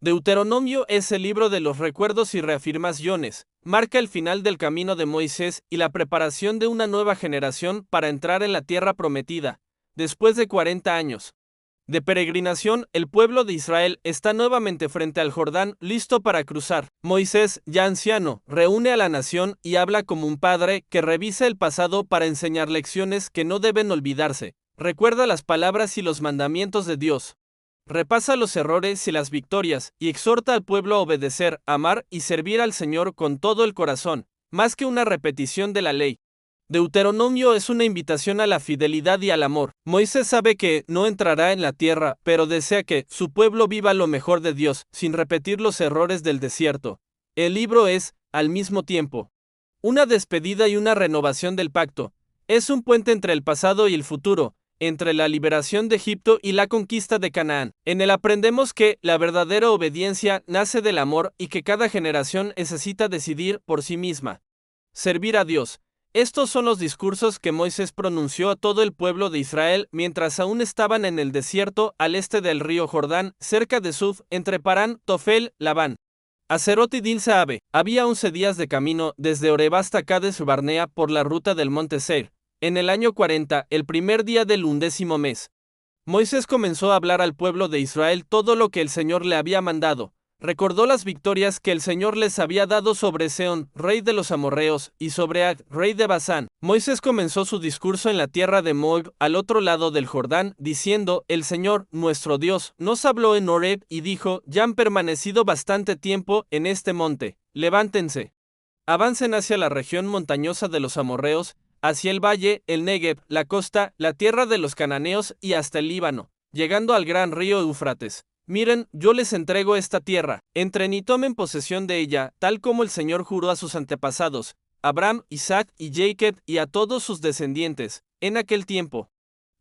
Deuteronomio es el libro de los recuerdos y reafirmaciones, marca el final del camino de Moisés y la preparación de una nueva generación para entrar en la tierra prometida, después de 40 años de peregrinación. El pueblo de Israel está nuevamente frente al Jordán, listo para cruzar. Moisés, ya anciano, reúne a la nación y habla como un padre que revisa el pasado para enseñar lecciones que no deben olvidarse. Recuerda las palabras y los mandamientos de Dios. Repasa los errores y las victorias, y exhorta al pueblo a obedecer, amar y servir al Señor con todo el corazón, más que una repetición de la ley. Deuteronomio es una invitación a la fidelidad y al amor. Moisés sabe que no entrará en la tierra, pero desea que su pueblo viva lo mejor de Dios, sin repetir los errores del desierto. El libro es, al mismo tiempo, una despedida y una renovación del pacto. Es un puente entre el pasado y el futuro, entre la liberación de Egipto y la conquista de Canaán. En él aprendemos que la verdadera obediencia nace del amor y que cada generación necesita decidir por sí misma. Servir a Dios. Estos son los discursos que Moisés pronunció a todo el pueblo de Israel mientras aún estaban en el desierto al este del río Jordán, cerca de Suf, entre Parán, Tofel, Labán, Aserot y Dil-Saabe. Había 11 días de camino desde Oreb hasta Cades Barnea por la ruta del monte Seir. En el año 40, el primer día del 11º mes, Moisés comenzó a hablar al pueblo de Israel todo lo que el Señor le había mandado. Recordó las victorias que el Señor les había dado sobre Sehón, rey de los amorreos, y sobre Ag, rey de Basán. Moisés comenzó su discurso en la tierra de Moab, al otro lado del Jordán, diciendo: El Señor, nuestro Dios, nos habló en Horeb y dijo: Ya han permanecido bastante tiempo en este monte. Levántense. Avancen hacia la región montañosa de los amorreos, hacia el valle, el Negev, la costa, la tierra de los cananeos y hasta el Líbano, llegando al gran río Éufrates. Miren, yo les entrego esta tierra, entren y tomen posesión de ella, tal como el Señor juró a sus antepasados, Abraham, Isaac y Jacob, y a todos sus descendientes, en aquel tiempo.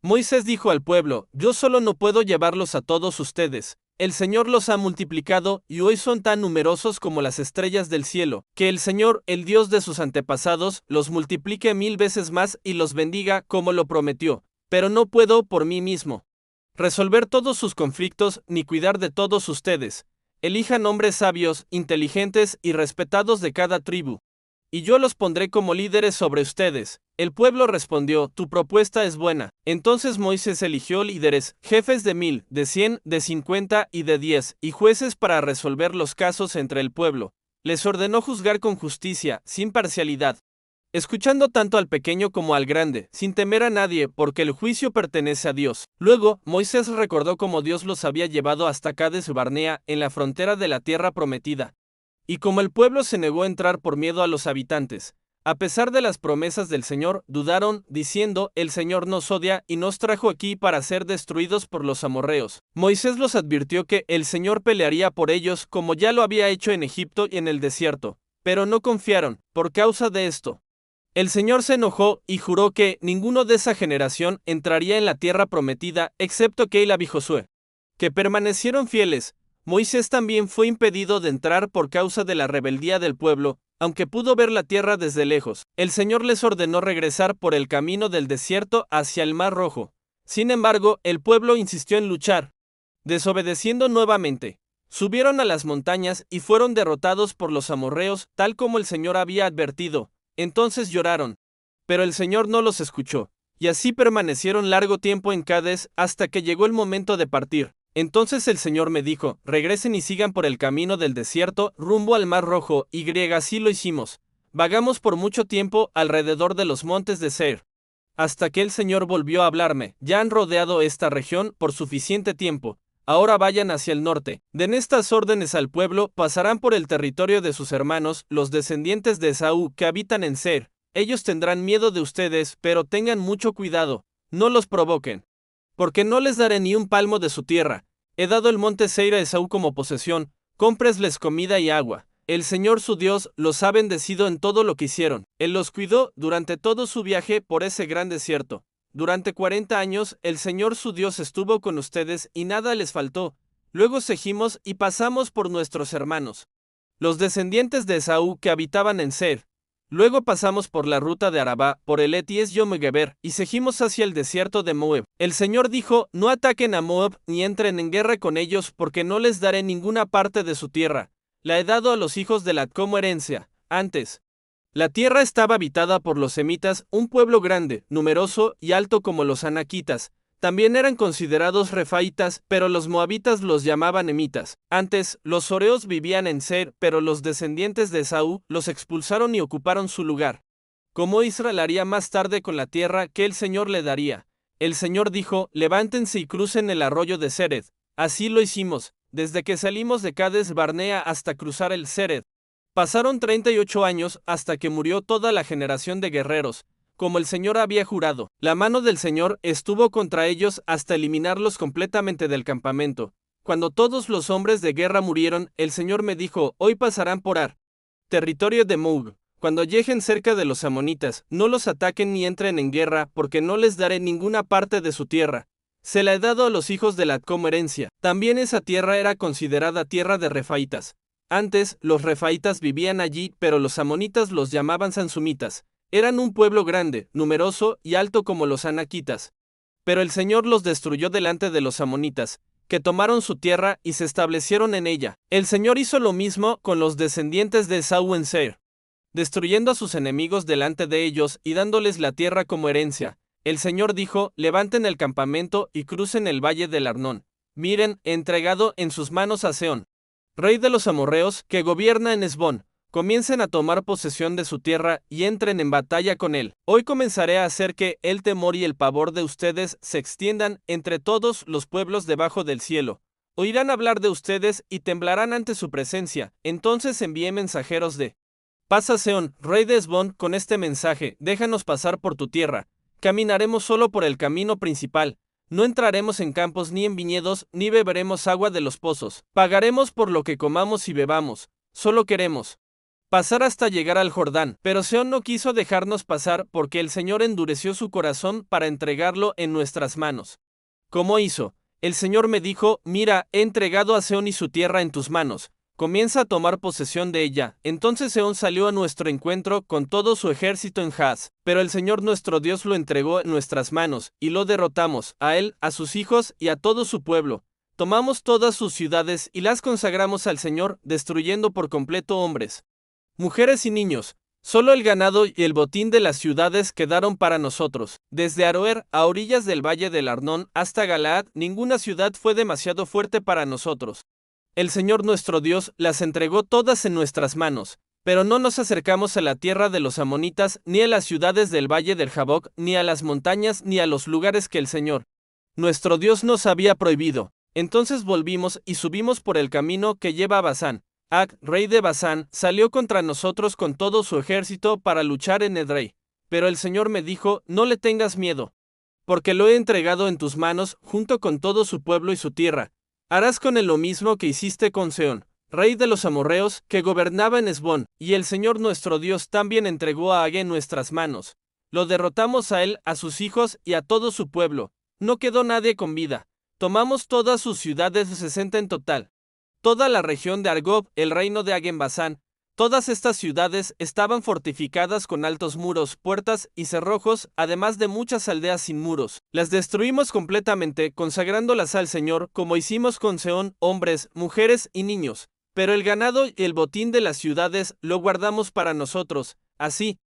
Moisés dijo al pueblo: Yo solo no puedo llevarlos a todos ustedes. El Señor los ha multiplicado y hoy son tan numerosos como las estrellas del cielo. Que el Señor, el Dios de sus antepasados, los multiplique 1000 veces más y los bendiga como lo prometió. Pero no puedo por mí mismo resolver todos sus conflictos ni cuidar de todos ustedes. Elijan hombres sabios, inteligentes y respetados de cada tribu, y yo los pondré como líderes sobre ustedes. El pueblo respondió: Tu propuesta es buena. Entonces Moisés eligió líderes, jefes de 1000, de 100, de 50 y de 10, y jueces para resolver los casos entre el pueblo. Les ordenó juzgar con justicia, sin parcialidad, escuchando tanto al pequeño como al grande, sin temer a nadie, porque el juicio pertenece a Dios. Luego, Moisés recordó cómo Dios los había llevado hasta Cades Barnea, en la frontera de la tierra prometida, y como el pueblo se negó a entrar por miedo a los habitantes. A pesar de las promesas del Señor, dudaron, diciendo: El Señor nos odia y nos trajo aquí para ser destruidos por los amorreos. Moisés los advirtió que el Señor pelearía por ellos como ya lo había hecho en Egipto y en el desierto, pero no confiaron. Por causa de esto, el Señor se enojó y juró que ninguno de esa generación entraría en la tierra prometida, excepto Caleb y Josué, que permanecieron fieles. Moisés también fue impedido de entrar por causa de la rebeldía del pueblo, aunque pudo ver la tierra desde lejos. El Señor les ordenó regresar por el camino del desierto hacia el Mar Rojo. Sin embargo, el pueblo insistió en luchar, desobedeciendo nuevamente. Subieron a las montañas y fueron derrotados por los amorreos, tal como el Señor había advertido. Entonces lloraron, pero el Señor no los escuchó, y así permanecieron largo tiempo en Cades hasta que llegó el momento de partir. Entonces el Señor me dijo: Regresen y sigan por el camino del desierto rumbo al Mar Rojo, y así lo hicimos. Vagamos por mucho tiempo alrededor de los montes de Seir, hasta que el Señor volvió a hablarme: Ya han rodeado esta región por suficiente tiempo. Ahora vayan hacia el norte. Den estas órdenes al pueblo: pasarán por el territorio de sus hermanos, los descendientes de Esaú, que habitan en Seir. Ellos tendrán miedo de ustedes, pero tengan mucho cuidado, no los provoquen, porque no les daré ni un palmo de su tierra. He dado el monte Seir a Esaú como posesión, cómpresles comida y agua. El Señor su Dios los ha bendecido en todo lo que hicieron. Él los cuidó durante todo su viaje por ese gran desierto. Durante 40 años, el Señor su Dios estuvo con ustedes y nada les faltó. Luego seguimos y pasamos por nuestros hermanos, los descendientes de Esaú que habitaban en Seir. Luego pasamos por la ruta de Arabá, por el Eties Yomegeber, y seguimos hacia el desierto de Moab. El Señor dijo, no ataquen a Moab ni entren en guerra con ellos, porque no les daré ninguna parte de su tierra. La he dado a los hijos de Lat como herencia. Antes, la tierra estaba habitada por los semitas, un pueblo grande, numeroso y alto como los anaquitas. También eran considerados refaitas, pero los moabitas los llamaban emitas. Antes, los soreos vivían en Seir, pero los descendientes de Esaú los expulsaron y ocuparon su lugar. Como Israel haría más tarde con la tierra que el Señor le daría. El Señor dijo, levántense y crucen el arroyo de Sered. Así lo hicimos, desde que salimos de Cades Barnea hasta cruzar el Sered. Pasaron 38 años hasta que murió toda la generación de guerreros, como el Señor había jurado. La mano del Señor estuvo contra ellos hasta eliminarlos completamente del campamento. Cuando todos los hombres de guerra murieron, el Señor me dijo, hoy pasarán por Ar, territorio de Moab. Cuando lleguen cerca de los amonitas, no los ataquen ni entren en guerra, porque no les daré ninguna parte de su tierra. Se la he dado a los hijos de Lat como herencia. También esa tierra era considerada tierra de refaitas. Antes, los refaitas vivían allí, pero los amonitas los llamaban sansumitas. Eran un pueblo grande, numeroso y alto como los anaquitas. Pero el Señor los destruyó delante de los amonitas, que tomaron su tierra y se establecieron en ella. El Señor hizo lo mismo con los descendientes de Esaú en Seir, destruyendo a sus enemigos delante de ellos y dándoles la tierra como herencia. El Señor dijo, levanten el campamento y crucen el valle del Arnón. Miren, he entregado en sus manos a Sehón, rey de los amorreos, que gobierna en Hesbón. Comiencen a tomar posesión de su tierra y entren en batalla con él. Hoy comenzaré a hacer que el temor y el pavor de ustedes se extiendan entre todos los pueblos debajo del cielo. Oirán hablar de ustedes y temblarán ante su presencia. Entonces envié mensajeros de paz a Sehón, rey de Hesbón, con este mensaje, déjanos pasar por tu tierra. Caminaremos solo por el camino principal. No entraremos en campos ni en viñedos, ni beberemos agua de los pozos. Pagaremos por lo que comamos y bebamos. Solo queremos pasar hasta llegar al Jordán. Pero Sehón no quiso dejarnos pasar porque el Señor endureció su corazón para entregarlo en nuestras manos. ¿Cómo hizo? El Señor me dijo, mira, he entregado a Sehón y su tierra en tus manos. Comienza a tomar posesión de ella. Entonces Sehón salió a nuestro encuentro con todo su ejército en Jaz. Pero el Señor nuestro Dios lo entregó en nuestras manos, y lo derrotamos, a él, a sus hijos y a todo su pueblo. Tomamos todas sus ciudades y las consagramos al Señor, destruyendo por completo hombres, mujeres y niños. Solo el ganado y el botín de las ciudades quedaron para nosotros. Desde Aroer, a orillas del valle del Arnón, hasta Galaad, ninguna ciudad fue demasiado fuerte para nosotros. El Señor nuestro Dios las entregó todas en nuestras manos, pero no nos acercamos a la tierra de los amonitas, ni a las ciudades del valle del Jaboc, ni a las montañas, ni a los lugares que el Señor nuestro Dios nos había prohibido. Entonces volvimos y subimos por el camino que lleva a Basán. Ag, rey de Basán, salió contra nosotros con todo su ejército para luchar en Edrei. Pero el Señor me dijo, no le tengas miedo, porque lo he entregado en tus manos, junto con todo su pueblo y su tierra. Harás con él lo mismo que hiciste con Sehón, rey de los amorreos, que gobernaba en Hesbón, y el Señor nuestro Dios también entregó a Ag en nuestras manos. Lo derrotamos a él, a sus hijos y a todo su pueblo. No quedó nadie con vida. Tomamos todas sus ciudades, 60 en total. Toda la región de Argob, el reino de Ag en Basán. Todas estas ciudades estaban fortificadas con altos muros, puertas y cerrojos, además de muchas aldeas sin muros. Las destruimos completamente, consagrándolas al Señor, como hicimos con Sehón, hombres, mujeres y niños. Pero el ganado y el botín de las ciudades lo guardamos para nosotros. Así,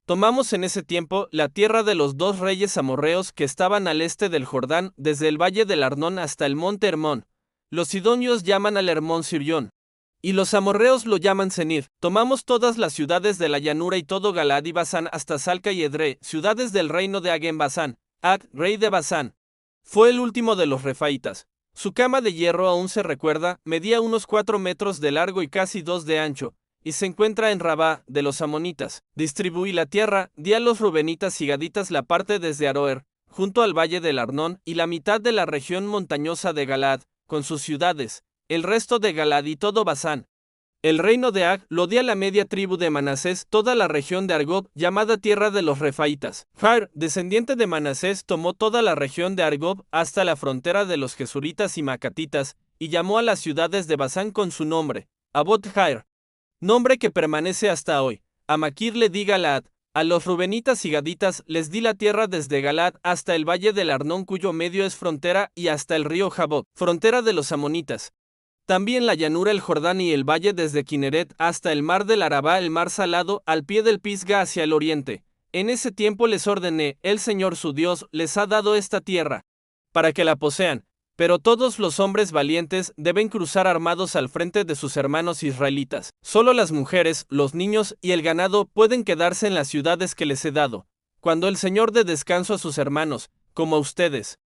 tomamos en ese tiempo la tierra de los dos reyes amorreos que estaban al este del Jordán, desde el valle del Arnón hasta el monte Hermón. Los sidonios llaman al Hermón Sirión, y los amorreos lo llaman Senir. Tomamos todas las ciudades de la llanura y todo Galaad y Basán hasta Salca y Edrei, ciudades del reino de Ag en Basán. Ag, rey de Basán, fue el último de los refaitas. Su cama de hierro aún se recuerda, medía unos 4 metros de largo y casi 2 de ancho, y se encuentra en Rabá, de los amonitas. Distribuí la tierra, di a los rubenitas y gaditas la parte desde Aroer, junto al valle del Arnón, y la mitad de la región montañosa de Galaad, con sus ciudades, el resto de Galaad y todo Basán. El reino de Ag lo di a la media tribu de Manasés, toda la región de Argob, llamada tierra de los refaitas. Jair, descendiente de Manasés, tomó toda la región de Argob hasta la frontera de los gesuritas y macatitas, y llamó a las ciudades de Basán con su nombre, Abot Jair, nombre que permanece hasta hoy. a Maquir le di Galaad. A los rubenitas y gaditas les di la tierra desde Galaad hasta el valle del Arnón, cuyo medio es frontera, y hasta el río Jaboc, frontera de los amonitas. También la llanura, el Jordán y el valle desde Kineret hasta el mar del Arabá, el mar salado, al pie del Pisga hacia el oriente. En ese tiempo les ordené, el Señor su Dios les ha dado esta tierra, para que la posean. Pero todos los hombres valientes deben cruzar armados al frente de sus hermanos israelitas. Solo las mujeres, los niños y el ganado pueden quedarse en las ciudades que les he dado, cuando el Señor dé descanso a sus hermanos, como a ustedes.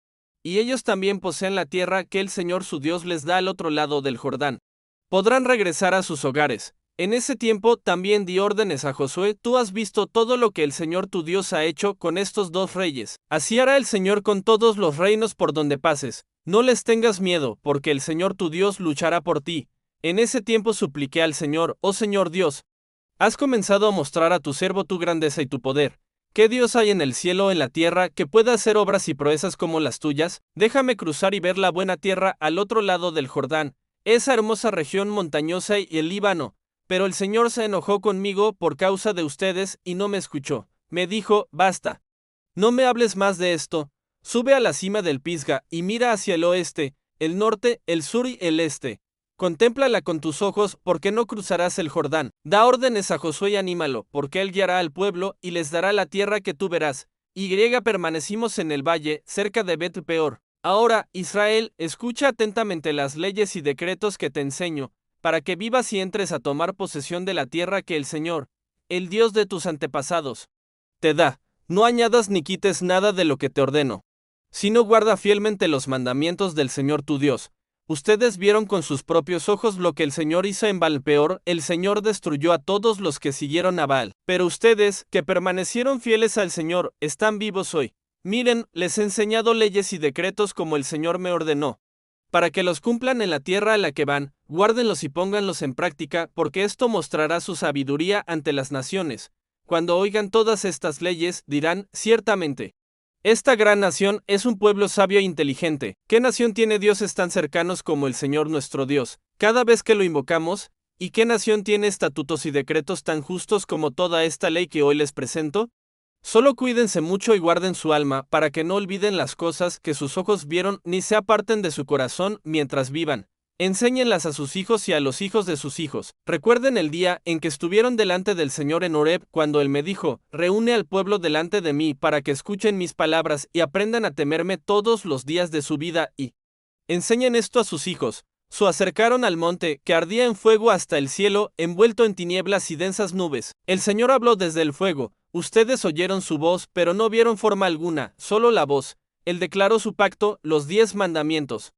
Y ellos también poseen la tierra que el Señor su Dios les da al otro lado del Jordán. Podrán regresar a sus hogares. En ese tiempo también di órdenes a Josué: tú has visto todo lo que el Señor tu Dios ha hecho con estos dos reyes. Así hará el Señor con todos los reinos por donde pases. No les tengas miedo, porque el Señor tu Dios luchará por ti. En ese tiempo supliqué al Señor: oh Señor Dios, has comenzado a mostrar a tu siervo tu grandeza y tu poder. ¿Qué Dios hay en el cielo o en la tierra que pueda hacer obras y proezas como las tuyas? Déjame cruzar y ver la buena tierra al otro lado del Jordán, esa hermosa región montañosa y el Líbano. Pero el Señor se enojó conmigo por causa de ustedes y no me escuchó. Me dijo: basta, no me hables más de esto. Sube a la cima del Pisga y mira hacia el oeste, el norte, el sur y el este. Contémplala con tus ojos, porque no cruzarás el Jordán. Da órdenes a Josué y anímalo, porque él guiará al pueblo y les dará la tierra que tú verás. Permanecimos en el valle, cerca de Bet Peor. Ahora, Israel, escucha atentamente las leyes y decretos que te enseño, para que vivas y entres a tomar posesión de la tierra que el Señor, el Dios de tus antepasados, te da. No añadas ni quites nada de lo que te ordeno, sino guarda fielmente los mandamientos del Señor tu Dios. Ustedes vieron con sus propios ojos lo que el Señor hizo en Baal-peor. El Señor destruyó a todos los que siguieron a Baal. Pero ustedes, que permanecieron fieles al Señor, están vivos hoy. Miren, les he enseñado leyes y decretos como el Señor me ordenó, para que los cumplan en la tierra a la que van. Guárdenlos y pónganlos en práctica, porque esto mostrará su sabiduría ante las naciones. Cuando oigan todas estas leyes, dirán: ciertamente, esta gran nación es un pueblo sabio e inteligente. ¿Qué nación tiene dioses tan cercanos como el Señor nuestro Dios, cada vez que lo invocamos? ¿Y qué nación tiene estatutos y decretos tan justos como toda esta ley que hoy les presento? Solo cuídense mucho y guarden su alma, para que no olviden las cosas que sus ojos vieron, ni se aparten de su corazón mientras vivan. Enséñenlas a sus hijos y a los hijos de sus hijos. Recuerden el día en que estuvieron delante del Señor en Horeb, cuando Él me dijo: reúne al pueblo delante de mí para que escuchen mis palabras y aprendan a temerme todos los días de su vida, y enseñen esto a sus hijos. Se acercaron al monte, que ardía en fuego hasta el cielo, envuelto en tinieblas y densas nubes. El Señor habló desde el fuego. Ustedes oyeron su voz, pero no vieron forma alguna, solo la voz. Él declaró su pacto, los 10 mandamientos,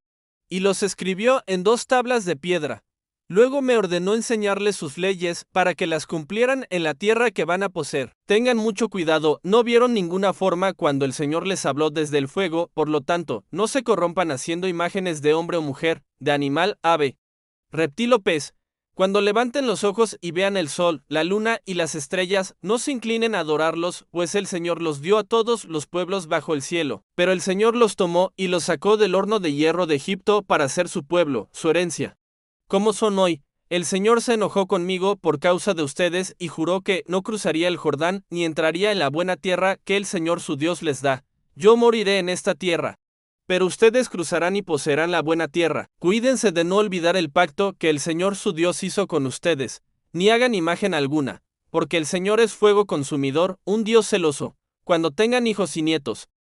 y los escribió en 2 tablas de piedra. Luego me ordenó enseñarles sus leyes para que las cumplieran en la tierra que van a poseer. Tengan mucho cuidado, no vieron ninguna forma cuando el Señor les habló desde el fuego, por lo tanto, no se corrompan haciendo imágenes de hombre o mujer, de animal, ave, reptil o pez. Cuando levanten los ojos y vean el sol, la luna y las estrellas, no se inclinen a adorarlos, pues el Señor los dio a todos los pueblos bajo el cielo. Pero el Señor los tomó y los sacó del horno de hierro de Egipto para ser su pueblo, su herencia. Como son hoy, el Señor se enojó conmigo por causa de ustedes y juró que no cruzaría el Jordán ni entraría en la buena tierra que el Señor su Dios les da. Yo moriré en esta tierra, pero ustedes cruzarán y poseerán la buena tierra. Cuídense de no olvidar el pacto que el Señor su Dios hizo con ustedes, ni hagan imagen alguna, porque el Señor es fuego consumidor, un Dios celoso. Cuando tengan hijos y nietos,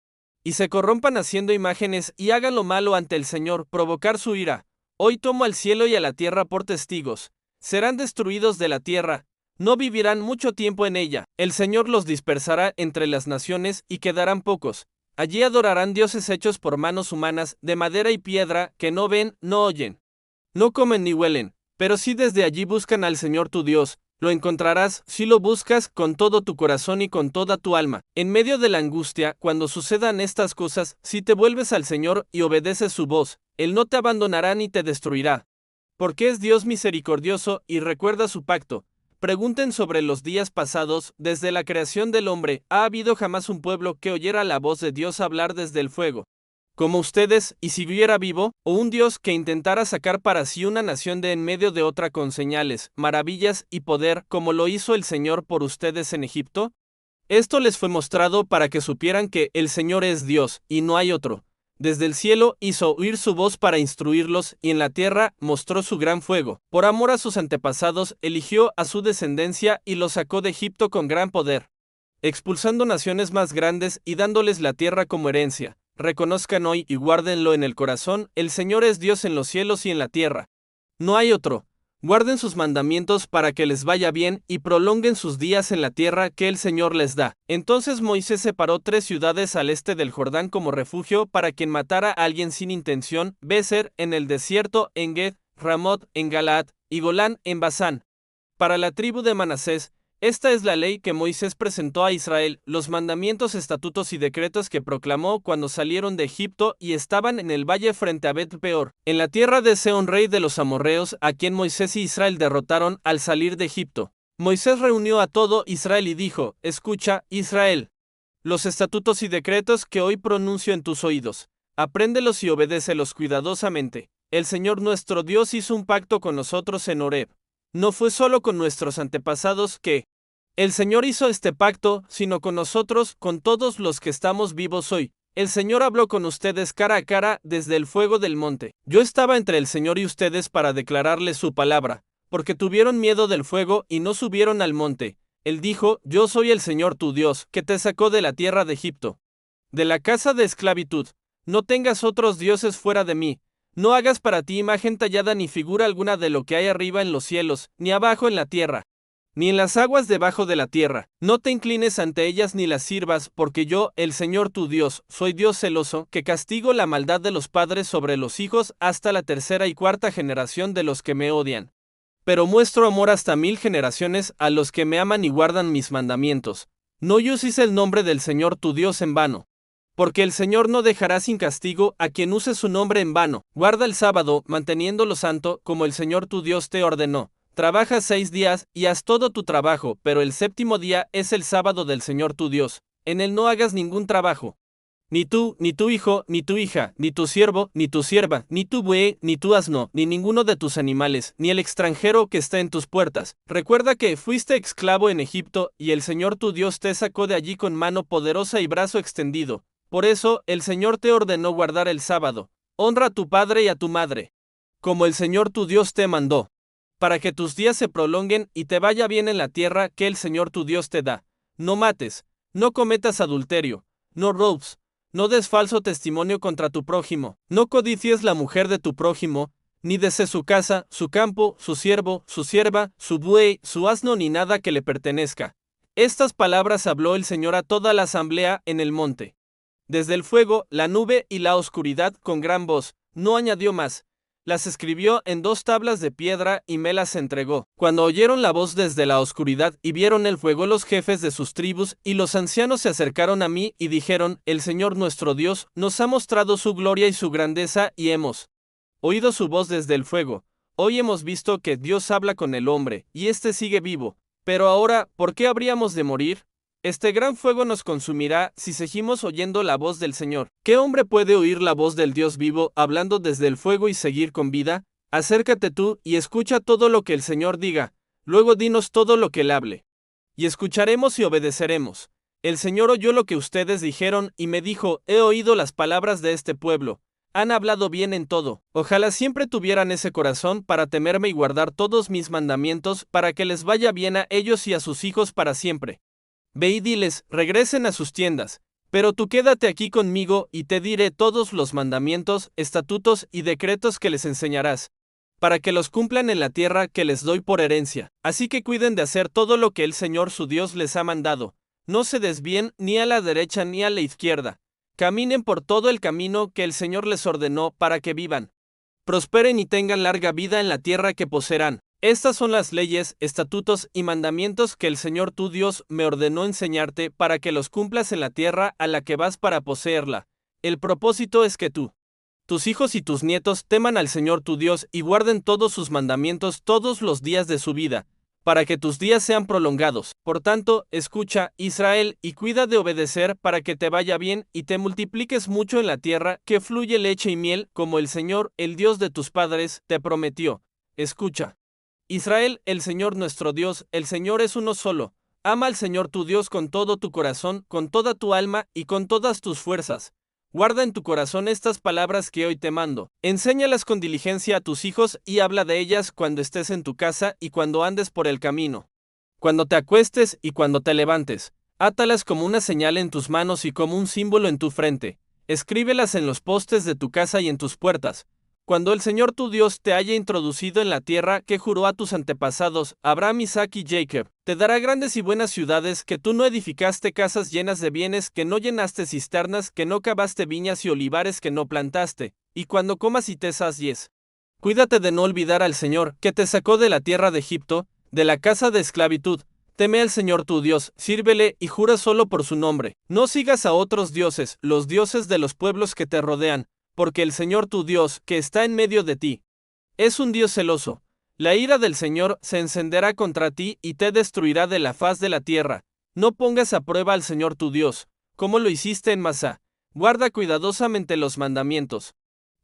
y se corrompan haciendo imágenes y hagan lo malo ante el Señor, provocar su ira, hoy tomo al cielo y a la tierra por testigos. Serán destruidos de la tierra, no vivirán mucho tiempo en ella. El Señor los dispersará entre las naciones y quedarán pocos. Allí adorarán dioses hechos por manos humanas, de madera y piedra, que no ven, no oyen, no comen ni huelen. Pero si desde allí buscan al Señor tu Dios, lo encontrarás si lo buscas con todo tu corazón y con toda tu alma. En medio de la angustia, cuando sucedan estas cosas, si te vuelves al Señor y obedeces su voz, Él no te abandonará ni te destruirá, porque es Dios misericordioso y recuerda su pacto. Pregunten sobre los días pasados. Desde la creación del hombre, ¿ha habido jamás un pueblo que oyera la voz de Dios hablar desde el fuego? como ustedes, y siguiera vivo, o un Dios que intentara sacar para sí una nación de en medio de otra con señales, maravillas y poder, como lo hizo el Señor por ustedes en Egipto? Esto les fue mostrado para que supieran que el Señor es Dios, y no hay otro. Desde el cielo hizo oír su voz para instruirlos, y en la tierra mostró su gran fuego. Por amor a sus antepasados, eligió a su descendencia y los sacó de Egipto con gran poder, expulsando naciones más grandes y dándoles la tierra como herencia. Reconozcan hoy y guárdenlo en el corazón, el Señor es Dios en los cielos y en la tierra. No hay otro. Guarden sus mandamientos para que les vaya bien y prolonguen sus días en la tierra que el Señor les da. Entonces Moisés separó 3 ciudades al este del Jordán como refugio para quien matara a alguien sin intención: Beser en el desierto, En-Ged, Ramot en Galaad y Golán en Basán. Para la tribu de Manasés, esta es la ley que Moisés presentó a Israel, los mandamientos, estatutos y decretos que proclamó cuando salieron de Egipto y estaban en el valle frente a Bet-peor, en la tierra de Sehón rey de los amorreos, a quien Moisés y Israel derrotaron al salir de Egipto. Moisés reunió a todo Israel y dijo: Escucha, Israel, los estatutos y decretos que hoy pronuncio en tus oídos. Apréndelos y obedécelos cuidadosamente. El Señor nuestro Dios hizo un pacto con nosotros en Horeb. No fue solo con nuestros antepasados que el Señor hizo este pacto, sino con nosotros, con todos los que estamos vivos hoy. El Señor habló con ustedes cara a cara desde el fuego del monte. Yo estaba entre el Señor y ustedes para declararles su palabra, porque tuvieron miedo del fuego y no subieron al monte. Él dijo: Yo soy el Señor tu Dios, que te sacó de la tierra de Egipto, de la casa de esclavitud. No tengas otros dioses fuera de mí. No hagas para ti imagen tallada ni figura alguna de lo que hay arriba en los cielos, ni abajo en la tierra, ni en las aguas debajo de la tierra. No te inclines ante ellas ni las sirvas, porque yo, el Señor tu Dios, soy Dios celoso, que castigo la maldad de los padres sobre los hijos hasta la 3ª y 4ª generación de los que me odian. Pero muestro amor hasta 1000 generaciones a los que me aman y guardan mis mandamientos. No uses el nombre del Señor tu Dios en vano, porque el Señor no dejará sin castigo a quien use su nombre en vano. Guarda el sábado, manteniéndolo santo, como el Señor tu Dios te ordenó. Trabaja 6 días y haz todo tu trabajo, pero el 7º día es el sábado del Señor tu Dios. En él no hagas ningún trabajo. Ni tú, ni tu hijo, ni tu hija, ni tu siervo, ni tu sierva, ni tu buey, ni tu asno, ni ninguno de tus animales, ni el extranjero que está en tus puertas. Recuerda que fuiste esclavo en Egipto, y el Señor tu Dios te sacó de allí con mano poderosa y brazo extendido. Por eso, el Señor te ordenó guardar el sábado. Honra a tu padre y a tu madre, como el Señor tu Dios te mandó, para que tus días se prolonguen y te vaya bien en la tierra que el Señor tu Dios te da. No mates, no cometas adulterio, no robes, no des falso testimonio contra tu prójimo, no codicies la mujer de tu prójimo, ni desees su casa, su campo, su siervo, su sierva, su buey, su asno, ni nada que le pertenezca. Estas palabras habló el Señor a toda la asamblea en el monte. Desde el fuego, la nube y la oscuridad con gran voz, no añadió más. Las escribió en 2 tablas de piedra y me las entregó. Cuando oyeron la voz desde la oscuridad y vieron el fuego, los jefes de sus tribus y los ancianos se acercaron a mí y dijeron: El Señor nuestro Dios nos ha mostrado su gloria y su grandeza y hemos oído su voz desde el fuego. Hoy hemos visto que Dios habla con el hombre y éste sigue vivo. Pero ahora, ¿por qué habríamos de morir? Este gran fuego nos consumirá si seguimos oyendo la voz del Señor. ¿Qué hombre puede oír la voz del Dios vivo hablando desde el fuego y seguir con vida? Acércate tú y escucha todo lo que el Señor diga. Luego dinos todo lo que Él hable. Y escucharemos y obedeceremos. El Señor oyó lo que ustedes dijeron y me dijo: He oído las palabras de este pueblo. Han hablado bien en todo. Ojalá siempre tuvieran ese corazón para temerme y guardar todos mis mandamientos, para que les vaya bien a ellos y a sus hijos para siempre. Ve y diles: regresen a sus tiendas, pero tú quédate aquí conmigo y te diré todos los mandamientos, estatutos y decretos que les enseñarás, para que los cumplan en la tierra que les doy por herencia. Así que cuiden de hacer todo lo que el Señor su Dios les ha mandado. No se desvíen ni a la derecha ni a la izquierda. Caminen por todo el camino que el Señor les ordenó para que vivan, prosperen y tengan larga vida en la tierra que poseerán. Estas son las leyes, estatutos y mandamientos que el Señor tu Dios me ordenó enseñarte para que los cumplas en la tierra a la que vas para poseerla. El propósito es que tú, tus hijos y tus nietos teman al Señor tu Dios y guarden todos sus mandamientos todos los días de su vida, para que tus días sean prolongados. Por tanto, escucha, Israel, y cuida de obedecer para que te vaya bien y te multipliques mucho en la tierra, que fluye leche y miel, como el Señor, el Dios de tus padres, te prometió. Escucha. Israel, el Señor nuestro Dios, el Señor es uno solo. Ama al Señor tu Dios con todo tu corazón, con toda tu alma y con todas tus fuerzas. Guarda en tu corazón estas palabras que hoy te mando. Enséñalas con diligencia a tus hijos y habla de ellas cuando estés en tu casa y cuando andes por el camino. Cuando te acuestes y cuando te levantes. Átalas como una señal en tus manos y como un símbolo en tu frente. Escríbelas en los postes de tu casa y en tus puertas. Cuando el Señor tu Dios te haya introducido en la tierra que juró a tus antepasados, Abraham, Isaac y Jacob, te dará grandes y buenas ciudades que tú no edificaste, casas llenas de bienes que no llenaste, cisternas que no cavaste, viñas y olivares que no plantaste, y cuando comas y te sacies. Cuídate de no olvidar al Señor, que te sacó de la tierra de Egipto, de la casa de esclavitud. Teme al Señor tu Dios, sírvele y jura solo por su nombre. No sigas a otros dioses, los dioses de los pueblos que te rodean, porque el Señor tu Dios, que está en medio de ti, es un Dios celoso. La ira del Señor se encenderá contra ti y te destruirá de la faz de la tierra. No pongas a prueba al Señor tu Dios, como lo hiciste en Masá. Guarda cuidadosamente los mandamientos,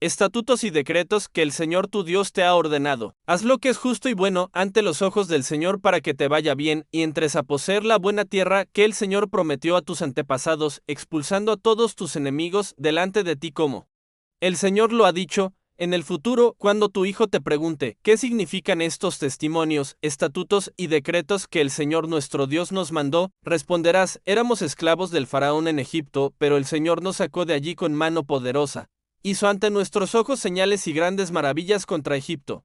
estatutos y decretos que el Señor tu Dios te ha ordenado. Haz lo que es justo y bueno ante los ojos del Señor para que te vaya bien y entres a poseer la buena tierra que el Señor prometió a tus antepasados, expulsando a todos tus enemigos delante de ti como el Señor lo ha dicho. En el futuro, cuando tu hijo te pregunte, ¿qué significan estos testimonios, estatutos y decretos que el Señor nuestro Dios nos mandó? Responderás, éramos esclavos del faraón en Egipto, pero el Señor nos sacó de allí con mano poderosa. Hizo ante nuestros ojos señales y grandes maravillas contra Egipto,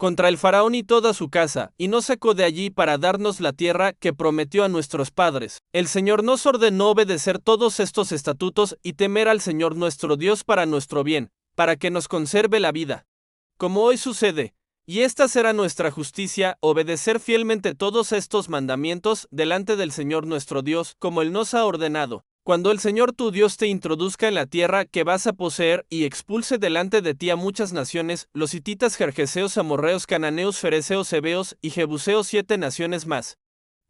contra el faraón y toda su casa, y nos sacó de allí para darnos la tierra que prometió a nuestros padres. El Señor nos ordenó obedecer todos estos estatutos y temer al Señor nuestro Dios para nuestro bien, para que nos conserve la vida. Como hoy sucede, y esta será nuestra justicia, obedecer fielmente todos estos mandamientos delante del Señor nuestro Dios, como Él nos ha ordenado. Cuando el Señor tu Dios te introduzca en la tierra que vas a poseer y expulse delante de ti a muchas naciones, los hititas, gergeseos, amorreos, cananeos, fereceos, heveos y jebuseos, 7 naciones más,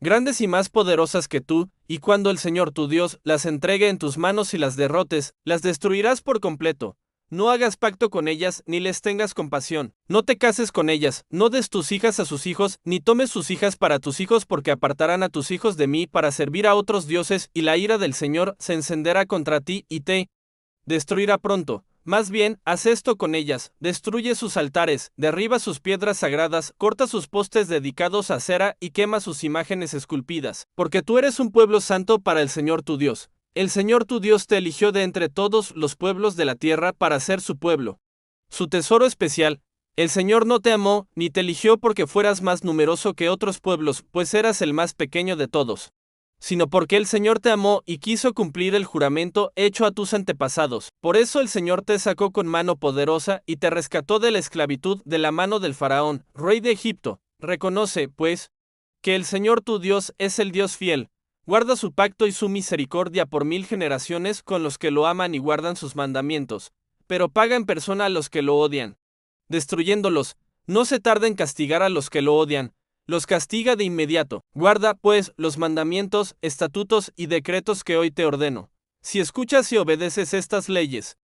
grandes y más poderosas que tú, y cuando el Señor tu Dios las entregue en tus manos y las derrotes, las destruirás por completo. No hagas pacto con ellas, ni les tengas compasión. No te cases con ellas, no des tus hijas a sus hijos, ni tomes sus hijas para tus hijos, porque apartarán a tus hijos de mí para servir a otros dioses, y la ira del Señor se encenderá contra ti y te destruirá pronto. Más bien, haz esto con ellas, destruye sus altares, derriba sus piedras sagradas, corta sus postes dedicados a cera y quema sus imágenes esculpidas, porque tú eres un pueblo santo para el Señor tu Dios. El Señor tu Dios te eligió de entre todos los pueblos de la tierra para ser su pueblo, su tesoro especial. El Señor no te amó ni te eligió porque fueras más numeroso que otros pueblos, pues eras el más pequeño de todos, sino porque el Señor te amó y quiso cumplir el juramento hecho a tus antepasados. Por eso el Señor te sacó con mano poderosa y te rescató de la esclavitud de la mano del faraón, rey de Egipto. Reconoce, pues, que el Señor tu Dios es el Dios fiel. Guarda su pacto y su misericordia por 1000 generaciones con los que lo aman y guardan sus mandamientos, pero paga en persona a los que lo odian, destruyéndolos. No se tarda en castigar a los que lo odian, los castiga de inmediato. Guarda, pues, los mandamientos, estatutos y decretos que hoy te ordeno. Si escuchas y obedeces estas leyes,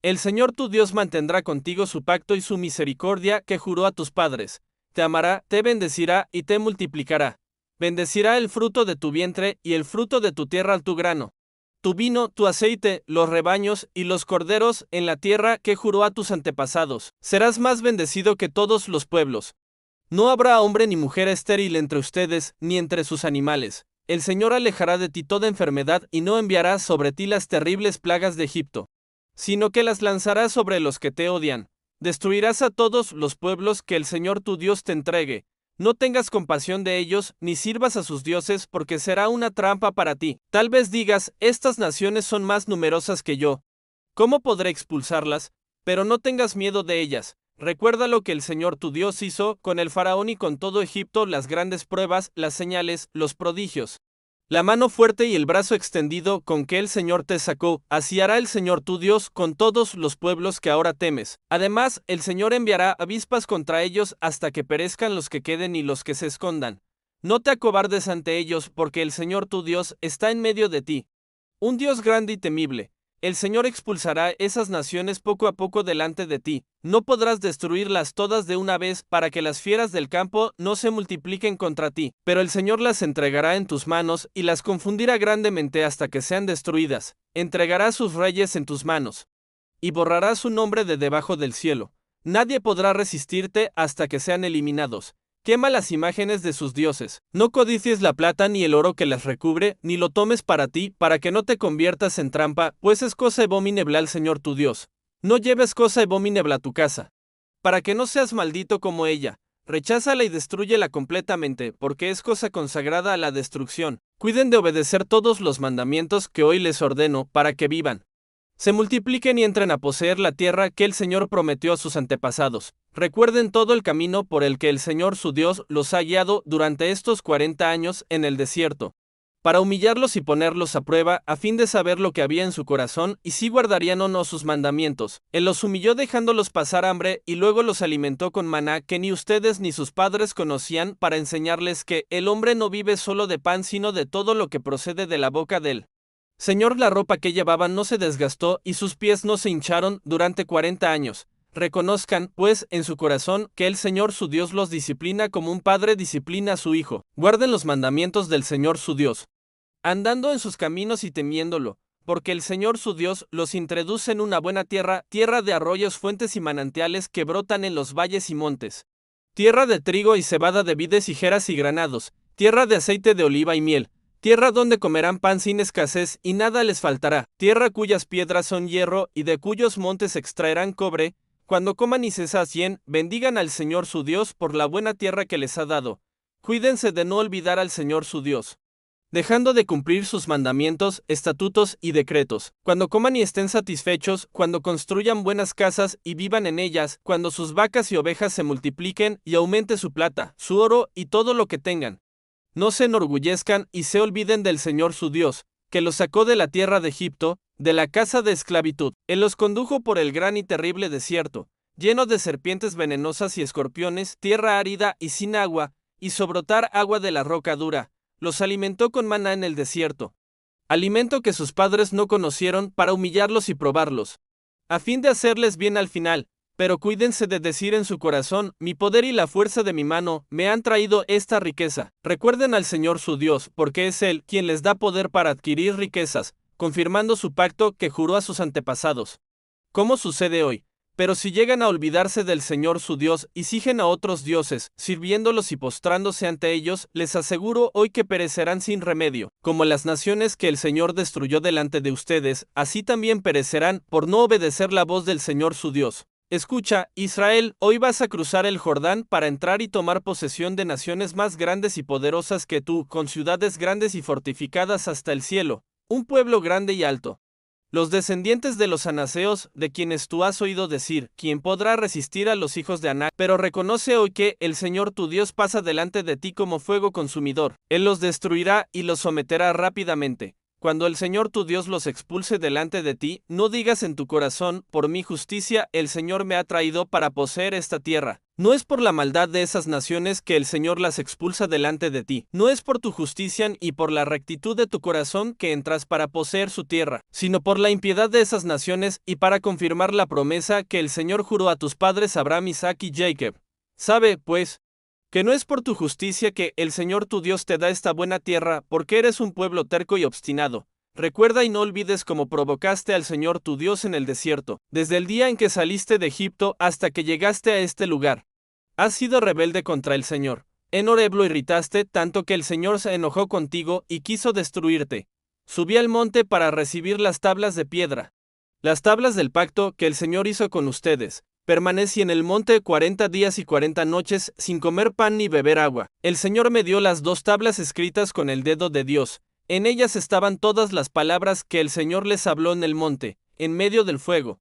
el Señor tu Dios mantendrá contigo su pacto y su misericordia que juró a tus padres. Te amará, te bendecirá y te multiplicará. Bendecirá el fruto de tu vientre y el fruto de tu tierra tu grano, tu vino, tu aceite, los rebaños y los corderos en la tierra que juró a tus antepasados. Serás más bendecido que todos los pueblos. No habrá hombre ni mujer estéril entre ustedes, ni entre sus animales. El Señor alejará de ti toda enfermedad y no enviará sobre ti las terribles plagas de Egipto, sino que las lanzará sobre los que te odian. Destruirás a todos los pueblos que el Señor tu Dios te entregue. No tengas compasión de ellos, ni sirvas a sus dioses, porque será una trampa para ti. Tal vez digas, estas naciones son más numerosas que yo. ¿Cómo podré expulsarlas? Pero no tengas miedo de ellas. Recuerda lo que el Señor tu Dios hizo con el faraón y con todo Egipto, las grandes pruebas, las señales, los prodigios, la mano fuerte y el brazo extendido con que el Señor te sacó. Así hará el Señor tu Dios con todos los pueblos que ahora temes. Además, el Señor enviará avispas contra ellos hasta que perezcan los que queden y los que se escondan. No te acobardes ante ellos, porque el Señor tu Dios está en medio de ti. Un Dios grande y temible. El Señor expulsará esas naciones poco a poco delante de ti. No podrás destruirlas todas de una vez para que las fieras del campo no se multipliquen contra ti, pero el Señor las entregará en tus manos y las confundirá grandemente hasta que sean destruidas. Entregará sus reyes en tus manos y borrará su nombre de debajo del cielo. Nadie podrá resistirte hasta que sean eliminados. Quema las imágenes de sus dioses. No codicies la plata ni el oro que las recubre, ni lo tomes para ti, para que no te conviertas en trampa, pues es cosa abominable al Señor tu Dios. No lleves cosa abominable a tu casa, para que no seas maldito como ella. Recházala y destrúyela completamente, porque es cosa consagrada a la destrucción. Cuiden de obedecer todos los mandamientos que hoy les ordeno, para que vivan, se multipliquen y entren a poseer la tierra que el Señor prometió a sus antepasados. Recuerden todo el camino por el que el Señor su Dios los ha guiado durante estos 40 años en el desierto, para humillarlos y ponerlos a prueba, a fin de saber lo que había en su corazón y si guardarían o no sus mandamientos. Él los humilló dejándolos pasar hambre y luego los alimentó con maná que ni ustedes ni sus padres conocían, para enseñarles que el hombre no vive solo de pan sino de todo lo que procede de la boca de él. Señor, la ropa que llevaban no se desgastó y sus pies no se hincharon durante 40 años. Reconozcan, pues, en su corazón que el Señor su Dios los disciplina como un padre disciplina a su hijo. Guarden los mandamientos del Señor su Dios, andando en sus caminos y temiéndolo, porque el Señor su Dios los introduce en una buena tierra, tierra de arroyos, fuentes y manantiales que brotan en los valles y montes, tierra de trigo y cebada, de vides, hijeras y granados, tierra de aceite de oliva y miel, tierra donde comerán pan sin escasez y nada les faltará, tierra cuyas piedras son hierro y de cuyos montes extraerán cobre. Cuando coman y se sacien, bendigan al Señor su Dios por la buena tierra que les ha dado. Cuídense de no olvidar al Señor su Dios, dejando de cumplir sus mandamientos, estatutos y decretos. Cuando coman y estén satisfechos, cuando construyan buenas casas y vivan en ellas, cuando sus vacas y ovejas se multipliquen y aumente su plata, su oro y todo lo que tengan. No se enorgullezcan y se olviden del Señor su Dios, que los sacó de la tierra de Egipto, de la casa de esclavitud. Él los condujo por el gran y terrible desierto, lleno de serpientes venenosas y escorpiones, tierra árida y sin agua, hizo brotar agua de la roca dura. Los alimentó con maná en el desierto, alimento que sus padres no conocieron, para humillarlos y probarlos, a fin de hacerles bien al final. Pero cuídense de decir en su corazón: mi poder y la fuerza de mi mano me han traído esta riqueza. Recuerden al Señor su Dios, porque es Él quien les da poder para adquirir riquezas, confirmando su pacto que juró a sus antepasados. ¿Cómo sucede hoy? Pero si llegan a olvidarse del Señor su Dios y siguen a otros dioses, sirviéndolos y postrándose ante ellos, les aseguro hoy que perecerán sin remedio. Como las naciones que el Señor destruyó delante de ustedes, así también perecerán por no obedecer la voz del Señor su Dios. Escucha, Israel, hoy vas a cruzar el Jordán para entrar y tomar posesión de naciones más grandes y poderosas que tú, con ciudades grandes y fortificadas hasta el cielo, un pueblo grande y alto. Los descendientes de los anaseos, de quienes tú has oído decir: ¿quién podrá resistir a los hijos de Anac? Pero reconoce hoy que el Señor tu Dios pasa delante de ti como fuego consumidor. Él los destruirá y los someterá rápidamente. Cuando el Señor tu Dios los expulse delante de ti, no digas en tu corazón: por mi justicia el Señor me ha traído para poseer esta tierra. No es por la maldad de esas naciones que el Señor las expulsa delante de ti. No es por tu justicia y por la rectitud de tu corazón que entras para poseer su tierra, sino por la impiedad de esas naciones y para confirmar la promesa que el Señor juró a tus padres Abraham, Isaac y Jacob. Sabe, pues, que no es por tu justicia que el Señor tu Dios te da esta buena tierra, porque eres un pueblo terco y obstinado. Recuerda y no olvides cómo provocaste al Señor tu Dios en el desierto, desde el día en que saliste de Egipto hasta que llegaste a este lugar. Has sido rebelde contra el Señor. En Horeb lo irritaste tanto que el Señor se enojó contigo y quiso destruirte. Subí al monte para recibir las tablas de piedra, las tablas del pacto que el Señor hizo con ustedes. Permanecí en el monte 40 días y 40 noches sin comer pan ni beber agua. El Señor me dio las 2 tablas escritas con el dedo de Dios. En ellas estaban todas las palabras que el Señor les habló en el monte, en medio del fuego.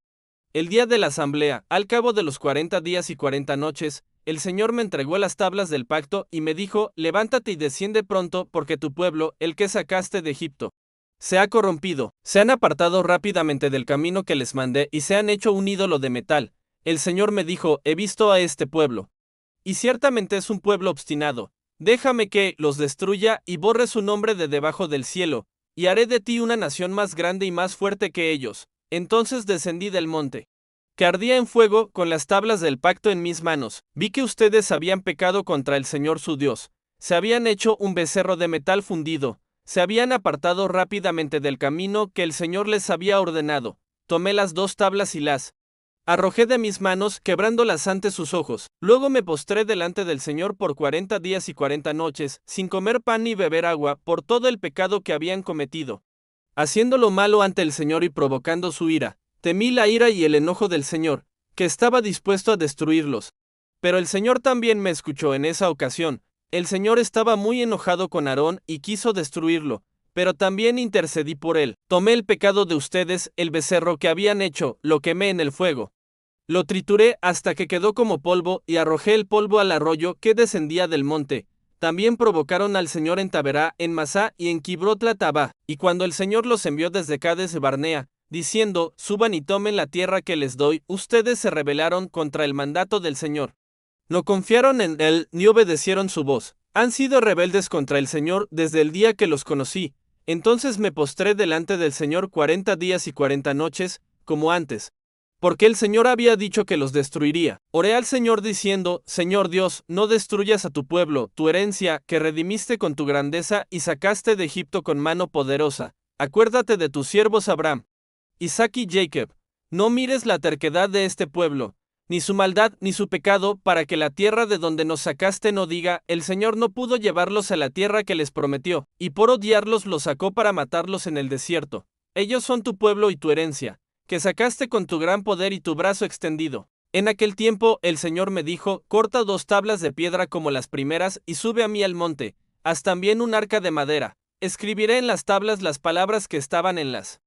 El día de la asamblea, al cabo de los 40 días y 40 noches, el Señor me entregó las tablas del pacto y me dijo: levántate y desciende pronto, porque tu pueblo, el que sacaste de Egipto, se ha corrompido. Se han apartado rápidamente del camino que les mandé y se han hecho un ídolo de metal. El Señor me dijo: he visto a este pueblo, y ciertamente es un pueblo obstinado. Déjame que los destruya y borre su nombre de debajo del cielo, y haré de ti una nación más grande y más fuerte que ellos. Entonces descendí del monte, que ardía en fuego, con las tablas del pacto en mis manos. Vi que ustedes habían pecado contra el Señor su Dios. Se habían hecho un becerro de metal fundido. Se habían apartado rápidamente del camino que el Señor les había ordenado. Tomé las 2 tablas y las arrojé de mis manos, quebrándolas ante sus ojos. Luego me postré delante del Señor por 40 días y 40 noches, sin comer pan ni beber agua, por todo el pecado que habían cometido, haciendo lo malo ante el Señor y provocando su ira. Temí la ira y el enojo del Señor, que estaba dispuesto a destruirlos. Pero el Señor también me escuchó en esa ocasión. El Señor estaba muy enojado con Aarón y quiso destruirlo, pero también intercedí por él. Tomé el pecado de ustedes, el becerro que habían hecho, lo quemé en el fuego. Lo trituré hasta que quedó como polvo y arrojé el polvo al arroyo que descendía del monte. También provocaron al Señor en Taberá, en Masá y en Kibrot-la-Tabá. Y cuando el Señor los envió desde Cades Barnea, diciendo, suban y tomen la tierra que les doy, ustedes se rebelaron contra el mandato del Señor. No confiaron en él ni obedecieron su voz. Han sido rebeldes contra el Señor desde el día que los conocí. Entonces me postré delante del Señor 40 días y 40 noches, como antes, porque el Señor había dicho que los destruiría. Oré al Señor diciendo, Señor Dios, no destruyas a tu pueblo, tu herencia, que redimiste con tu grandeza y sacaste de Egipto con mano poderosa. Acuérdate de tus siervos Abraham, Isaac y Jacob. No mires la terquedad de este pueblo, ni su maldad ni su pecado, para que la tierra de donde nos sacaste no diga, el Señor no pudo llevarlos a la tierra que les prometió, y por odiarlos los sacó para matarlos en el desierto. Ellos son tu pueblo y tu herencia, que sacaste con tu gran poder y tu brazo extendido. En aquel tiempo el Señor me dijo, corta 2 tablas de piedra como las primeras y sube a mí al monte, haz también un arca de madera. Escribiré en las tablas las palabras que estaban en las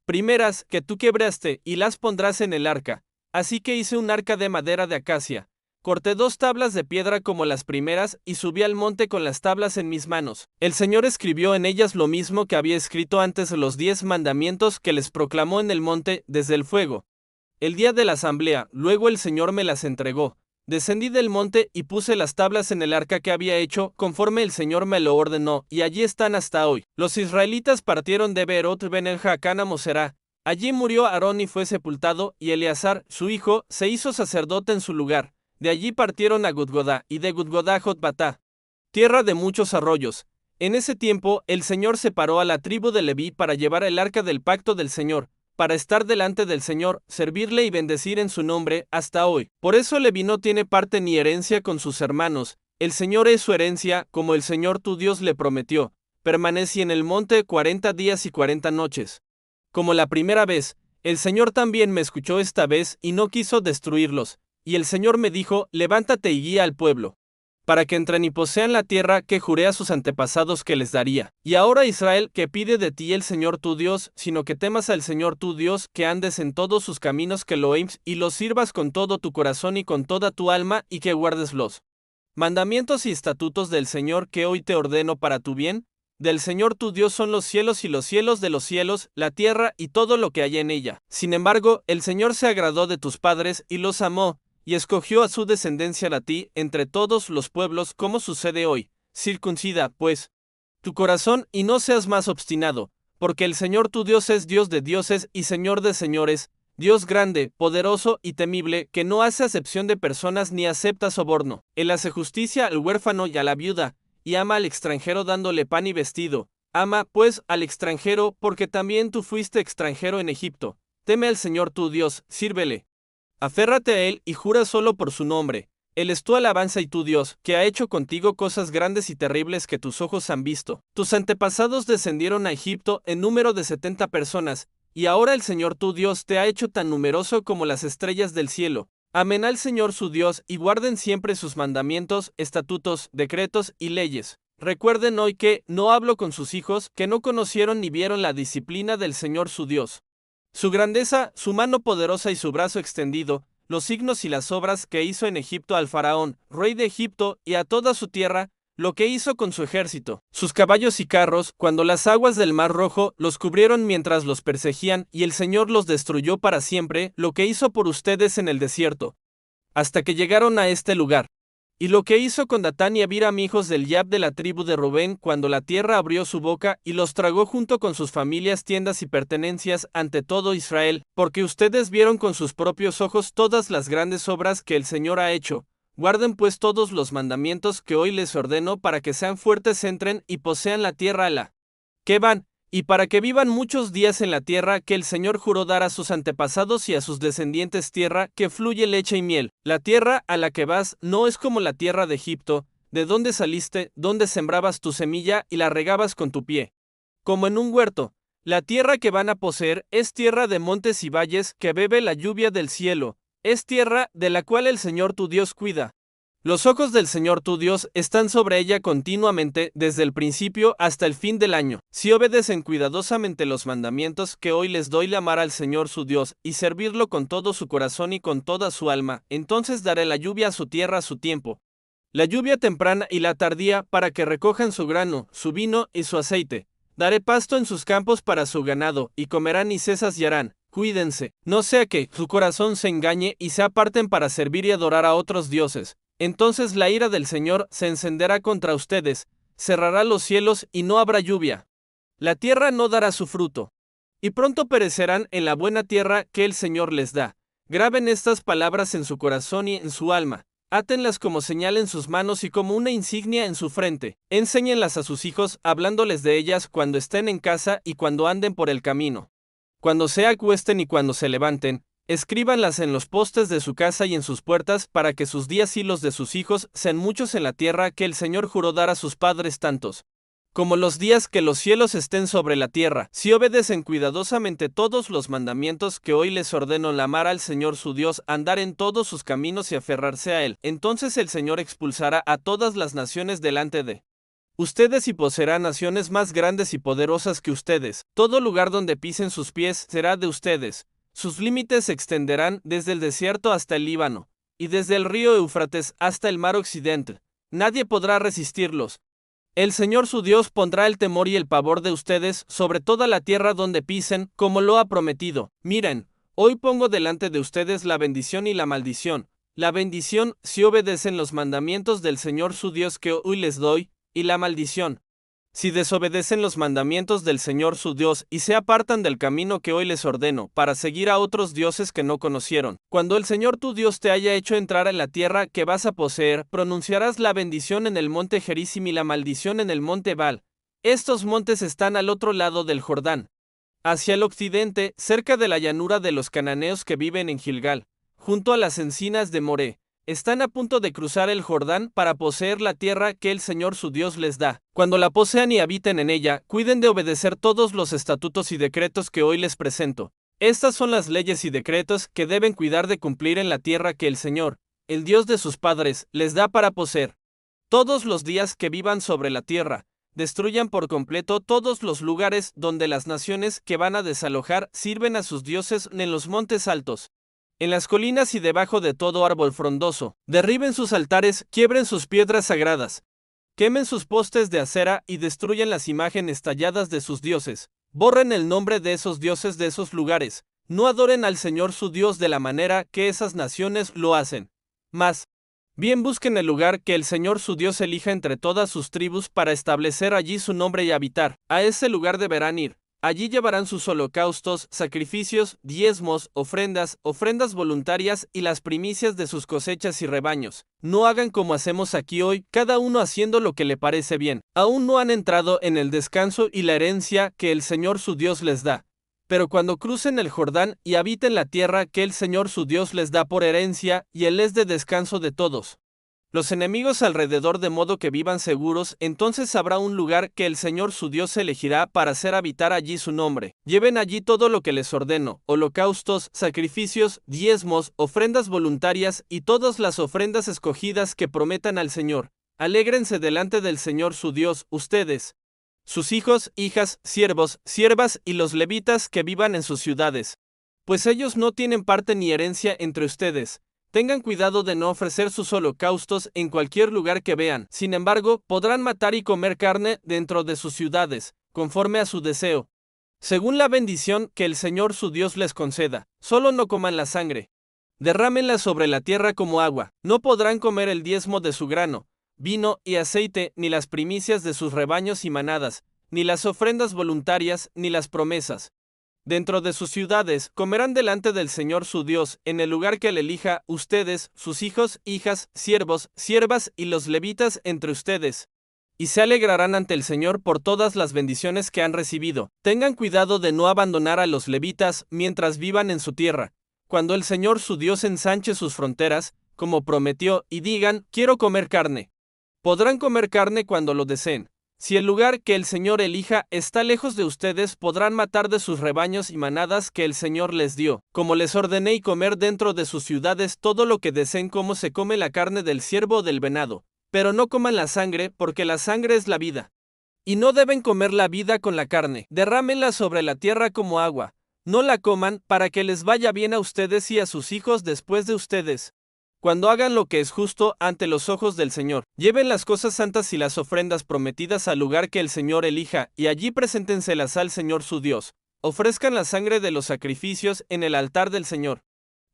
primeras que tú quebraste y las pondrás en el arca. Así que hice un arca de madera de acacia. Corté 2 tablas de piedra como las primeras y subí al monte con las tablas en mis manos. El Señor escribió en ellas lo mismo que había escrito antes los 10 mandamientos que les proclamó en el monte desde el fuego. El día de la asamblea, luego el Señor me las entregó. Descendí del monte y puse las tablas en el arca que había hecho, conforme el Señor me lo ordenó, y allí están hasta hoy. Los israelitas partieron de Beerot Ben-el-Jacán a Moserá. Allí murió Aarón y fue sepultado, y Eleazar, su hijo, se hizo sacerdote en su lugar. De allí partieron a Gudgodá, y de Gudgodá a Jotbatá, tierra de muchos arroyos. En ese tiempo, el Señor separó a la tribu de Leví para llevar el arca del pacto del Señor, para estar delante del Señor, servirle y bendecir en su nombre, hasta hoy. Por eso Leví no tiene parte ni herencia con sus hermanos. El Señor es su herencia, como el Señor tu Dios le prometió. Permanecí en el monte 40 días y 40 noches. Como la primera vez, el Señor también me escuchó esta vez y no quiso destruirlos. Y el Señor me dijo, levántate y guía al pueblo, para que entren y posean la tierra que juré a sus antepasados que les daría. Y ahora Israel, que pide de ti el Señor tu Dios, sino que temas al Señor tu Dios, que andes en todos sus caminos, que lo ames y los sirvas con todo tu corazón y con toda tu alma, y que guardes los mandamientos y estatutos del Señor que hoy te ordeno para tu bien. Del Señor tu Dios son los cielos y los cielos de los cielos, la tierra y todo lo que hay en ella. Sin embargo, el Señor se agradó de tus padres y los amó, y escogió a su descendencia a ti entre todos los pueblos, como sucede hoy. Circuncida, pues, tu corazón y no seas más obstinado, porque el Señor tu Dios es Dios de dioses y Señor de señores, Dios grande, poderoso y temible, que no hace acepción de personas ni acepta soborno. Él hace justicia al huérfano y a la viuda, y ama al extranjero dándole pan y vestido. Ama, pues, al extranjero, porque también tú fuiste extranjero en Egipto. Teme al Señor tu Dios, sírvele. Aférrate a él y jura solo por su nombre. Él es tu alabanza y tu Dios, que ha hecho contigo cosas grandes y terribles que tus ojos han visto. Tus antepasados descendieron a Egipto en número de 70 personas, y ahora el Señor tu Dios te ha hecho tan numeroso como las estrellas del cielo. Amen al Señor su Dios y guarden siempre sus mandamientos, estatutos, decretos y leyes. Recuerden hoy que no hablo con sus hijos que no conocieron ni vieron la disciplina del Señor su Dios. Su grandeza, su mano poderosa y su brazo extendido, los signos y las obras que hizo en Egipto al faraón, rey de Egipto, y a toda su tierra, lo que hizo con su ejército, sus caballos y carros, cuando las aguas del Mar Rojo los cubrieron mientras los perseguían, y el Señor los destruyó para siempre, lo que hizo por ustedes en el desierto, hasta que llegaron a este lugar. Y lo que hizo con Datán y Abiram, hijos del Yab de la tribu de Rubén, cuando la tierra abrió su boca y los tragó junto con sus familias, tiendas y pertenencias ante todo Israel, porque ustedes vieron con sus propios ojos todas las grandes obras que el Señor ha hecho. Guarden pues todos los mandamientos que hoy les ordeno para que sean fuertes, entren y posean la tierra a la que van, y para que vivan muchos días en la tierra que el Señor juró dar a sus antepasados y a sus descendientes, tierra que fluye leche y miel. La tierra a la que vas no es como la tierra de Egipto, de donde saliste, donde sembrabas tu semilla y la regabas con tu pie, como en un huerto. La tierra que van a poseer es tierra de montes y valles que bebe la lluvia del cielo, es tierra de la cual el Señor tu Dios cuida. Los ojos del Señor tu Dios están sobre ella continuamente, desde el principio hasta el fin del año. Si obedecen cuidadosamente los mandamientos que hoy les doy, de amar al Señor su Dios y servirlo con todo su corazón y con toda su alma, entonces daré la lluvia a su tierra a su tiempo, la lluvia temprana y la tardía, para que recojan su grano, su vino y su aceite. Daré pasto en sus campos para su ganado, y comerán y se saciarán. Cuídense, no sea que su corazón se engañe y se aparten para servir y adorar a otros dioses. Entonces la ira del Señor se encenderá contra ustedes, cerrará los cielos y no habrá lluvia. La tierra no dará su fruto, y pronto perecerán en la buena tierra que el Señor les da. Graben estas palabras en su corazón y en su alma. Átenlas como señal en sus manos y como una insignia en su frente. Enséñenlas a sus hijos, hablándoles de ellas cuando estén en casa y cuando anden por el camino, cuando se acuesten y cuando se levanten. Escríbanlas en los postes de su casa y en sus puertas, para que sus días y los de sus hijos sean muchos en la tierra que el Señor juró dar a sus padres, tantos como los días que los cielos estén sobre la tierra. Si obedecen cuidadosamente todos los mandamientos que hoy les ordeno, el amar al Señor su Dios, andar en todos sus caminos y aferrarse a Él, entonces el Señor expulsará a todas las naciones delante de ustedes y poseerá naciones más grandes y poderosas que ustedes. Todo lugar donde pisen sus pies será de ustedes. Sus límites se extenderán desde el desierto hasta el Líbano, y desde el río Éufrates hasta el mar occidente. Nadie podrá resistirlos. El Señor su Dios pondrá el temor y el pavor de ustedes sobre toda la tierra donde pisen, como lo ha prometido. Miren, hoy pongo delante de ustedes la bendición y la maldición. La bendición, si obedecen los mandamientos del Señor su Dios que hoy les doy, y la maldición, si desobedecen los mandamientos del Señor su Dios y se apartan del camino que hoy les ordeno, para seguir a otros dioses que no conocieron. Cuando el Señor tu Dios te haya hecho entrar en la tierra que vas a poseer, pronunciarás la bendición en el monte Gerizim y la maldición en el monte Baal. Estos montes están al otro lado del Jordán, hacia el occidente, cerca de la llanura de los cananeos que viven en Gilgal, junto a las encinas de Moré. Están a punto de cruzar el Jordán para poseer la tierra que el Señor su Dios les da. Cuando la posean y habiten en ella, cuiden de obedecer todos los estatutos y decretos que hoy les presento. Estas son las leyes y decretos que deben cuidar de cumplir en la tierra que el Señor, el Dios de sus padres, les da para poseer. Todos los días que vivan sobre la tierra, destruyan por completo todos los lugares donde las naciones que van a desalojar sirven a sus dioses en los montes altos, en las colinas y debajo de todo árbol frondoso. Derriben sus altares, quiebren sus piedras sagradas, quemen sus postes de acera y destruyan las imágenes talladas de sus dioses. Borren el nombre de esos dioses de esos lugares. No adoren al Señor su Dios de la manera que esas naciones lo hacen. Más bien busquen el lugar que el Señor su Dios elija entre todas sus tribus para establecer allí su nombre y habitar. A ese lugar deberán ir. Allí llevarán sus holocaustos, sacrificios, diezmos, ofrendas voluntarias y las primicias de sus cosechas y rebaños. No hagan como hacemos aquí hoy, cada uno haciendo lo que le parece bien. Aún no han entrado en el descanso y la herencia que el Señor su Dios les da. Pero cuando crucen el Jordán y habiten la tierra que el Señor su Dios les da por herencia, y Él es de descanso de todos los enemigos alrededor, de modo que vivan seguros, entonces habrá un lugar que el Señor su Dios elegirá para hacer habitar allí su nombre. Lleven allí todo lo que les ordeno: holocaustos, sacrificios, diezmos, ofrendas voluntarias y todas las ofrendas escogidas que prometan al Señor. Alégrense delante del Señor su Dios, ustedes, sus hijos, hijas, siervos, siervas y los levitas que vivan en sus ciudades, pues ellos no tienen parte ni herencia entre ustedes. Tengan cuidado de no ofrecer sus holocaustos en cualquier lugar que vean. Sin embargo, podrán matar y comer carne dentro de sus ciudades, conforme a su deseo, según la bendición que el Señor su Dios les conceda. Solo no coman la sangre derrámenla sobre la tierra como agua. No podrán comer el diezmo de su grano, vino y aceite, ni las primicias de sus rebaños y manadas, ni las ofrendas voluntarias, ni las promesas. Dentro de sus ciudades comerán delante del Señor su Dios, en el lugar que él elija, ustedes, sus hijos, hijas, siervos, siervas y los levitas entre ustedes. Y se alegrarán ante el Señor por todas las bendiciones que han recibido. Tengan cuidado de no abandonar a los levitas mientras vivan en su tierra. Cuando el Señor su Dios ensanche sus fronteras, como prometió, y digan, quiero comer carne. Podrán comer carne cuando lo deseen. Si el lugar que el Señor elija está lejos de ustedes, podrán matar de sus rebaños y manadas que el Señor les dio, como les ordené, y comer dentro de sus ciudades todo lo que deseen, como se come la carne del ciervo o del venado. Pero no coman la sangre, porque la sangre es la vida. Y no deben comer la vida con la carne. Derrámenla sobre la tierra como agua. No la coman, para que les vaya bien a ustedes y a sus hijos después de ustedes. Cuando hagan lo que es justo ante los ojos del Señor, lleven las cosas santas y las ofrendas prometidas al lugar que el Señor elija, y allí preséntenselas al Señor su Dios. Ofrezcan la sangre de los sacrificios en el altar del Señor.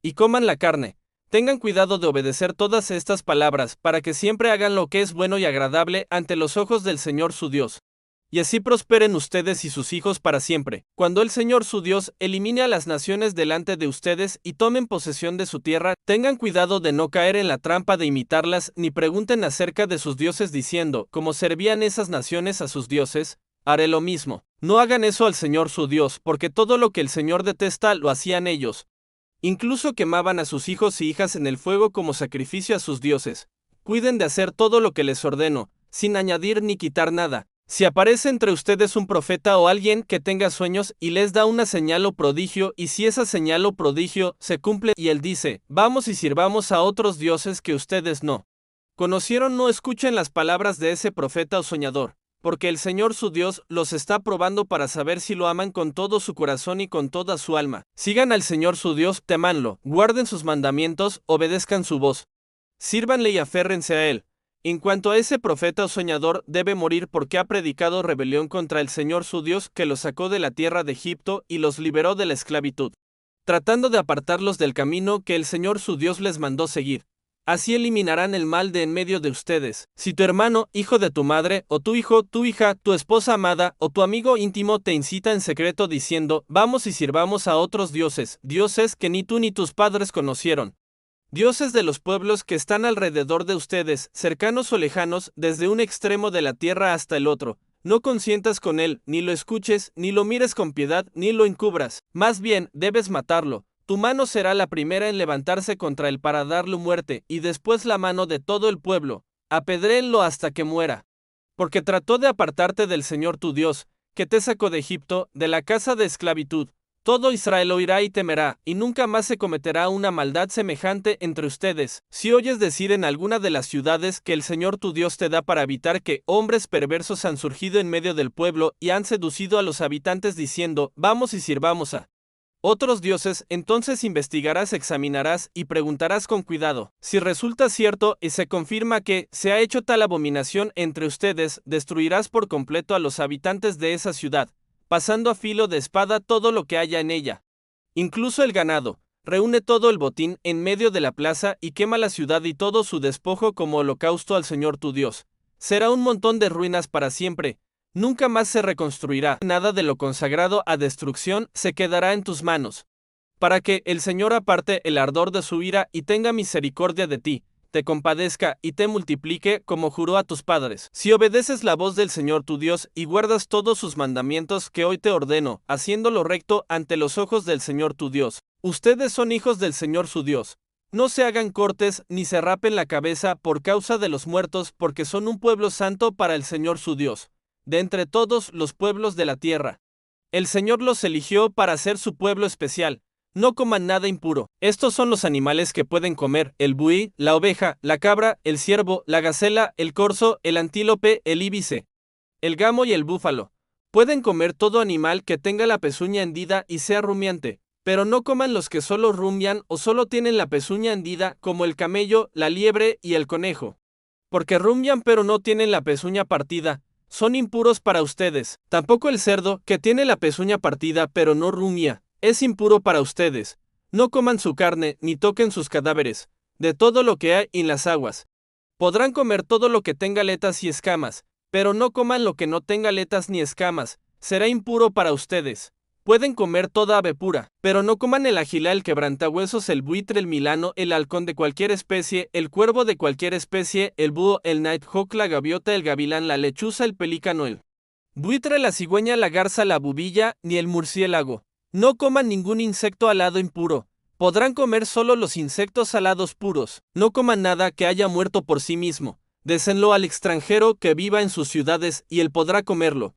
Y coman la carne. Tengan cuidado de obedecer todas estas palabras, para que siempre hagan lo que es bueno y agradable ante los ojos del Señor su Dios. Y así prosperen ustedes y sus hijos para siempre. Cuando el Señor su Dios elimine a las naciones delante de ustedes y tomen posesión de su tierra, tengan cuidado de no caer en la trampa de imitarlas, ni pregunten acerca de sus dioses diciendo, ¿cómo servían esas naciones a sus dioses? Haré lo mismo. No hagan eso al Señor su Dios, porque todo lo que el Señor detesta lo hacían ellos. Incluso quemaban a sus hijos y hijas en el fuego como sacrificio a sus dioses. Cuiden de hacer todo lo que les ordeno, sin añadir ni quitar nada. Si aparece entre ustedes un profeta o alguien que tenga sueños y les da una señal o prodigio, y si esa señal o prodigio se cumple y él dice, vamos y sirvamos a otros dioses que ustedes no conocieron, no escuchen las palabras de ese profeta o soñador, porque el Señor su Dios los está probando para saber si lo aman con todo su corazón y con toda su alma. Sigan al Señor su Dios, temanlo, guarden sus mandamientos, obedezcan su voz. Sírvanle y aférrense a él. En cuanto a ese profeta o soñador, debe morir porque ha predicado rebelión contra el Señor su Dios, que los sacó de la tierra de Egipto y los liberó de la esclavitud, tratando de apartarlos del camino que el Señor su Dios les mandó seguir. Así eliminarán el mal de en medio de ustedes. Si tu hermano, hijo de tu madre, o tu hijo, tu hija, tu esposa amada, o tu amigo íntimo te incita en secreto diciendo, vamos y sirvamos a otros dioses, dioses que ni tú ni tus padres conocieron, dioses de los pueblos que están alrededor de ustedes, cercanos o lejanos, desde un extremo de la tierra hasta el otro, no consientas con él, ni lo escuches, ni lo mires con piedad, ni lo encubras. Más bien, debes matarlo. Tu mano será la primera en levantarse contra él para darle muerte, y después la mano de todo el pueblo. Apedréenlo hasta que muera. Porque trató de apartarte del Señor tu Dios, que te sacó de Egipto, de la casa de esclavitud. Todo Israel oirá y temerá, y nunca más se cometerá una maldad semejante entre ustedes. Si oyes decir en alguna de las ciudades que el Señor tu Dios te da para evitar que hombres perversos han surgido en medio del pueblo y han seducido a los habitantes diciendo, vamos y sirvamos a otros dioses, entonces investigarás, examinarás y preguntarás con cuidado. Si resulta cierto y se confirma que se ha hecho tal abominación entre ustedes, destruirás por completo a los habitantes de esa ciudad, pasando a filo de espada todo lo que haya en ella, incluso el ganado. Reúne todo el botín en medio de la plaza y quema la ciudad y todo su despojo como holocausto al Señor tu Dios. Será un montón de ruinas para siempre. Nunca más se reconstruirá. Nada de lo consagrado a destrucción se quedará en tus manos. Para que el Señor aparte el ardor de su ira y tenga misericordia de ti, te compadezca y te multiplique como juró a tus padres. Si obedeces la voz del Señor tu Dios y guardas todos sus mandamientos que hoy te ordeno, haciendo lo recto ante los ojos del Señor tu Dios, ustedes son hijos del Señor su Dios. No se hagan cortes ni se rapen la cabeza por causa de los muertos, porque son un pueblo santo para el Señor su Dios, de entre todos los pueblos de la tierra. El Señor los eligió para ser su pueblo especial. No coman nada impuro. Estos son los animales que pueden comer: el buey, la oveja, la cabra, el ciervo, la gacela, el corzo, el antílope, el íbice, el gamo y el búfalo. Pueden comer todo animal que tenga la pezuña hendida y sea rumiante, pero no coman los que solo rumian o solo tienen la pezuña hendida, como el camello, la liebre y el conejo. Porque rumian pero no tienen la pezuña partida, son impuros para ustedes. Tampoco el cerdo, que tiene la pezuña partida pero no rumia, es impuro para ustedes. No coman su carne, ni toquen sus cadáveres, de todo lo que hay en las aguas. Podrán comer todo lo que tenga aletas y escamas, pero no coman lo que no tenga aletas ni escamas, será impuro para ustedes. Pueden comer toda ave pura, pero no coman el agilá, el quebrantahuesos, el buitre, el milano, el halcón de cualquier especie, el cuervo de cualquier especie, el búho, el nighthawk, la gaviota, el gavilán, la lechuza, el pelícano, el buitre, la cigüeña, la garza, la bubilla, ni el murciélago. No coman ningún insecto alado impuro. Podrán comer solo los insectos alados puros. No coman nada que haya muerto por sí mismo. Désenlo al extranjero que viva en sus ciudades y él podrá comerlo.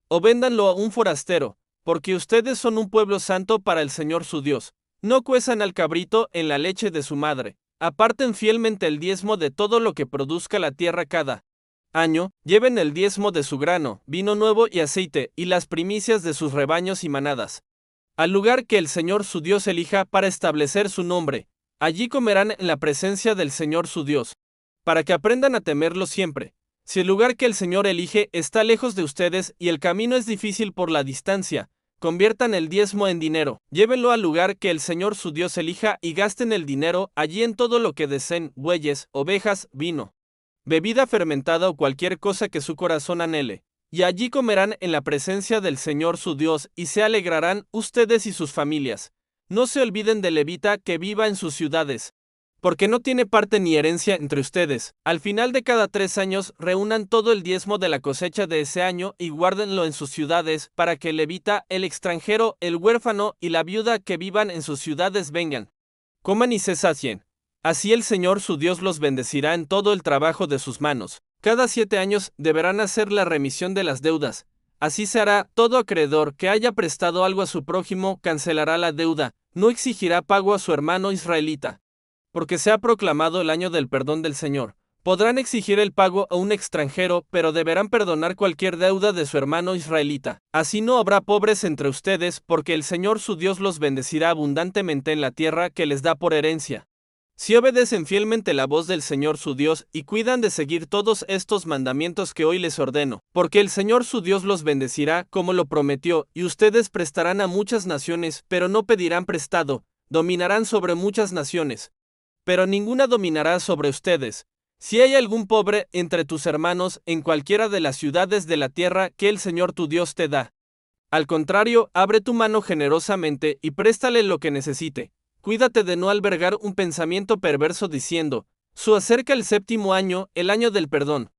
O véndanlo a un forastero, porque ustedes son un pueblo santo para el Señor su Dios. No cuezan al cabrito en la leche de su madre. Aparten fielmente el diezmo de todo lo que produzca la tierra cada año. Lleven el diezmo de su grano, vino nuevo y aceite, y las primicias de sus rebaños y manadas al lugar que el Señor su Dios elija para establecer su nombre. Allí comerán en la presencia del Señor su Dios, para que aprendan a temerlo siempre. Si el lugar que el Señor elige está lejos de ustedes y el camino es difícil por la distancia, conviertan el diezmo en dinero, llévenlo al lugar que el Señor su Dios elija y gasten el dinero allí en todo lo que deseen, bueyes, ovejas, vino, bebida fermentada o cualquier cosa que su corazón anhele. Y allí comerán en la presencia del Señor su Dios, y se alegrarán ustedes y sus familias. No se olviden del levita que viva en sus ciudades, porque no tiene parte ni herencia entre ustedes. Al final de cada 3 años reúnan todo el diezmo de la cosecha de ese año y guárdenlo en sus ciudades, para que el levita, el extranjero, el huérfano y la viuda que vivan en sus ciudades vengan, coman y se sacien. Así el Señor su Dios los bendecirá en todo el trabajo de sus manos. Cada 7 años deberán hacer la remisión de las deudas. Así se hará. Todo acreedor que haya prestado algo a su prójimo cancelará la deuda, no exigirá pago a su hermano israelita. Porque se ha proclamado el año del perdón del Señor. Podrán exigir el pago a un extranjero, pero deberán perdonar cualquier deuda de su hermano israelita. Así no habrá pobres entre ustedes, porque el Señor su Dios los bendecirá abundantemente en la tierra que les da por herencia. Si obedecen fielmente la voz del Señor su Dios y cuidan de seguir todos estos mandamientos que hoy les ordeno, porque el Señor su Dios los bendecirá como lo prometió, y ustedes prestarán a muchas naciones, pero no pedirán prestado, dominarán sobre muchas naciones, pero ninguna dominará sobre ustedes. Si hay algún pobre entre tus hermanos en cualquiera de las ciudades de la tierra que el Señor tu Dios te da, al contrario, abre tu mano generosamente y préstale lo que necesite. Cuídate de no albergar un pensamiento perverso diciendo, su acerca el 7º año, el año del perdón.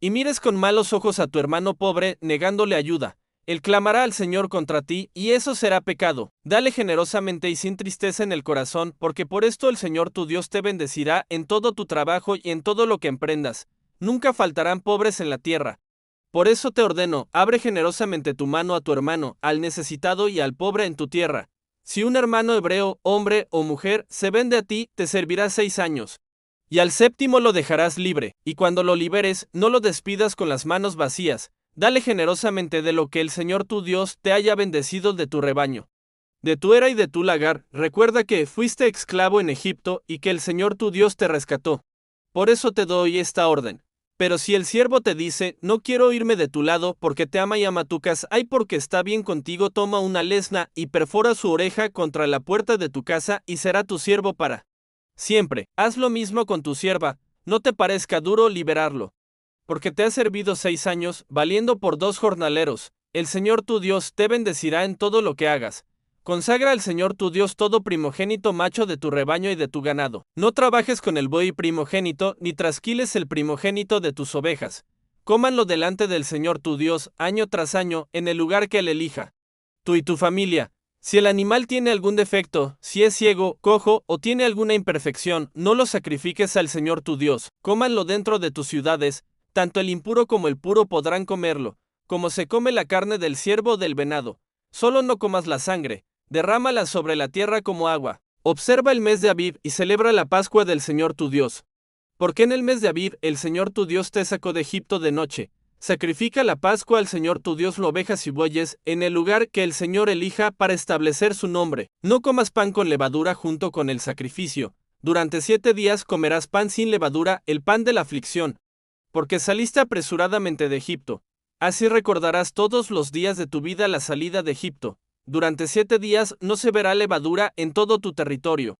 Y mires con malos ojos a tu hermano pobre, negándole ayuda. Él clamará al Señor contra ti, y eso será pecado. Dale generosamente y sin tristeza en el corazón, porque por esto el Señor tu Dios te bendecirá en todo tu trabajo y en todo lo que emprendas. Nunca faltarán pobres en la tierra. Por eso te ordeno, abre generosamente tu mano a tu hermano, al necesitado y al pobre en tu tierra. Si un hermano hebreo, hombre o mujer, se vende a ti, te servirá 6 años. Y al 7º lo dejarás libre, y cuando lo liberes, no lo despidas con las manos vacías. Dale generosamente de lo que el Señor tu Dios te haya bendecido de tu rebaño, de tu era y de tu lagar. Recuerda que fuiste esclavo en Egipto y que el Señor tu Dios te rescató. Por eso te doy esta orden. Pero si el siervo te dice, no quiero irme de tu lado porque te ama y ama tu casa, ay porque está bien contigo, toma una lesna y perfora su oreja contra la puerta de tu casa y será tu siervo para siempre. Haz lo mismo con tu sierva, no te parezca duro liberarlo. Porque te ha servido 6 años, valiendo por 2 jornaleros. El Señor tu Dios te bendecirá en todo lo que hagas. Consagra al Señor tu Dios todo primogénito macho de tu rebaño y de tu ganado. No trabajes con el buey primogénito, ni trasquiles el primogénito de tus ovejas. Cómanlo delante del Señor tu Dios, año tras año, en el lugar que él elija. Tú y tu familia. Si el animal tiene algún defecto, si es ciego, cojo o tiene alguna imperfección, no lo sacrifiques al Señor tu Dios. Cómanlo dentro de tus ciudades. Tanto el impuro como el puro podrán comerlo, como se come la carne del ciervo o del venado. Solo no comas la sangre. Derrámala sobre la tierra como agua. Observa el mes de Abib y celebra la Pascua del Señor tu Dios. Porque en el mes de Abib el Señor tu Dios te sacó de Egipto de noche. Sacrifica la Pascua al Señor tu Dios ovejas y bueyes en el lugar que el Señor elija para establecer su nombre. No comas pan con levadura junto con el sacrificio. Durante 7 días comerás pan sin levadura, el pan de la aflicción. Porque saliste apresuradamente de Egipto. Así recordarás todos los días de tu vida la salida de Egipto. Durante 7 días no se verá levadura en todo tu territorio.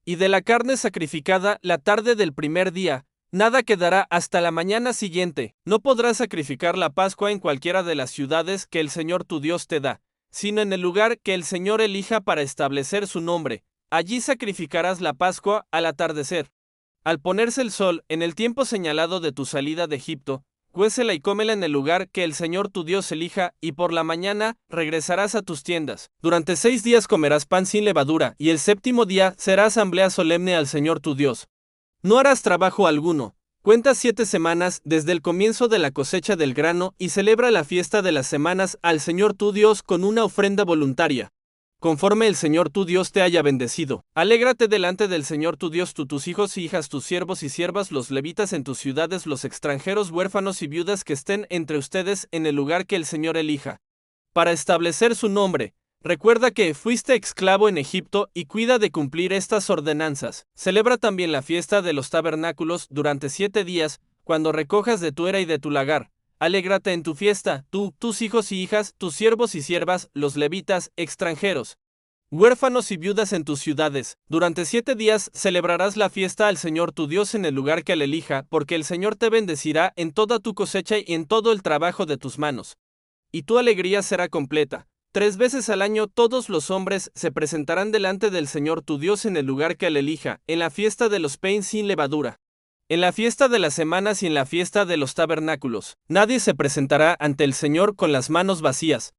Y de la carne sacrificada la tarde del primer día, nada quedará hasta la mañana siguiente. No podrás sacrificar la Pascua en cualquiera de las ciudades que el Señor tu Dios te da, sino en el lugar que el Señor elija para establecer su nombre. Allí sacrificarás la Pascua al atardecer. Al ponerse el sol, en el tiempo señalado de tu salida de Egipto, cuécela y cómela en el lugar que el Señor tu Dios elija, y por la mañana regresarás a tus tiendas. Durante 6 días comerás pan sin levadura, y el séptimo día será asamblea solemne al Señor tu Dios. No harás trabajo alguno. Cuenta 7 semanas desde el comienzo de la cosecha del grano, y celebra la fiesta de las semanas al Señor tu Dios con una ofrenda voluntaria, conforme el Señor tu Dios te haya bendecido. Alégrate delante del Señor tu Dios, tus hijos y hijas, tus siervos y siervas, los levitas en tus ciudades, los extranjeros, huérfanos y viudas que estén entre ustedes en el lugar que el Señor elija, para establecer su nombre. Recuerda que fuiste esclavo en Egipto y cuida de cumplir estas ordenanzas. Celebra también la fiesta de los tabernáculos durante 7 días, cuando recojas de tu era y de tu lagar. Alégrate en tu fiesta, tú, tus hijos y hijas, tus siervos y siervas, los levitas, extranjeros, huérfanos y viudas en tus ciudades. Durante 7 días celebrarás la fiesta al Señor tu Dios en el lugar que él elija, porque el Señor te bendecirá en toda tu cosecha y en todo el trabajo de tus manos. Y tu alegría será completa. 3 veces al año todos los hombres se presentarán delante del Señor tu Dios en el lugar que él elija, en la fiesta de los panes sin levadura, en la fiesta de las semanas y en la fiesta de los tabernáculos. Nadie se presentará ante el Señor con las manos vacías.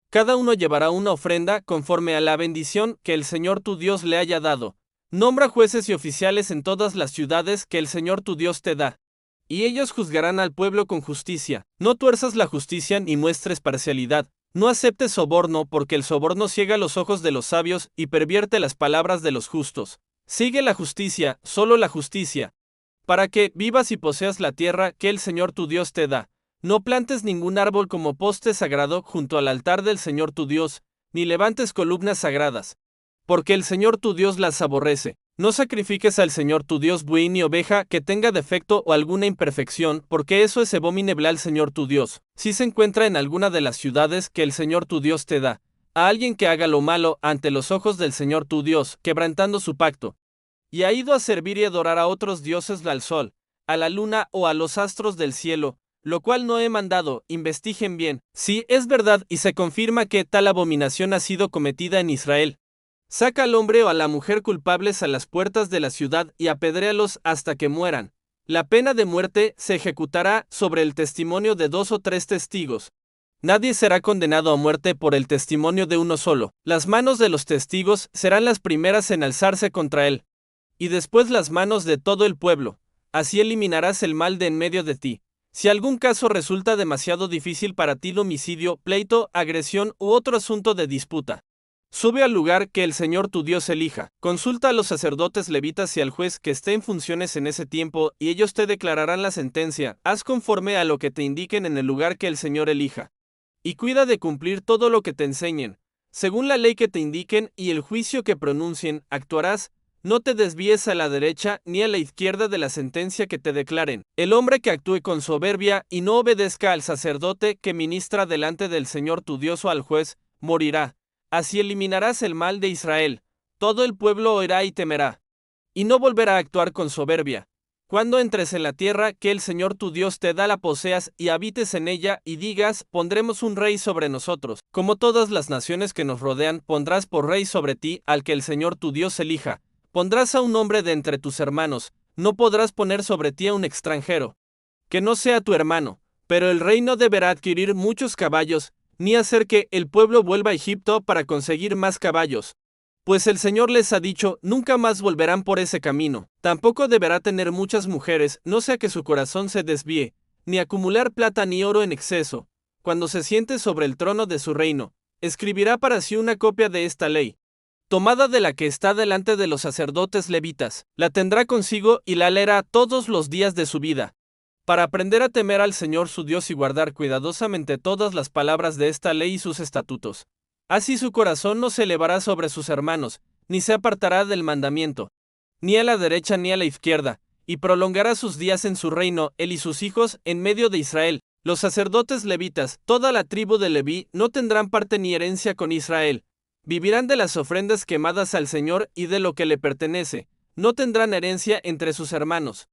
Cada uno llevará una ofrenda conforme a la bendición que el Señor tu Dios le haya dado. Nombra jueces y oficiales en todas las ciudades que el Señor tu Dios te da, y ellos juzgarán al pueblo con justicia. No tuerzas la justicia ni muestres parcialidad. No aceptes soborno, porque el soborno ciega los ojos de los sabios y pervierte las palabras de los justos. Sigue la justicia, solo la justicia, para que vivas y poseas la tierra que el Señor tu Dios te da. No plantes ningún árbol como poste sagrado junto al altar del Señor tu Dios, ni levantes columnas sagradas, porque el Señor tu Dios las aborrece. No sacrifiques al Señor tu Dios buey ni oveja que tenga defecto o alguna imperfección, porque eso es abominable al Señor tu Dios. Si se encuentra en alguna de las ciudades que el Señor tu Dios te da a alguien que haga lo malo ante los ojos del Señor tu Dios, quebrantando su pacto, y ha ido a servir y adorar a otros dioses, al sol, a la luna o a los astros del cielo, lo cual no he mandado, investiguen bien, si es verdad y se confirma que tal abominación ha sido cometida en Israel. Saca al hombre o a la mujer culpables a las puertas de la ciudad y apedréalos hasta que mueran. La pena de muerte se ejecutará sobre el testimonio de 2 o 3 testigos. Nadie será condenado a muerte por el testimonio de uno solo. Las manos de los testigos serán las primeras en alzarse contra él, y después las manos de todo el pueblo. Así eliminarás el mal de en medio de ti. Si algún caso resulta demasiado difícil para ti, el homicidio, pleito, agresión u otro asunto de disputa, sube al lugar que el Señor tu Dios elija. Consulta a los sacerdotes levitas y al juez que esté en funciones en ese tiempo, y ellos te declararán la sentencia. Haz conforme a lo que te indiquen en el lugar que el Señor elija, y cuida de cumplir todo lo que te enseñen. Según la ley que te indiquen y el juicio que pronuncien, actuarás. No te desvíes a la derecha ni a la izquierda de la sentencia que te declaren. El hombre que actúe con soberbia y no obedezca al sacerdote que ministra delante del Señor tu Dios o al juez, morirá. Así eliminarás el mal de Israel. Todo el pueblo oirá y temerá, y no volverá a actuar con soberbia. Cuando entres en la tierra que el Señor tu Dios te da, la poseas y habites en ella, y digas, pondremos un rey sobre nosotros. Como todas las naciones que nos rodean, pondrás por rey sobre ti al que el Señor tu Dios elija. Pondrás a un hombre de entre tus hermanos. No podrás poner sobre ti a un extranjero que no sea tu hermano. Pero el rey no deberá adquirir muchos caballos, ni hacer que el pueblo vuelva a Egipto para conseguir más caballos, pues el Señor les ha dicho, nunca más volverán por ese camino. Tampoco deberá tener muchas mujeres, no sea que su corazón se desvíe, ni acumular plata ni oro en exceso. Cuando se siente sobre el trono de su reino, escribirá para sí una copia de esta ley, tomada de la que está delante de los sacerdotes levitas. La tendrá consigo y la leerá todos los días de su vida, para aprender a temer al Señor su Dios y guardar cuidadosamente todas las palabras de esta ley y sus estatutos. Así su corazón no se elevará sobre sus hermanos, ni se apartará del mandamiento, ni a la derecha ni a la izquierda, y prolongará sus días en su reino, él y sus hijos, en medio de Israel. Los sacerdotes levitas, toda la tribu de Leví, no tendrán parte ni herencia con Israel. Vivirán de las ofrendas quemadas al Señor y de lo que le pertenece. No tendrán herencia entre sus hermanos.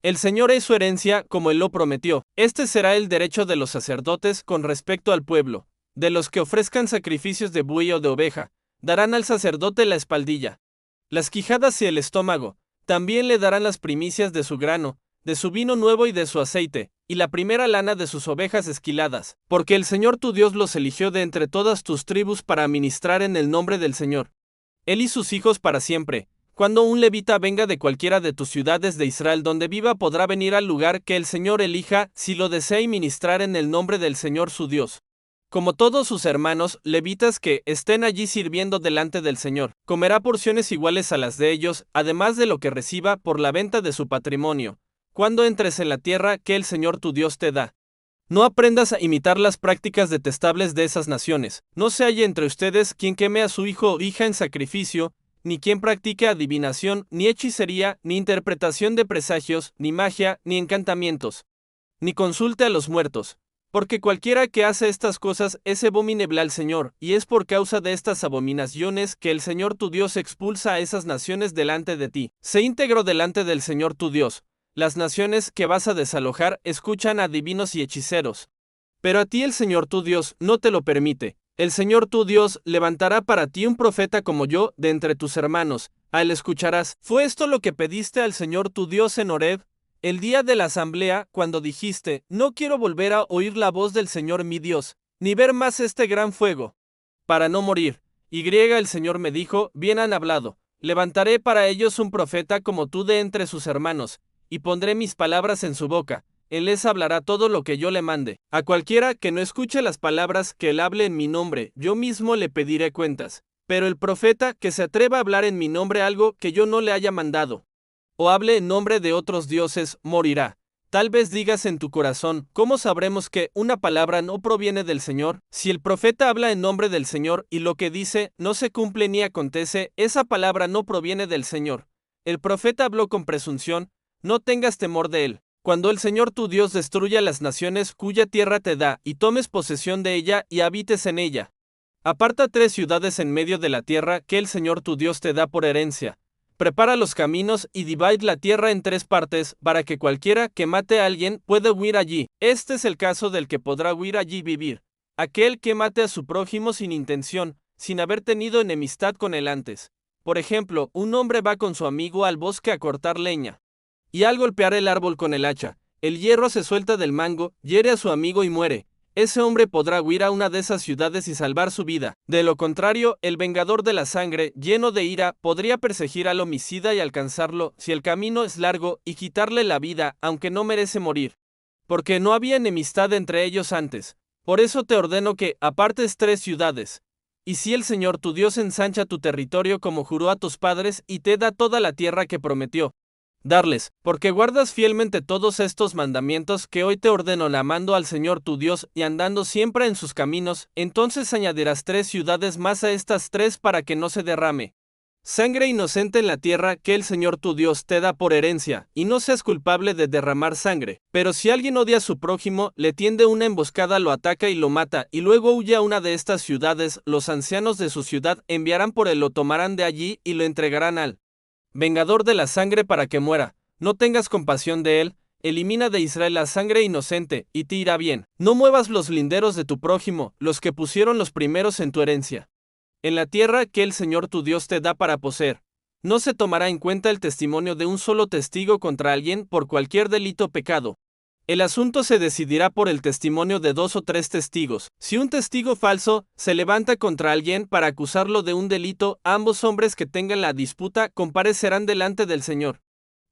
El Señor es su herencia, como Él lo prometió. Este será el derecho de los sacerdotes con respecto al pueblo. De los que ofrezcan sacrificios de buey o de oveja, darán al sacerdote la espaldilla, las quijadas y el estómago. También le darán las primicias de su grano, de su vino nuevo y de su aceite, y la primera lana de sus ovejas esquiladas, porque el Señor tu Dios los eligió de entre todas tus tribus para ministrar en el nombre del Señor. Él y sus hijos para siempre. Cuando un levita venga de cualquiera de tus ciudades de Israel donde viva, podrá venir al lugar que el Señor elija si lo desea y ministrar en el nombre del Señor su Dios. Como todos sus hermanos levitas que estén allí sirviendo delante del Señor, comerá porciones iguales a las de ellos, además de lo que reciba por la venta de su patrimonio, cuando entres en la tierra que el Señor tu Dios te da. No aprendas a imitar las prácticas detestables de esas naciones. No se halle entre ustedes quien queme a su hijo o hija en sacrificio, ni quien practique adivinación, ni hechicería, ni interpretación de presagios, ni magia, ni encantamientos, ni consulte a los muertos. Porque cualquiera que hace estas cosas es abominable al Señor, y es por causa de estas abominaciones que el Señor tu Dios expulsa a esas naciones delante de ti. Sé íntegro delante del Señor tu Dios. Las naciones que vas a desalojar escuchan a adivinos y hechiceros. Pero a ti el Señor tu Dios no te lo permite. El Señor tu Dios levantará para ti un profeta como yo de entre tus hermanos. A él escucharás. ¿Fue esto lo que pediste al Señor tu Dios en Horeb, el día de la asamblea, cuando dijiste: no quiero volver a oír la voz del Señor mi Dios, ni ver más este gran fuego, para no morir? El Señor me dijo: bien han hablado. Levantaré para ellos un profeta como tú de entre sus hermanos, y pondré mis palabras en su boca. Él les hablará todo lo que yo le mande. A cualquiera que no escuche las palabras que él hable en mi nombre, yo mismo le pediré cuentas. Pero el profeta que se atreva a hablar en mi nombre algo que yo no le haya mandado, o hable en nombre de otros dioses, morirá. Tal vez digas en tu corazón: ¿cómo sabremos que una palabra no proviene del Señor? Si el profeta habla en nombre del Señor y lo que dice no se cumple ni acontece, esa palabra no proviene del Señor. El profeta habló con presunción. No tengas temor de él. Cuando el Señor tu Dios destruya las naciones cuya tierra te da, y tomes posesión de ella y habites en ella. Aparta 3 ciudades en medio de la tierra que el Señor tu Dios te da por herencia. Prepara los caminos y divide la tierra en 3 partes, para que cualquiera que mate a alguien pueda huir allí. Este es el caso del que podrá huir allí y vivir: aquel que mate a su prójimo sin intención, sin haber tenido enemistad con él antes. Por ejemplo, un hombre va con su amigo al bosque a cortar leña, y al golpear el árbol con el hacha, el hierro se suelta del mango, hiere a su amigo y muere. Ese hombre podrá huir a una de esas ciudades y salvar su vida. De lo contrario, el vengador de la sangre, lleno de ira, podría perseguir al homicida y alcanzarlo, si el camino es largo, y quitarle la vida, aunque no merece morir, porque no había enemistad entre ellos antes. Por eso te ordeno que apartes 3 ciudades. Y si el Señor tu Dios ensancha tu territorio como juró a tus padres y te da toda la tierra que prometió darles, porque guardas fielmente todos estos mandamientos que hoy te ordeno, amando al Señor tu Dios y andando siempre en sus caminos, entonces añadirás 3 ciudades más a estas 3 para que no se derrame sangre inocente en la tierra que el Señor tu Dios te da por herencia, y no seas culpable de derramar sangre. Pero si alguien odia a su prójimo, le tiende una emboscada, lo ataca y lo mata, y luego huye a una de estas ciudades, los ancianos de su ciudad enviarán por él, lo tomarán de allí y lo entregarán al vengador de la sangre para que muera. No tengas compasión de él. Elimina de Israel la sangre inocente, y te irá bien. No muevas los linderos de tu prójimo, los que pusieron los primeros en tu herencia, en la tierra que el Señor tu Dios te da para poseer. No se tomará en cuenta el testimonio de un solo testigo contra alguien por cualquier delito o pecado. El asunto se decidirá por el testimonio de 2 o 3 testigos. Si un testigo falso se levanta contra alguien para acusarlo de un delito, ambos hombres que tengan la disputa comparecerán delante del Señor,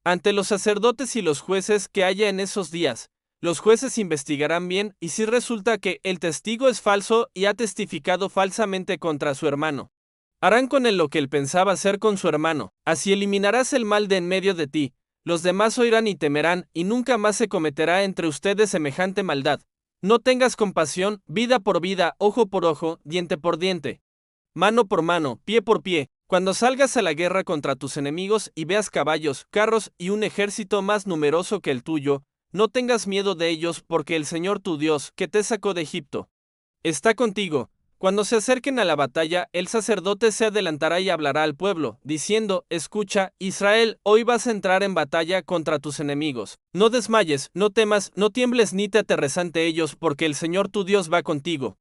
ante los sacerdotes y los jueces que haya en esos días. Los jueces investigarán bien, y si resulta que el testigo es falso y ha testificado falsamente contra su hermano, harán con él lo que él pensaba hacer con su hermano. Así eliminarás el mal de en medio de ti. Los demás oirán y temerán, y nunca más se cometerá entre ustedes semejante maldad. No tengas compasión, vida por vida, ojo por ojo, diente por diente, mano por mano, pie por pie. Cuando salgas a la guerra contra tus enemigos y veas caballos, carros y un ejército más numeroso que el tuyo, no tengas miedo de ellos, porque el Señor tu Dios, que te sacó de Egipto, está contigo. Cuando se acerquen a la batalla, el sacerdote se adelantará y hablará al pueblo, diciendo: Escucha, Israel, hoy vas a entrar en batalla contra tus enemigos. No desmayes, no temas, no tiembles ni te aterres ante ellos, porque el Señor tu Dios va contigo.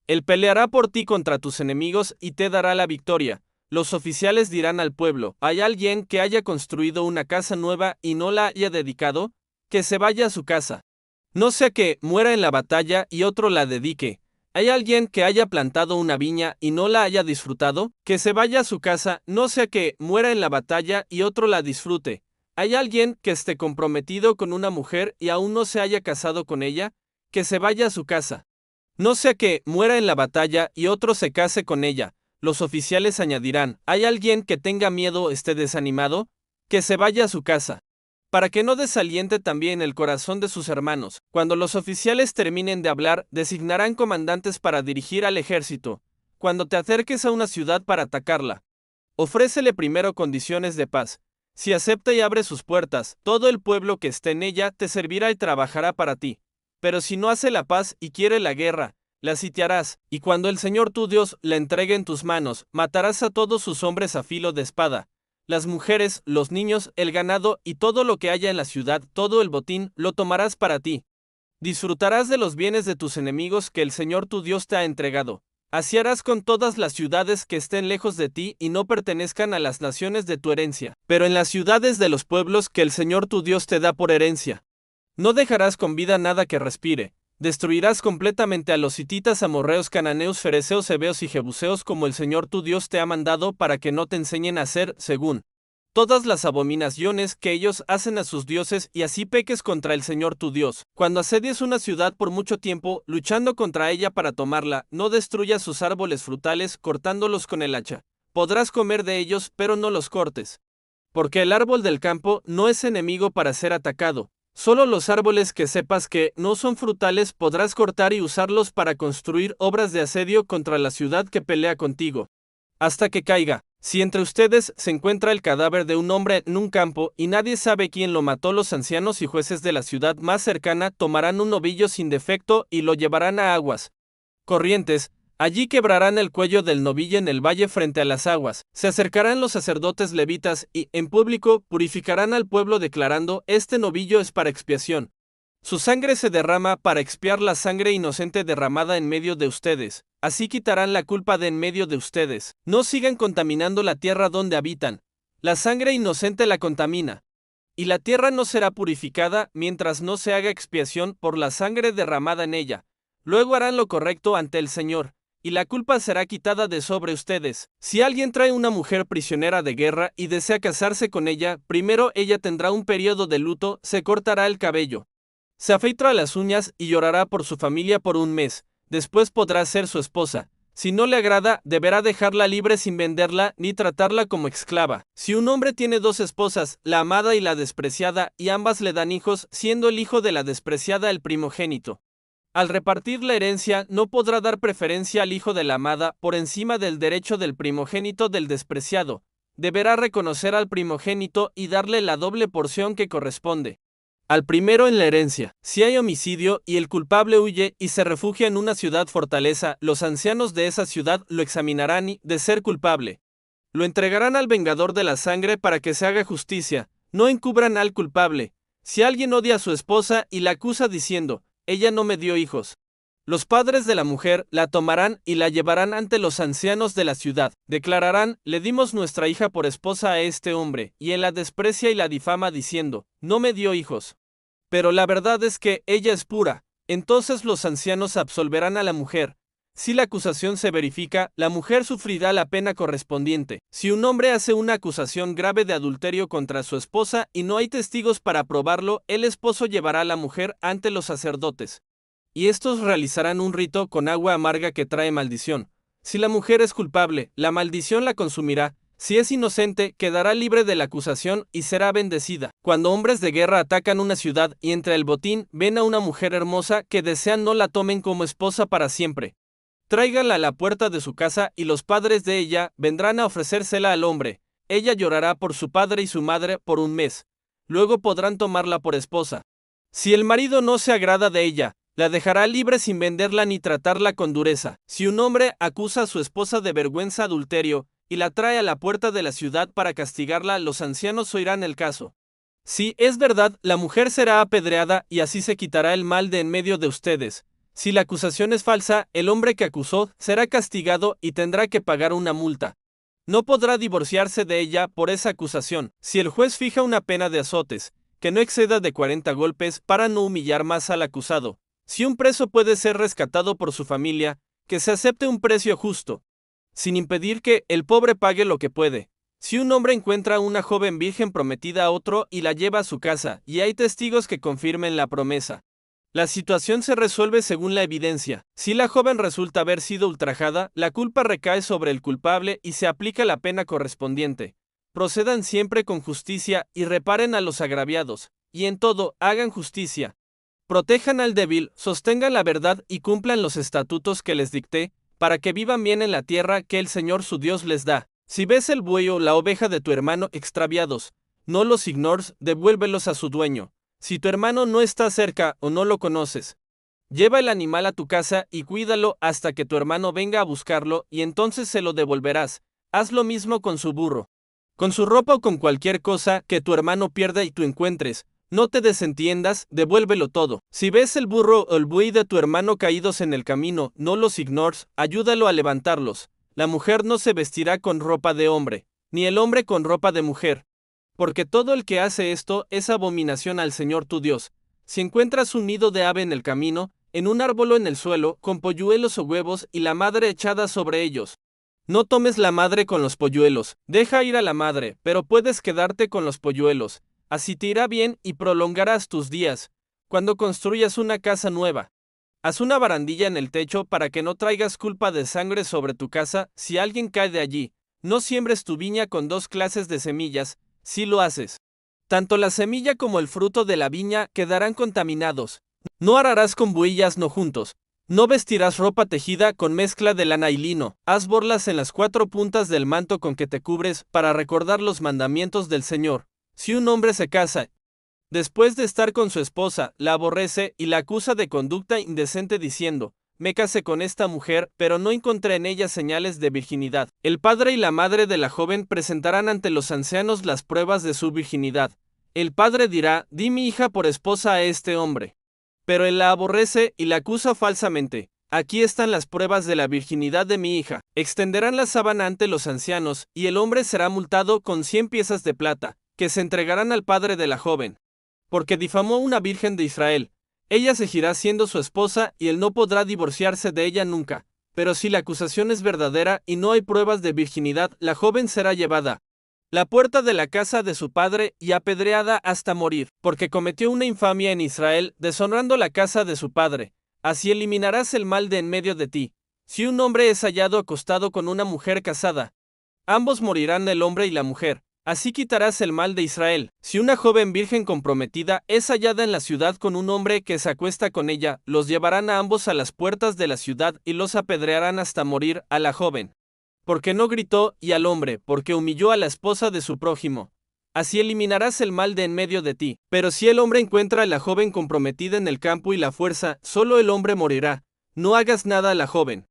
Él peleará por ti contra tus enemigos y te dará la victoria. Los oficiales dirán al pueblo: ¿hay alguien que haya construido una casa nueva y no la haya dedicado? Que se vaya a su casa. No sea que muera en la batalla y otro la dedique. ¿Hay alguien que haya plantado una viña y no la haya disfrutado? Que se vaya a su casa, no sea que muera en la batalla y otro la disfrute. ¿Hay alguien que esté comprometido con una mujer y aún no se haya casado con ella? Que se vaya a su casa. No sea que muera en la batalla y otro se case con ella. Los oficiales añadirán: ¿hay alguien que tenga miedo o esté desanimado? Que se vaya a su casa. Para que no desaliente también el corazón de sus hermanos. Cuando los oficiales terminen de hablar, designarán comandantes para dirigir al ejército. Cuando te acerques a una ciudad para atacarla, ofrécele primero condiciones de paz. Si acepta y abre sus puertas, todo el pueblo que esté en ella te servirá y trabajará para ti. Pero si no hace la paz y quiere la guerra, la sitiarás, y cuando el Señor tu Dios la entregue en tus manos, matarás a todos sus hombres a filo de espada. Las mujeres, los niños, el ganado y todo lo que haya en la ciudad, todo el botín, lo tomarás para ti. Disfrutarás de los bienes de tus enemigos que el Señor tu Dios te ha entregado. Así harás con todas las ciudades que estén lejos de ti y no pertenezcan a las naciones de tu herencia, pero en las ciudades de los pueblos que el Señor tu Dios te da por herencia. No dejarás con vida nada que respire. Destruirás completamente a los hititas, amorreos, cananeos, fereceos, heveos y jebuseos como el Señor tu Dios te ha mandado, para que no te enseñen a hacer, según todas las abominaciones que ellos hacen a sus dioses, y así peques contra el Señor tu Dios. Cuando asedies una ciudad por mucho tiempo, luchando contra ella para tomarla, no destruyas sus árboles frutales cortándolos con el hacha. Podrás comer de ellos, pero no los cortes. Porque el árbol del campo no es enemigo para ser atacado. Solo los árboles que sepas que no son frutales podrás cortar y usarlos para construir obras de asedio contra la ciudad que pelea contigo. Hasta que caiga. Si entre ustedes se encuentra el cadáver de un hombre en un campo y nadie sabe quién lo mató, los ancianos y jueces de la ciudad más cercana tomarán un novillo sin defecto y lo llevarán a aguas corrientes. Allí quebrarán el cuello del novillo en el valle frente a las aguas. Se acercarán los sacerdotes levitas y, en público, purificarán al pueblo declarando: este novillo es para expiación. Su sangre se derrama para expiar la sangre inocente derramada en medio de ustedes. Así quitarán la culpa de en medio de ustedes. No sigan contaminando la tierra donde habitan. La sangre inocente la contamina. Y la tierra no será purificada mientras no se haga expiación por la sangre derramada en ella. Luego harán lo correcto ante el Señor, y la culpa será quitada de sobre ustedes. Si alguien trae una mujer prisionera de guerra y desea casarse con ella, primero ella tendrá un periodo de luto, se cortará el cabello, se afeitará las uñas y llorará por su familia por un mes. Después podrá ser su esposa. Si no le agrada, deberá dejarla libre sin venderla ni tratarla como esclava. Si un hombre tiene dos esposas, la amada y la despreciada, y ambas le dan hijos, siendo el hijo de la despreciada el primogénito, al repartir la herencia no podrá dar preferencia al hijo de la amada por encima del derecho del primogénito del despreciado. Deberá reconocer al primogénito y darle la doble porción que corresponde al primero en la herencia. Si hay homicidio y el culpable huye y se refugia en una ciudad fortaleza, los ancianos de esa ciudad lo examinarán y, de ser culpable, lo entregarán al vengador de la sangre para que se haga justicia. No encubran al culpable. Si alguien odia a su esposa y la acusa diciendo: ella no me dio hijos, los padres de la mujer la tomarán y la llevarán ante los ancianos de la ciudad. Declararán: le dimos nuestra hija por esposa a este hombre, y él la desprecia y la difama diciendo: no me dio hijos. Pero la verdad es que ella es pura. Entonces los ancianos absolverán a la mujer. Si la acusación se verifica, la mujer sufrirá la pena correspondiente. Si un hombre hace una acusación grave de adulterio contra su esposa y no hay testigos para probarlo, el esposo llevará a la mujer ante los sacerdotes, y estos realizarán un rito con agua amarga que trae maldición. Si la mujer es culpable, la maldición la consumirá. Si es inocente, quedará libre de la acusación y será bendecida. Cuando hombres de guerra atacan una ciudad y entre el botín ven a una mujer hermosa que desean no la tomen como esposa para siempre, tráiganla a la puerta de su casa y los padres de ella vendrán a ofrecérsela al hombre. Ella llorará por su padre y su madre por un mes. Luego podrán tomarla por esposa. Si el marido no se agrada de ella, La dejará libre sin venderla ni tratarla con dureza. Si un hombre acusa a su esposa de vergüenza adulterio y la trae a la puerta de la ciudad para castigarla, los ancianos oirán el caso. Si es verdad, la mujer será apedreada y así se quitará el mal de en medio de ustedes. Si la acusación es falsa, el hombre que acusó será castigado y tendrá que pagar una multa. No podrá divorciarse de ella por esa acusación. Si el juez fija una pena de azotes, que no exceda de 40 golpes para no humillar más al acusado. Si un preso puede ser rescatado por su familia, que se acepte un precio justo, sin impedir que el pobre pague lo que puede. Si un hombre encuentra a una joven virgen prometida a otro y la lleva a su casa, y hay testigos que confirmen la promesa, la situación se resuelve según la evidencia. Si la joven resulta haber sido ultrajada, la culpa recae sobre el culpable y se aplica la pena correspondiente. Procedan siempre con justicia y reparen a los agraviados, y en todo hagan justicia. Protejan al débil, sostengan la verdad y cumplan los estatutos que les dicté, para que vivan bien en la tierra que el Señor su Dios les da. Si ves el buey o la oveja de tu hermano extraviados, no los ignores, devuélvelos a su dueño. Si tu hermano no está cerca o no lo conoces, lleva el animal a tu casa y cuídalo hasta que tu hermano venga a buscarlo y entonces se lo devolverás. Haz lo mismo con su burro. Con su ropa o con cualquier cosa que tu hermano pierda y tú encuentres, no te desentiendas, devuélvelo todo. Si ves el burro o el buey de tu hermano caídos en el camino, no los ignores, ayúdalo a levantarlos. La mujer no se vestirá con ropa de hombre, ni el hombre con ropa de mujer. Porque todo el que hace esto es abominación al Señor tu Dios. Si encuentras un nido de ave en el camino, en un árbol o en el suelo, con polluelos o huevos y la madre echada sobre ellos, no tomes la madre con los polluelos, deja ir a la madre, pero puedes quedarte con los polluelos. Así te irá bien y prolongarás tus días. Cuando construyas una casa nueva, haz una barandilla en el techo para que no traigas culpa de sangre sobre tu casa si alguien cae de allí. No siembres tu viña con dos clases de semillas, si lo haces. Tanto la semilla como el fruto de la viña quedarán contaminados. No ararás con buey y asno juntos. No vestirás ropa tejida con mezcla de lana y lino. Haz borlas en las 4 puntas del manto con que te cubres para recordar los mandamientos del Señor. Si un hombre se casa, después de estar con su esposa, la aborrece y la acusa de conducta indecente diciendo, me casé con esta mujer, pero no encontré en ella señales de virginidad. El padre y la madre de la joven presentarán ante los ancianos las pruebas de su virginidad. El padre dirá, di mi hija por esposa a este hombre. Pero él la aborrece y la acusa falsamente. Aquí están las pruebas de la virginidad de mi hija. Extenderán la sábana ante los ancianos, y el hombre será multado con 100 piezas de plata, que se entregarán al padre de la joven. Porque difamó a una virgen de Israel. Ella seguirá siendo su esposa y él no podrá divorciarse de ella nunca. Pero si la acusación es verdadera y no hay pruebas de virginidad, la joven será llevada a la puerta de la casa de su padre y apedreada hasta morir, porque cometió una infamia en Israel, deshonrando la casa de su padre. Así eliminarás el mal de en medio de ti. Si un hombre es hallado acostado con una mujer casada, ambos morirán, el hombre y la mujer. Así quitarás el mal de Israel. Si una joven virgen comprometida es hallada en la ciudad con un hombre que se acuesta con ella, los llevarán a ambos a las puertas de la ciudad y los apedrearán hasta morir, a la joven, porque no gritó, y al hombre, porque humilló a la esposa de su prójimo. Así eliminarás el mal de en medio de ti. Pero si el hombre encuentra a la joven comprometida en el campo y la fuerza, solo el hombre morirá. No hagas nada a la joven,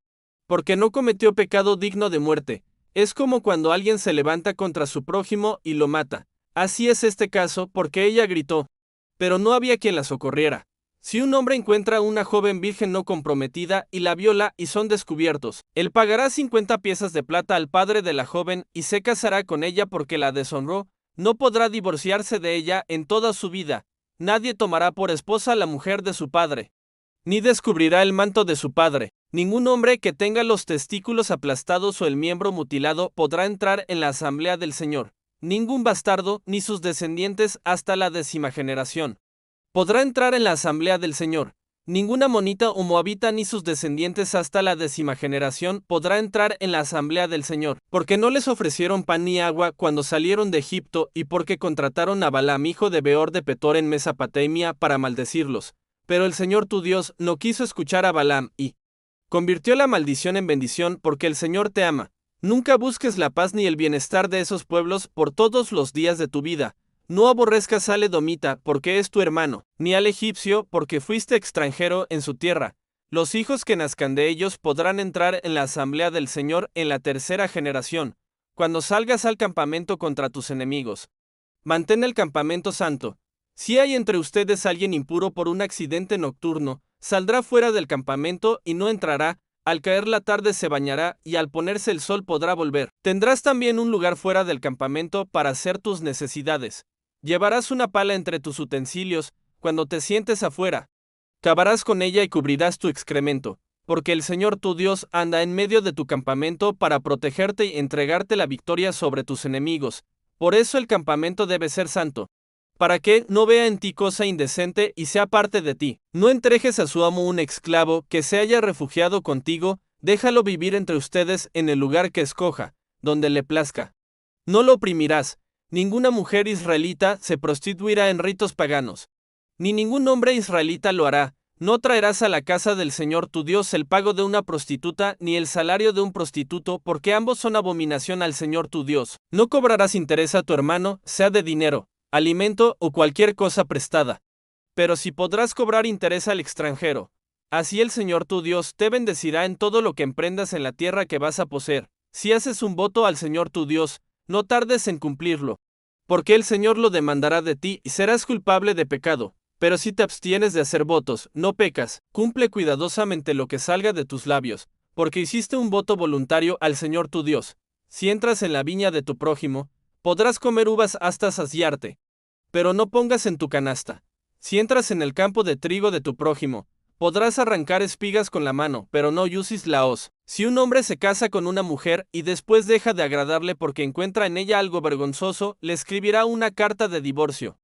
porque no cometió pecado digno de muerte. Es como cuando alguien se levanta contra su prójimo y lo mata. Así es este caso, porque ella gritó, pero no había quien la socorriera. Si un hombre encuentra a una joven virgen no comprometida y la viola y son descubiertos, él pagará 50 piezas de plata al padre de la joven y se casará con ella porque la deshonró. No podrá divorciarse de ella en toda su vida. Nadie tomará por esposa a la mujer de su padre, ni descubrirá el manto de su padre. Ningún hombre que tenga los testículos aplastados o el miembro mutilado podrá entrar en la asamblea del Señor. Ningún bastardo ni sus descendientes hasta la 10ª generación podrá entrar en la asamblea del Señor. Ninguna monita o moabita ni sus descendientes hasta la 10ª generación podrá entrar en la asamblea del Señor, porque no les ofrecieron pan ni agua cuando salieron de Egipto y porque contrataron a Balaam hijo de Beor de Petor en Mesopotamia para maldecirlos. Pero el Señor tu Dios no quiso escuchar a Balaam y convirtió la maldición en bendición, porque el Señor te ama. Nunca busques la paz ni el bienestar de esos pueblos por todos los días de tu vida. No aborrezcas al edomita, porque es tu hermano, ni al egipcio, porque fuiste extranjero en su tierra. Los hijos que nazcan de ellos podrán entrar en la asamblea del Señor en la tercera generación, cuando salgas al campamento contra tus enemigos. Mantén el campamento santo. Si hay entre ustedes alguien impuro por un accidente nocturno, saldrá fuera del campamento y no entrará. Al caer la tarde se bañará y al ponerse el sol podrá volver. Tendrás también un lugar fuera del campamento para hacer tus necesidades. Llevarás una pala entre tus utensilios cuando te sientes afuera. Cavarás con ella y cubrirás tu excremento, porque el Señor tu Dios anda en medio de tu campamento para protegerte y entregarte la victoria sobre tus enemigos. Por eso el campamento debe ser santo, para que no vea en ti cosa indecente y sea parte de ti. No entrejes a su amo un esclavo que se haya refugiado contigo, déjalo vivir entre ustedes en el lugar que escoja, donde le plazca. No lo oprimirás. Ninguna mujer israelita se prostituirá en ritos paganos, ni ningún hombre israelita lo hará. No traerás a la casa del Señor tu Dios el pago de una prostituta ni el salario de un prostituto, porque ambos son abominación al Señor tu Dios. No cobrarás interés a tu hermano, sea de dinero, alimento o cualquier cosa prestada. Pero si podrás cobrar interés al extranjero, así el Señor tu Dios te bendecirá en todo lo que emprendas en la tierra que vas a poseer. Si haces un voto al Señor tu Dios, no tardes en cumplirlo, porque el Señor lo demandará de ti y serás culpable de pecado. Pero si te abstienes de hacer votos, no pecas, cumple cuidadosamente lo que salga de tus labios, porque hiciste un voto voluntario al Señor tu Dios. Si entras en la viña de tu prójimo, podrás comer uvas hasta saciarte, pero no pongas en tu canasta. Si entras en el campo de trigo de tu prójimo, podrás arrancar espigas con la mano, pero no uses la hoz. Si un hombre se casa con una mujer y después deja de agradarle porque encuentra en ella algo vergonzoso, le escribirá una carta de divorcio.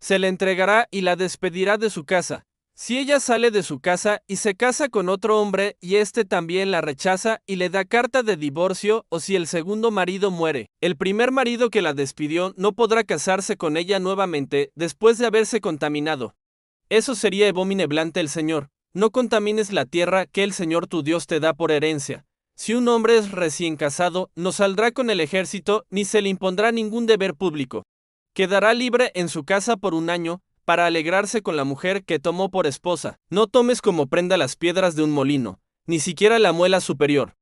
Se le entregará y la despedirá de su casa. Si ella sale de su casa y se casa con otro hombre y éste también la rechaza y le da carta de divorcio, o si el segundo marido muere, el primer marido que la despidió no podrá casarse con ella nuevamente después de haberse contaminado. Eso sería abominable ante el Señor. No contamines la tierra que el Señor tu Dios te da por herencia. Si un hombre es recién casado, no saldrá con el ejército ni se le impondrá ningún deber público. Quedará libre en su casa por un año, para alegrarse con la mujer que tomó por esposa. No tomes como prenda las piedras de un molino, ni siquiera la muela superior,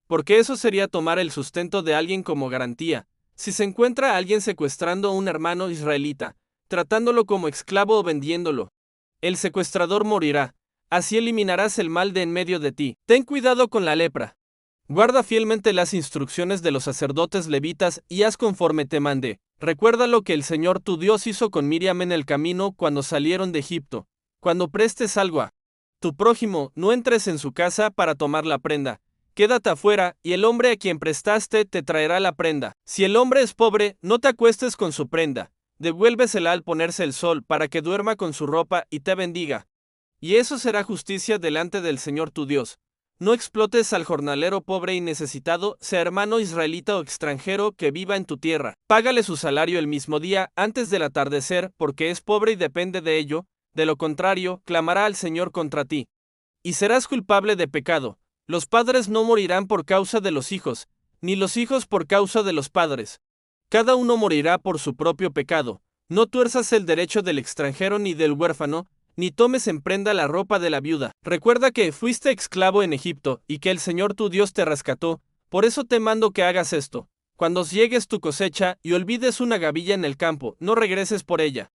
porque eso sería tomar el sustento de alguien como garantía. Si se encuentra a alguien secuestrando a un hermano israelita, tratándolo como esclavo o vendiéndolo, el secuestrador morirá. Así eliminarás el mal de en medio de ti. Ten cuidado con la lepra. Guarda fielmente las instrucciones de los sacerdotes levitas y haz conforme te mandé. Recuerda lo que el Señor tu Dios hizo con Miriam en el camino cuando salieron de Egipto. Cuando prestes algo a tu prójimo, no entres en su casa para tomar la prenda. Quédate afuera, y el hombre a quien prestaste te traerá la prenda. Si el hombre es pobre, no te acuestes con su prenda. Devuélvesela al ponerse el sol, para que duerma con su ropa y te bendiga. Y eso será justicia delante del Señor tu Dios. No explotes al jornalero pobre y necesitado, sea hermano israelita o extranjero que viva en tu tierra. Págale su salario el mismo día antes del atardecer, porque es pobre y depende de ello. De lo contrario, clamará al Señor contra ti. Y serás culpable de pecado. Los padres no morirán por causa de los hijos, ni los hijos por causa de los padres. Cada uno morirá por su propio pecado. No tuerzas el derecho del extranjero ni del huérfano, ni tomes en prenda la ropa de la viuda. Recuerda que fuiste esclavo en Egipto, y que el Señor tu Dios te rescató. Por eso te mando que hagas esto. Cuando llegues tu cosecha y olvides una gavilla en el campo, no regreses por ella.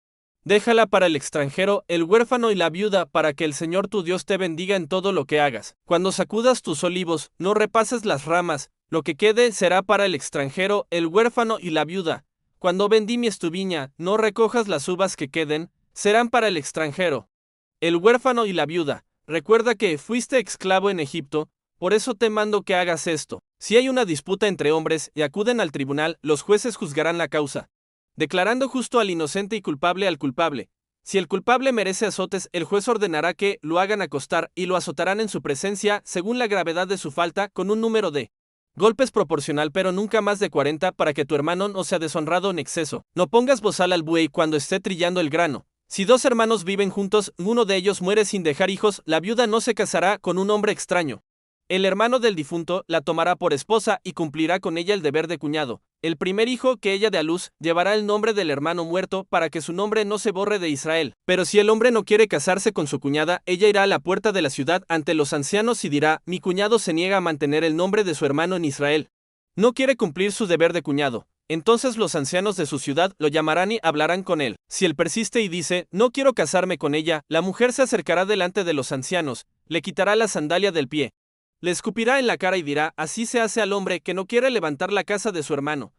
Déjala para el extranjero, el huérfano y la viuda, para que el Señor tu Dios te bendiga en todo lo que hagas. Cuando sacudas tus olivos, no repases las ramas. Lo que quede será para el extranjero, el huérfano y la viuda. Cuando vendimies tu viña, no recojas las uvas que queden, serán para el extranjero, el huérfano y la viuda. Recuerda que fuiste esclavo en Egipto, por eso te mando que hagas esto. Si hay una disputa entre hombres y acuden al tribunal, los jueces juzgarán la causa, declarando justo al inocente y culpable al culpable. Si el culpable merece azotes, el juez ordenará que lo hagan acostar y lo azotarán en su presencia según la gravedad de su falta, con un número de golpes proporcional, pero nunca más de 40, para que tu hermano no sea deshonrado en exceso. No pongas bozal al buey cuando esté trillando el grano. Si dos hermanos viven juntos, uno de ellos muere sin dejar hijos, la viuda no se casará con un hombre extraño. El hermano del difunto la tomará por esposa y cumplirá con ella el deber de cuñado. El primer hijo que ella dé a luz llevará el nombre del hermano muerto para que su nombre no se borre de Israel. Pero si el hombre no quiere casarse con su cuñada, ella irá a la puerta de la ciudad ante los ancianos y dirá: mi cuñado se niega a mantener el nombre de su hermano en Israel. No quiere cumplir su deber de cuñado. Entonces los ancianos de su ciudad lo llamarán y hablarán con él. Si él persiste y dice: no quiero casarme con ella, la mujer se acercará delante de los ancianos, le quitará la sandalia del pie, le escupirá en la cara y dirá: así se hace al hombre que no quiere levantar la casa de su hermano.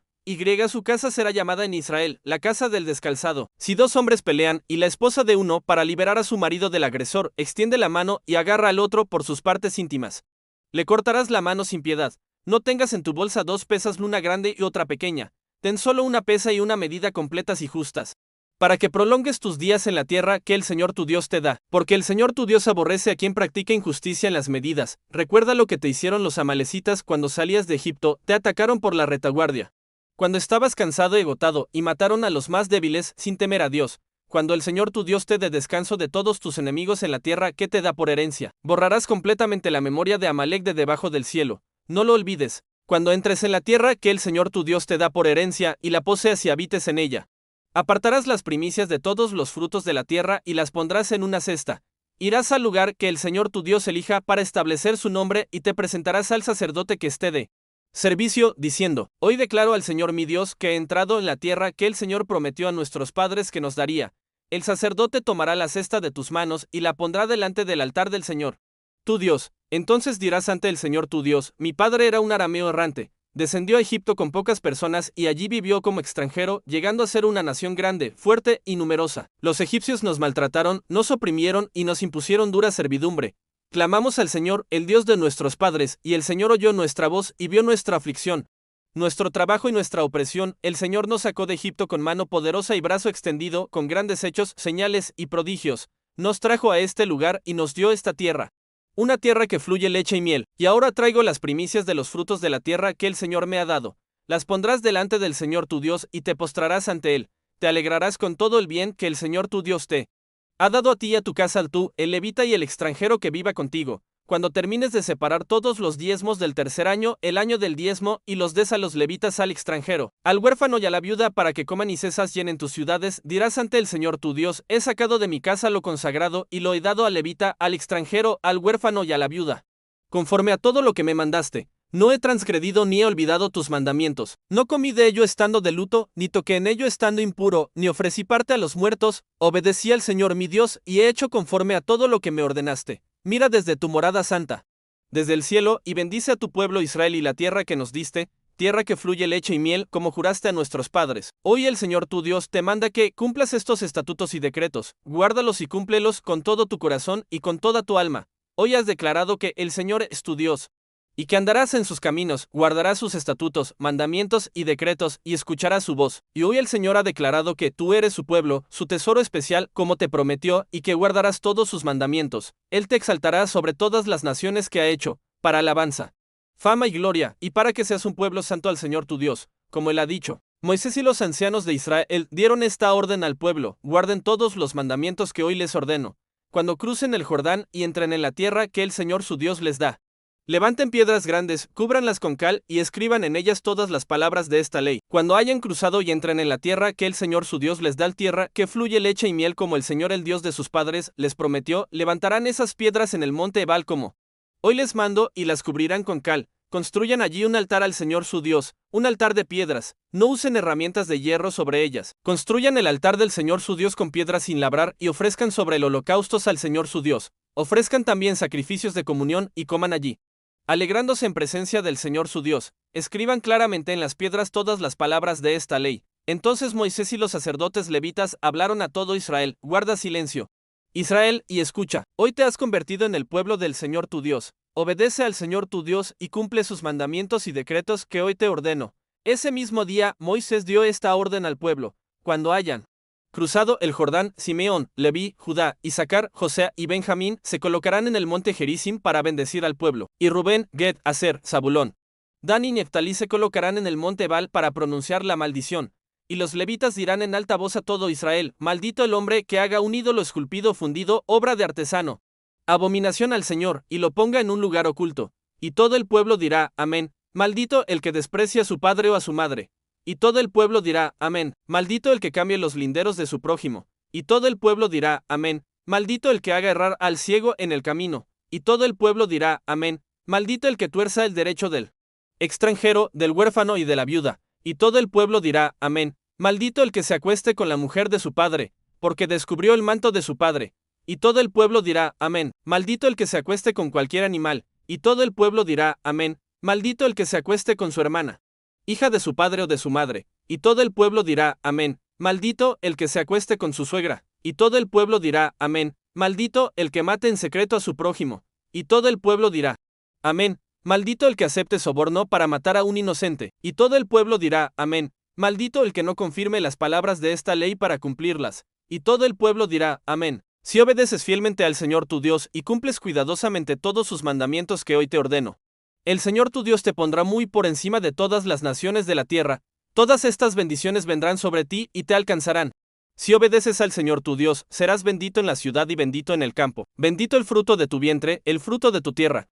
Su casa será llamada en Israel, la casa del descalzado. Si dos hombres pelean, y la esposa de uno, para liberar a su marido del agresor, extiende la mano y agarra al otro por sus partes íntimas, le cortarás la mano sin piedad. No tengas en tu bolsa dos pesas, una grande y otra pequeña. Ten solo una pesa y una medida completas y justas, para que prolongues tus días en la tierra que el Señor tu Dios te da, porque el Señor tu Dios aborrece a quien practica injusticia en las medidas. Recuerda lo que te hicieron los amalecitas cuando salías de Egipto, te atacaron por la retaguardia, cuando estabas cansado y agotado, y mataron a los más débiles sin temer a Dios. Cuando el Señor tu Dios te dé descanso de todos tus enemigos en la tierra que te da por herencia, borrarás completamente la memoria de Amalec de debajo del cielo. No lo olvides, cuando entres en la tierra que el Señor tu Dios te da por herencia y la poseas y habites en ella. Apartarás las primicias de todos los frutos de la tierra y las pondrás en una cesta. Irás al lugar que el Señor tu Dios elija para establecer su nombre y te presentarás al sacerdote que esté de servicio, diciendo: hoy declaro al Señor mi Dios que he entrado en la tierra que el Señor prometió a nuestros padres que nos daría. El sacerdote tomará la cesta de tus manos y la pondrá delante del altar del Señor tu Dios. Entonces dirás ante el Señor tu Dios: mi padre era un arameo errante, descendió a Egipto con pocas personas y allí vivió como extranjero, llegando a ser una nación grande, fuerte y numerosa. Los egipcios nos maltrataron, nos oprimieron y nos impusieron dura servidumbre. Clamamos al Señor, el Dios de nuestros padres, y el Señor oyó nuestra voz y vio nuestra aflicción, nuestro trabajo y nuestra opresión. El Señor nos sacó de Egipto con mano poderosa y brazo extendido, con grandes hechos, señales y prodigios. Nos trajo a este lugar y nos dio esta tierra, una tierra que fluye leche y miel. Y ahora traigo las primicias de los frutos de la tierra que el Señor me ha dado. Las pondrás delante del Señor tu Dios y te postrarás ante él. Te alegrarás con todo el bien que el Señor tu Dios te ha dado a ti y a tu casa, tú, el levita y el extranjero que viva contigo. Cuando termines de separar todos los diezmos del tercer año, el año del diezmo, y los des a los levitas, al extranjero, al huérfano y a la viuda, para que coman y cesas llenen tus ciudades, dirás ante el Señor tu Dios: he sacado de mi casa lo consagrado y lo he dado al levita, al extranjero, al huérfano y a la viuda, conforme a todo lo que me mandaste. No he transgredido ni he olvidado tus mandamientos. No comí de ello estando de luto, ni toqué en ello estando impuro, ni ofrecí parte a los muertos. Obedecí al Señor mi Dios y he hecho conforme a todo lo que me ordenaste. Mira desde tu morada santa, desde el cielo, y bendice a tu pueblo Israel y la tierra que nos diste, tierra que fluye leche y miel, como juraste a nuestros padres. Hoy el Señor tu Dios te manda que cumplas estos estatutos y decretos, guárdalos y cúmplelos con todo tu corazón y con toda tu alma. Hoy has declarado que el Señor es tu Dios, y que andarás en sus caminos, guardarás sus estatutos, mandamientos y decretos, y escucharás su voz. Y hoy el Señor ha declarado que tú eres su pueblo, su tesoro especial, como te prometió, y que guardarás todos sus mandamientos. Él te exaltará sobre todas las naciones que ha hecho, para alabanza, fama y gloria, y para que seas un pueblo santo al Señor tu Dios, como él ha dicho. Moisés y los ancianos de Israel dieron esta orden al pueblo: guarden todos los mandamientos que hoy les ordeno, cuando crucen el Jordán y entren en la tierra que el Señor su Dios les da. Levanten piedras grandes, cúbranlas con cal y escriban en ellas todas las palabras de esta ley. Cuando hayan cruzado y entren en la tierra que el Señor su Dios les da, tierra que fluye leche y miel, como el Señor el Dios de sus padres les prometió, levantarán esas piedras en el monte Ebal como hoy les mando, y las cubrirán con cal. Construyan allí un altar al Señor su Dios, un altar de piedras. No usen herramientas de hierro sobre ellas. Construyan el altar del Señor su Dios con piedras sin labrar y ofrezcan sobre el holocaustos al Señor su Dios. Ofrezcan también sacrificios de comunión y coman allí, alegrándose en presencia del Señor su Dios. Escriban claramente en las piedras todas las palabras de esta ley. Entonces Moisés y los sacerdotes levitas hablaron a todo Israel: guarda silencio, Israel, y escucha. Hoy te has convertido en el pueblo del Señor tu Dios. Obedece al Señor tu Dios y cumple sus mandamientos y decretos que hoy te ordeno. Ese mismo día Moisés dio esta orden al pueblo: cuando hayan cruzado el Jordán, Simeón, Leví, Judá, Isaacar, José y Benjamín se colocarán en el monte Gerizim para bendecir al pueblo. Y Rubén, Gad, Aser, Zabulón, Dan y Neftalí se colocarán en el monte Ebal para pronunciar la maldición. Y los levitas dirán en alta voz a todo Israel: maldito el hombre que haga un ídolo esculpido fundido, obra de artesano, abominación al Señor, y lo ponga en un lugar oculto. Y todo el pueblo dirá, amén. Maldito el que desprecia a su padre o a su madre. Y todo el pueblo dirá, amén. Maldito el que cambie los linderos de su prójimo. Y todo el pueblo dirá, amén. Maldito el que haga errar al ciego en el camino. Y todo el pueblo dirá, amén. Maldito el que tuerza el derecho del extranjero, del huérfano y de la viuda. Y todo el pueblo dirá, amén. Maldito el que se acueste con la mujer de su padre, porque descubrió el manto de su padre. Y todo el pueblo dirá, amén. Maldito el que se acueste con cualquier animal. Y todo el pueblo dirá, amén. Maldito el que se acueste con su hermana, hija de su padre o de su madre. Y todo el pueblo dirá, amén. Maldito el que se acueste con su suegra. Y todo el pueblo dirá, amén. Maldito el que mate en secreto a su prójimo. Y todo el pueblo dirá, amén. Maldito el que acepte soborno para matar a un inocente. Y todo el pueblo dirá, amén. Maldito el que no confirme las palabras de esta ley para cumplirlas. Y todo el pueblo dirá, amén. Si obedeces fielmente al Señor tu Dios y cumples cuidadosamente todos sus mandamientos que hoy te ordeno, el Señor tu Dios te pondrá muy por encima de todas las naciones de la tierra. Todas estas bendiciones vendrán sobre ti y te alcanzarán. Si obedeces al Señor tu Dios, serás bendito en la ciudad y bendito en el campo. Bendito el fruto de tu vientre, el fruto de tu tierra,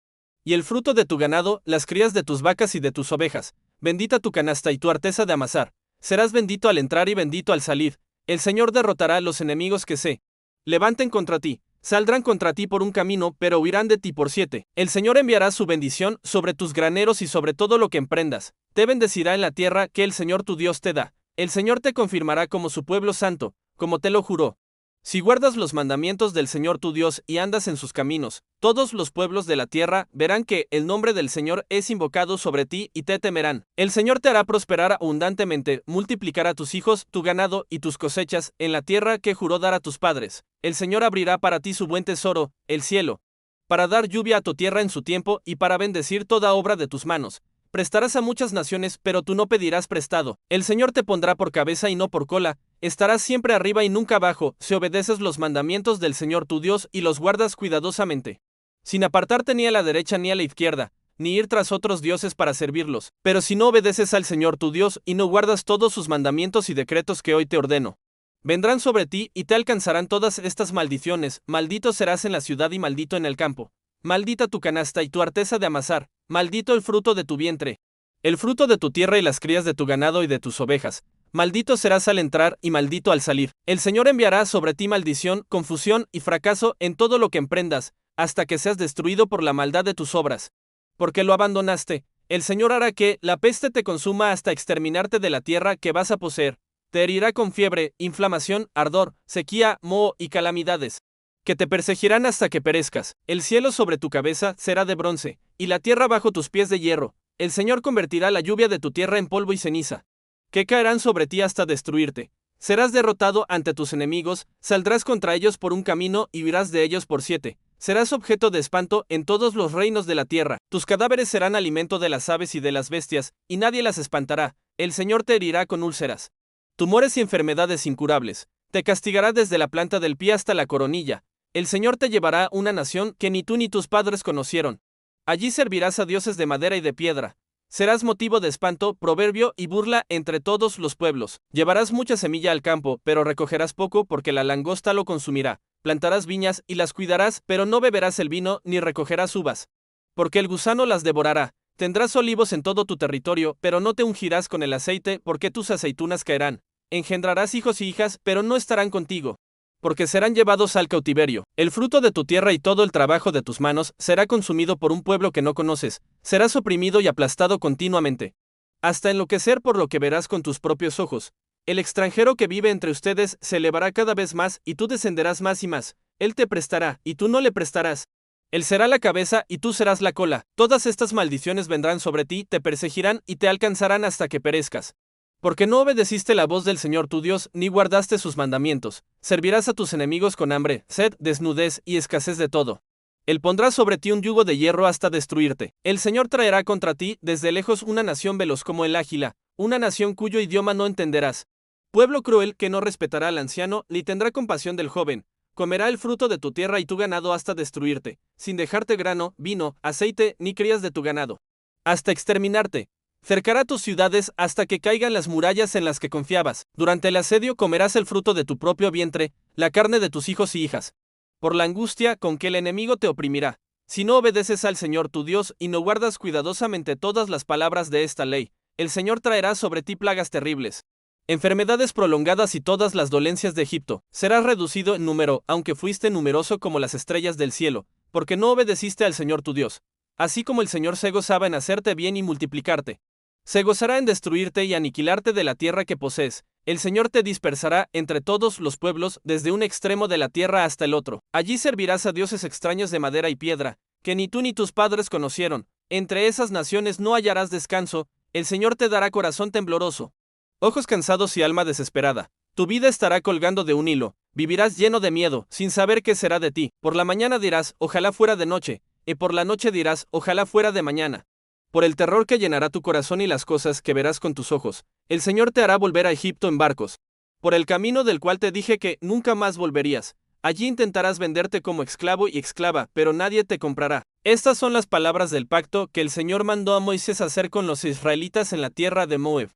y el fruto de tu ganado, las crías de tus vacas y de tus ovejas. Bendita tu canasta y tu arteza de amasar. Serás bendito al entrar y bendito al salir. El Señor derrotará a los enemigos que se levanten contra ti. Saldrán contra ti por un camino, pero huirán de ti por 7. El Señor enviará su bendición sobre tus graneros y sobre todo lo que emprendas. Te bendecirá en la tierra que el Señor tu Dios te da. El Señor te confirmará como su pueblo santo, como te lo juró. Si guardas los mandamientos del Señor tu Dios y andas en sus caminos, todos los pueblos de la tierra verán que el nombre del Señor es invocado sobre ti y te temerán. El Señor te hará prosperar abundantemente, multiplicará tus hijos, tu ganado y tus cosechas en la tierra que juró dar a tus padres. El Señor abrirá para ti su buen tesoro, el cielo, para dar lluvia a tu tierra en su tiempo y para bendecir toda obra de tus manos. Prestarás a muchas naciones, pero tú no pedirás prestado. El Señor te pondrá por cabeza y no por cola. Estarás siempre arriba y nunca abajo, si obedeces los mandamientos del Señor tu Dios y los guardas cuidadosamente, sin apartarte ni a la derecha ni a la izquierda, ni ir tras otros dioses para servirlos. Pero si no obedeces al Señor tu Dios y no guardas todos sus mandamientos y decretos que hoy te ordeno, vendrán sobre ti y te alcanzarán todas estas maldiciones. Maldito serás en la ciudad y maldito en el campo. Maldita tu canasta y tu arteza de amasar. Maldito el fruto de tu vientre, el fruto de tu tierra y las crías de tu ganado y de tus ovejas. Maldito serás al entrar y maldito al salir. El Señor enviará sobre ti maldición, confusión y fracaso en todo lo que emprendas, hasta que seas destruido por la maldad de tus obras. Porque lo abandonaste, el Señor hará que la peste te consuma hasta exterminarte de la tierra que vas a poseer. Te herirá con fiebre, inflamación, ardor, sequía, moho y calamidades, que te perseguirán hasta que perezcas. El cielo sobre tu cabeza será de bronce, y la tierra bajo tus pies de hierro. El Señor convertirá la lluvia de tu tierra en polvo y ceniza, que caerán sobre ti hasta destruirte. Serás derrotado ante tus enemigos, saldrás contra ellos por un camino y huirás de ellos por 7. Serás objeto de espanto en todos los reinos de la tierra. Tus cadáveres serán alimento de las aves y de las bestias, y nadie las espantará. El Señor te herirá con úlceras, tumores y enfermedades incurables. Te castigará desde la planta del pie hasta la coronilla. El Señor te llevará a una nación que ni tú ni tus padres conocieron. Allí servirás a dioses de madera y de piedra. Serás motivo de espanto, proverbio y burla entre todos los pueblos. Llevarás mucha semilla al campo, pero recogerás poco porque la langosta lo consumirá. Plantarás viñas y las cuidarás, pero no beberás el vino ni recogerás uvas, porque el gusano las devorará. Tendrás olivos en todo tu territorio, pero no te ungirás con el aceite, porque tus aceitunas caerán. Engendrarás hijos y hijas, pero no estarán contigo, porque serán llevados al cautiverio. El fruto de tu tierra y todo el trabajo de tus manos será consumido por un pueblo que no conoces. Serás oprimido y aplastado continuamente, hasta enloquecer por lo que verás con tus propios ojos. El extranjero que vive entre ustedes se elevará cada vez más y tú descenderás más y más. Él te prestará y tú no le prestarás. Él será la cabeza y tú serás la cola. Todas estas maldiciones vendrán sobre ti, te perseguirán y te alcanzarán hasta que perezcas. Porque no obedeciste la voz del Señor tu Dios, ni guardaste sus mandamientos. Servirás a tus enemigos con hambre, sed, desnudez y escasez de todo. Él pondrá sobre ti un yugo de hierro hasta destruirte. El Señor traerá contra ti desde lejos una nación veloz como el águila, una nación cuyo idioma no entenderás. Pueblo cruel que no respetará al anciano, ni tendrá compasión del joven. Comerá el fruto de tu tierra y tu ganado hasta destruirte, sin dejarte grano, vino, aceite, ni crías de tu ganado, hasta exterminarte. Cercará tus ciudades hasta que caigan las murallas en las que confiabas. Durante el asedio comerás el fruto de tu propio vientre, la carne de tus hijos y hijas, por la angustia con que el enemigo te oprimirá. Si no obedeces al Señor tu Dios y no guardas cuidadosamente todas las palabras de esta ley, el Señor traerá sobre ti plagas terribles, enfermedades prolongadas y todas las dolencias de Egipto. Serás reducido en número, aunque fuiste numeroso como las estrellas del cielo, porque no obedeciste al Señor tu Dios. Así como el Señor se gozaba en hacerte bien y multiplicarte, se gozará en destruirte y aniquilarte de la tierra que posees. El Señor te dispersará entre todos los pueblos, desde un extremo de la tierra hasta el otro. Allí servirás a dioses extraños de madera y piedra, que ni tú ni tus padres conocieron. Entre esas naciones no hallarás descanso. El Señor te dará corazón tembloroso, ojos cansados y alma desesperada. Tu vida estará colgando de un hilo. Vivirás lleno de miedo, sin saber qué será de ti. Por la mañana dirás, ojalá fuera de noche, y por la noche dirás, ojalá fuera de mañana. Por el terror que llenará tu corazón y las cosas que verás con tus ojos, el Señor te hará volver a Egipto en barcos, por el camino del cual te dije que nunca más volverías. Allí intentarás venderte como esclavo y esclava, pero nadie te comprará. Estas son las palabras del pacto que el Señor mandó a Moisés hacer con los israelitas en la tierra de Moab,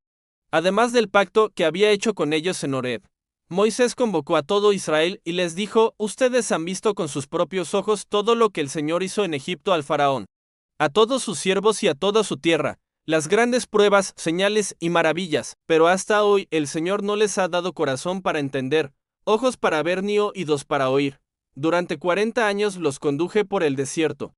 además del pacto que había hecho con ellos en Horeb. Moisés convocó a todo Israel y les dijo: ustedes han visto con sus propios ojos todo lo que el Señor hizo en Egipto al faraón, a todos sus siervos y a toda su tierra, las grandes pruebas, señales y maravillas, pero hasta hoy el Señor no les ha dado corazón para entender, ojos para ver ni oídos para oír. Durante 40 años los conduje por el desierto.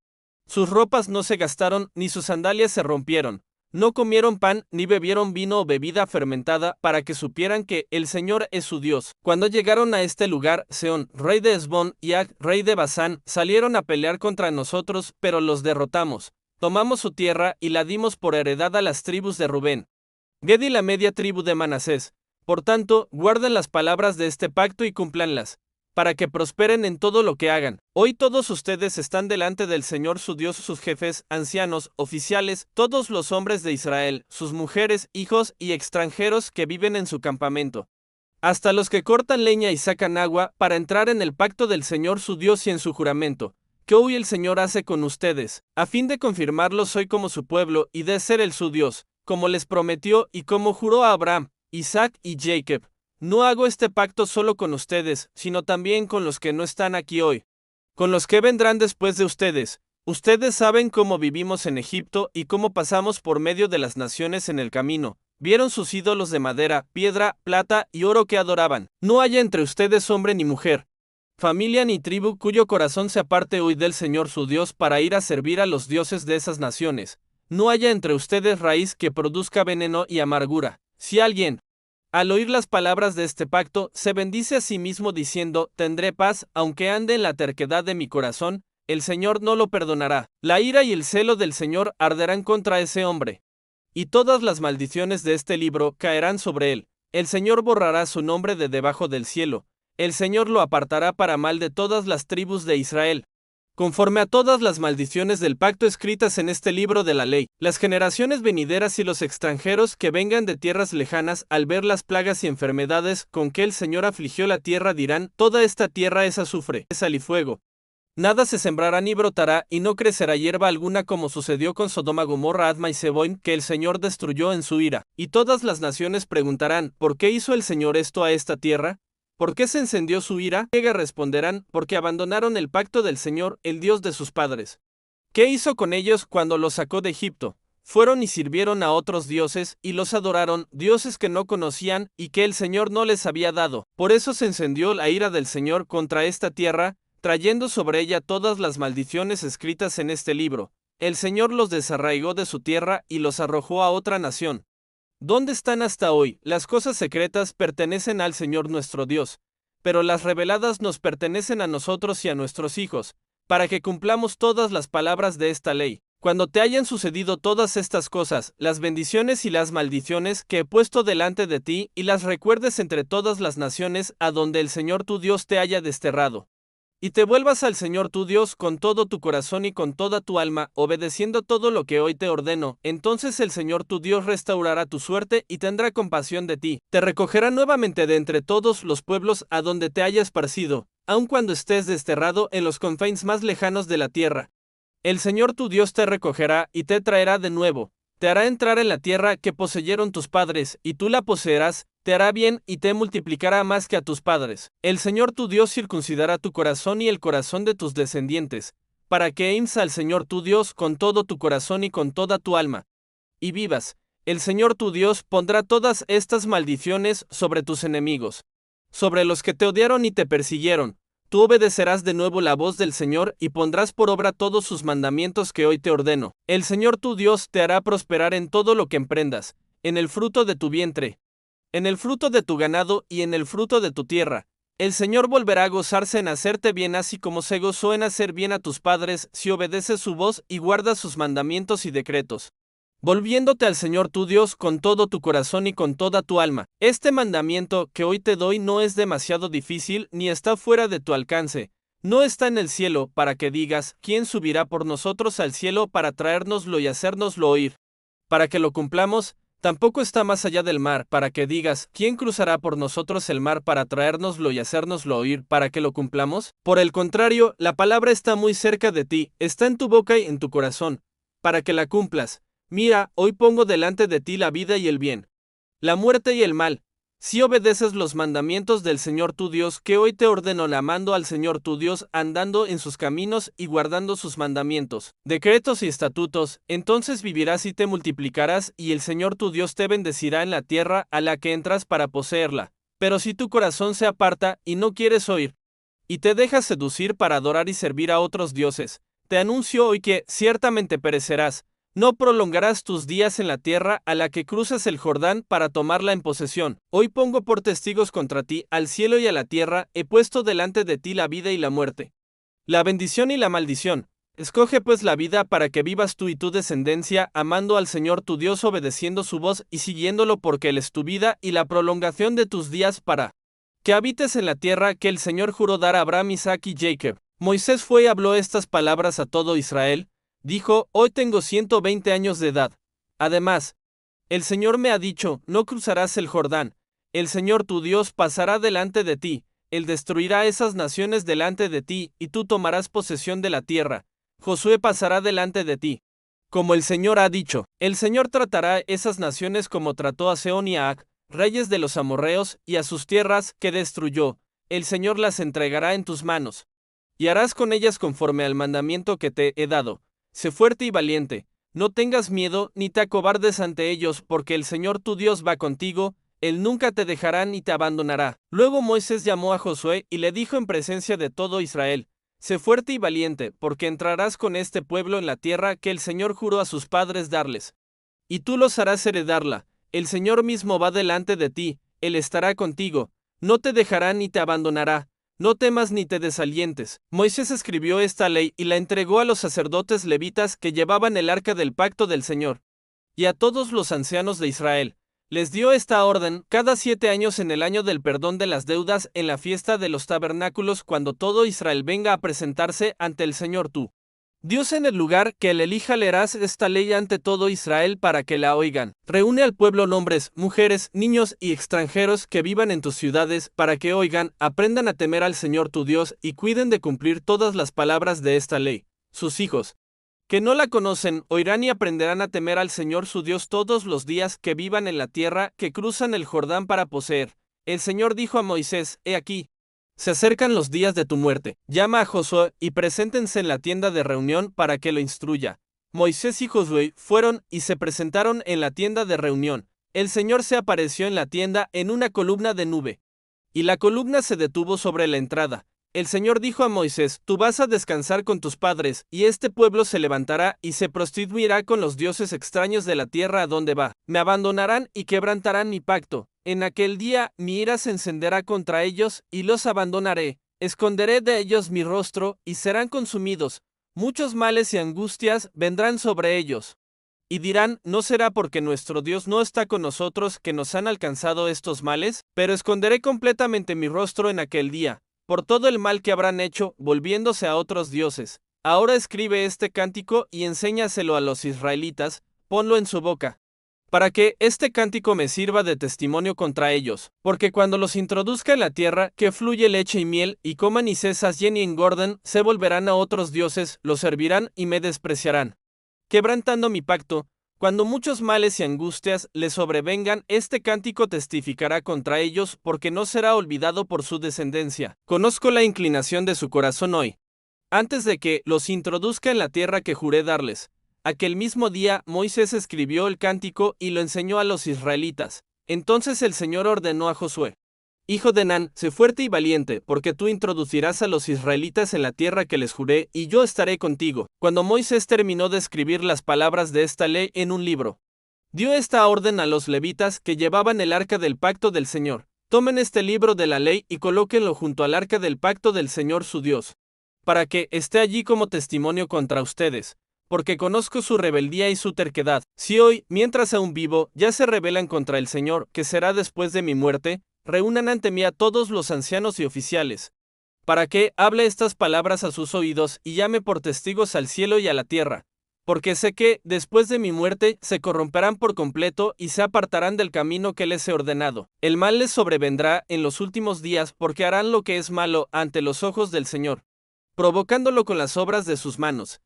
Sus ropas no se gastaron ni sus sandalias se rompieron. No comieron pan ni bebieron vino o bebida fermentada para que supieran que el Señor es su Dios. Cuando llegaron a este lugar, Sehón, rey de Hesbón, y Ag, rey de Basán, salieron a pelear contra nosotros, pero los derrotamos. Tomamos su tierra y la dimos por heredad a las tribus de Rubén, Gad y la media tribu de Manasés. Por tanto, guarden las palabras de este pacto y cúmplanlas, para que prosperen en todo lo que hagan. Hoy todos ustedes están delante del Señor su Dios, sus jefes, ancianos, oficiales, todos los hombres de Israel, sus mujeres, hijos y extranjeros que viven en su campamento, hasta los que cortan leña y sacan agua, para entrar en el pacto del Señor su Dios y en su juramento, que hoy el Señor hace con ustedes, a fin de confirmarlos hoy como su pueblo y de ser el su Dios, como les prometió y como juró a Abraham, Isaac y Jacob. No hago este pacto solo con ustedes, sino también con los que no están aquí hoy, con los que vendrán después de ustedes. Ustedes saben cómo vivimos en Egipto y cómo pasamos por medio de las naciones en el camino. Vieron sus ídolos de madera, piedra, plata y oro que adoraban. No haya entre ustedes hombre ni mujer, familia ni tribu cuyo corazón se aparte hoy del Señor su Dios para ir a servir a los dioses de esas naciones. No haya entre ustedes raíz que produzca veneno y amargura. Si alguien, al oír las palabras de este pacto, se bendice a sí mismo diciendo: tendré paz, aunque ande en la terquedad de mi corazón, el Señor no lo perdonará. La ira y el celo del Señor arderán contra ese hombre, y todas las maldiciones de este libro caerán sobre él. El Señor borrará su nombre de debajo del cielo. El Señor lo apartará para mal de todas las tribus de Israel, conforme a todas las maldiciones del pacto escritas en este libro de la ley. Las generaciones venideras y los extranjeros que vengan de tierras lejanas, al ver las plagas y enfermedades con que el Señor afligió la tierra, dirán: toda esta tierra es azufre, sal y fuego. Nada se sembrará ni brotará, y no crecerá hierba alguna, como sucedió con Sodoma, Gomorra, Adma y Zeboim, que el Señor destruyó en su ira. Y todas las naciones preguntarán: ¿por qué hizo el Señor esto a esta tierra? ¿Por qué se encendió su ira? Ellos responderán: porque abandonaron el pacto del Señor, el Dios de sus padres. ¿Qué hizo con ellos cuando los sacó de Egipto? Fueron y sirvieron a otros dioses, y los adoraron, dioses que no conocían y que el Señor no les había dado. Por eso se encendió la ira del Señor contra esta tierra, trayendo sobre ella todas las maldiciones escritas en este libro. El Señor los desarraigó de su tierra y los arrojó a otra nación. ¿Dónde están hasta hoy? Las cosas secretas pertenecen al Señor nuestro Dios, pero las reveladas nos pertenecen a nosotros y a nuestros hijos, para que cumplamos todas las palabras de esta ley. Cuando te hayan sucedido todas estas cosas, las bendiciones y las maldiciones que he puesto delante de ti, y las recuerdes entre todas las naciones a donde el Señor tu Dios te haya desterrado, y te vuelvas al Señor tu Dios con todo tu corazón y con toda tu alma, obedeciendo todo lo que hoy te ordeno, entonces el Señor tu Dios restaurará tu suerte y tendrá compasión de ti. Te recogerá nuevamente de entre todos los pueblos a donde te hayas esparcido, aun cuando estés desterrado en los confines más lejanos de la tierra. El Señor tu Dios te recogerá y te traerá de nuevo. Te hará entrar en la tierra que poseyeron tus padres, y tú la poseerás. Te hará bien y te multiplicará más que a tus padres. El Señor tu Dios circuncidará tu corazón y el corazón de tus descendientes, para que ames al Señor tu Dios con todo tu corazón y con toda tu alma, y vivas. El Señor tu Dios pondrá todas estas maldiciones sobre tus enemigos, sobre los que te odiaron y te persiguieron. Tú obedecerás de nuevo la voz del Señor y pondrás por obra todos sus mandamientos que hoy te ordeno. El Señor tu Dios te hará prosperar en todo lo que emprendas, en el fruto de tu vientre, en el fruto de tu ganado y en el fruto de tu tierra. El Señor volverá a gozarse en hacerte bien, así como se gozó en hacer bien a tus padres, si obedeces su voz y guardas sus mandamientos y decretos, volviéndote al Señor tu Dios con todo tu corazón y con toda tu alma. Este mandamiento que hoy te doy no es demasiado difícil ni está fuera de tu alcance. No está en el cielo para que digas, ¿quién subirá por nosotros al cielo para traérnoslo y hacérnoslo oír? Para que lo cumplamos. Tampoco está más allá del mar, para que digas, ¿quién cruzará por nosotros el mar para traérnoslo y hacérnoslo oír, para que lo cumplamos? Por el contrario, la palabra está muy cerca de ti, está en tu boca y en tu corazón, para que la cumplas. Mira, hoy pongo delante de ti la vida y el bien, la muerte y el mal. Si obedeces los mandamientos del Señor tu Dios, que hoy te ordeno amando al Señor tu Dios, andando en sus caminos y guardando sus mandamientos, decretos y estatutos, entonces vivirás y te multiplicarás, y el Señor tu Dios te bendecirá en la tierra a la que entras para poseerla. Pero si tu corazón se aparta y no quieres oír, y te dejas seducir para adorar y servir a otros dioses, te anuncio hoy que ciertamente perecerás. No prolongarás tus días en la tierra a la que cruzas el Jordán para tomarla en posesión. Hoy pongo por testigos contra ti al cielo y a la tierra, he puesto delante de ti la vida y la muerte, la bendición y la maldición. Escoge pues la vida para que vivas tú y tu descendencia, amando al Señor tu Dios, obedeciendo su voz y siguiéndolo, porque Él es tu vida y la prolongación de tus días, para que habites en la tierra que el Señor juró dar a Abraham, Isaac y Jacob. Moisés fue y habló estas palabras a todo Israel. Dijo, hoy tengo 120 años de edad. Además, el Señor me ha dicho, no cruzarás el Jordán. El Señor tu Dios pasará delante de ti. Él destruirá esas naciones delante de ti, y tú tomarás posesión de la tierra. Josué pasará delante de ti. Como el Señor ha dicho, el Señor tratará esas naciones como trató a Sehón y a Ag, reyes de los amorreos, y a sus tierras que destruyó. El Señor las entregará en tus manos, y harás con ellas conforme al mandamiento que te he dado. Sé fuerte y valiente, no tengas miedo ni te acobardes ante ellos, porque el Señor tu Dios va contigo, Él nunca te dejará ni te abandonará. Luego Moisés llamó a Josué y le dijo en presencia de todo Israel, sé fuerte y valiente, porque entrarás con este pueblo en la tierra que el Señor juró a sus padres darles, y tú los harás heredarla. El Señor mismo va delante de ti, Él estará contigo, no te dejará ni te abandonará. No temas ni te desalientes. Moisés escribió esta ley y la entregó a los sacerdotes levitas que llevaban el arca del pacto del Señor, y a todos los ancianos de Israel. Les dio esta orden cada 7 años en el año del perdón de las deudas, en la fiesta de los tabernáculos, cuando todo Israel venga a presentarse ante el Señor tu Dios en el lugar que él elija. Leerás esta ley ante todo Israel para que la oigan. Reúne al pueblo, hombres, mujeres, niños y extranjeros que vivan en tus ciudades, para que oigan, aprendan a temer al Señor tu Dios y cuiden de cumplir todas las palabras de esta ley. Sus hijos, que no la conocen, oirán y aprenderán a temer al Señor su Dios todos los días que vivan en la tierra que cruzan el Jordán para poseer. El Señor dijo a Moisés, he aquí, se acercan los días de tu muerte. Llama a Josué y preséntense en la tienda de reunión para que lo instruya. Moisés y Josué fueron y se presentaron en la tienda de reunión. El Señor se apareció en la tienda en una columna de nube, y la columna se detuvo sobre la entrada. El Señor dijo a Moisés, tú vas a descansar con tus padres, y este pueblo se levantará y se prostituirá con los dioses extraños de la tierra a donde va. Me abandonarán y quebrantarán mi pacto. En aquel día mi ira se encenderá contra ellos y los abandonaré. Esconderé de ellos mi rostro y serán consumidos. Muchos males y angustias vendrán sobre ellos. Y dirán, ¿no será porque nuestro Dios no está con nosotros que nos han alcanzado estos males? Pero esconderé completamente mi rostro en aquel día, por todo el mal que habrán hecho, volviéndose a otros dioses. Ahora escribe este cántico y enséñaselo a los israelitas, ponlo en su boca, para que este cántico me sirva de testimonio contra ellos, porque cuando los introduzca en la tierra que fluye leche y miel, y coman y se sacien y engorden, se volverán a otros dioses, los servirán y me despreciarán, quebrantando mi pacto. Cuando muchos males y angustias les sobrevengan, este cántico testificará contra ellos, porque no será olvidado por su descendencia. Conozco la inclinación de su corazón hoy, antes de que los introduzca en la tierra que juré darles. Aquel mismo día Moisés escribió el cántico y lo enseñó a los israelitas. Entonces el Señor ordenó a Josué: hijo de Nun, sé fuerte y valiente, porque tú introducirás a los israelitas en la tierra que les juré, y yo estaré contigo. Cuando Moisés terminó de escribir las palabras de esta ley en un libro, dio esta orden a los levitas que llevaban el arca del pacto del Señor: tomen este libro de la ley y colóquenlo junto al arca del pacto del Señor su Dios, para que esté allí como testimonio contra ustedes, porque conozco su rebeldía y su terquedad. Si hoy, mientras aún vivo, ya se rebelan contra el Señor, que será después de mi muerte, reúnan ante mí a todos los ancianos y oficiales, para que hable estas palabras a sus oídos y llame por testigos al cielo y a la tierra, porque sé que, después de mi muerte, se corromperán por completo y se apartarán del camino que les he ordenado. El mal les sobrevendrá en los últimos días, porque harán lo que es malo ante los ojos del Señor, provocándolo con las obras de sus manos.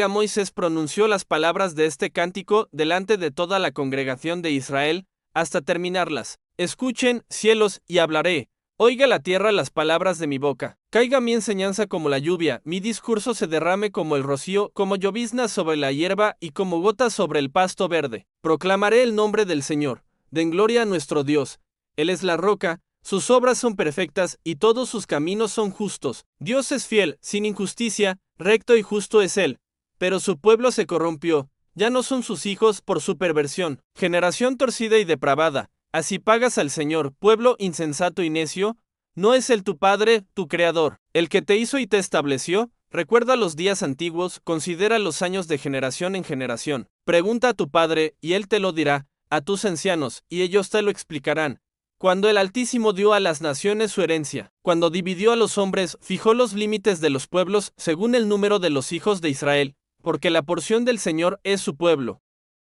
Moisés pronunció las palabras de este cántico delante de toda la congregación de Israel, hasta terminarlas. Escuchen, cielos, y hablaré. Oiga la tierra las palabras de mi boca. Caiga mi enseñanza como la lluvia, mi discurso se derrame como el rocío, como llovizna sobre la hierba y como gotas sobre el pasto verde. Proclamaré el nombre del Señor. Den gloria a nuestro Dios. Él es la roca, sus obras son perfectas y todos sus caminos son justos. Dios es fiel, sin injusticia, recto y justo es Él. Pero su pueblo se corrompió, ya no son sus hijos por su perversión. Generación torcida y depravada, así pagas al Señor, pueblo insensato y necio. ¿No es Él tu Padre, tu Creador, el que te hizo y te estableció? Recuerda los días antiguos, considera los años de generación en generación. Pregunta a tu Padre, y Él te lo dirá, a tus ancianos, y ellos te lo explicarán. Cuando el Altísimo dio a las naciones su herencia, cuando dividió a los hombres, fijó los límites de los pueblos según el número de los hijos de Israel, porque la porción del Señor es su pueblo.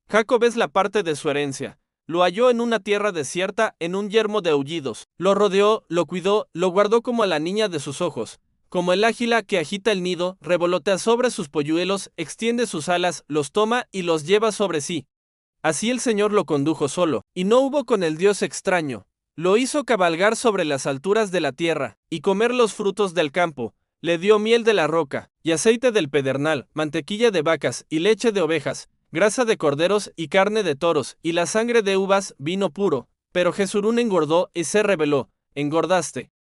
Jacob es la parte de su herencia. Lo halló en una tierra desierta, en un yermo de aullidos. Lo rodeó, lo cuidó, lo guardó como a la niña de sus ojos. Como el águila que agita el nido, revolotea sobre sus polluelos, extiende sus alas, los toma y los lleva sobre sí. Así el Señor lo condujo solo, y no hubo con el Dios extraño. Lo hizo cabalgar sobre las alturas de la tierra, y comer los frutos del campo. Le dio miel de la roca, y aceite del pedernal, mantequilla de vacas, y leche de ovejas, grasa de corderos y carne de toros, y la sangre de uvas, vino puro. Pero Jesurún engordó y se rebeló. Engordaste.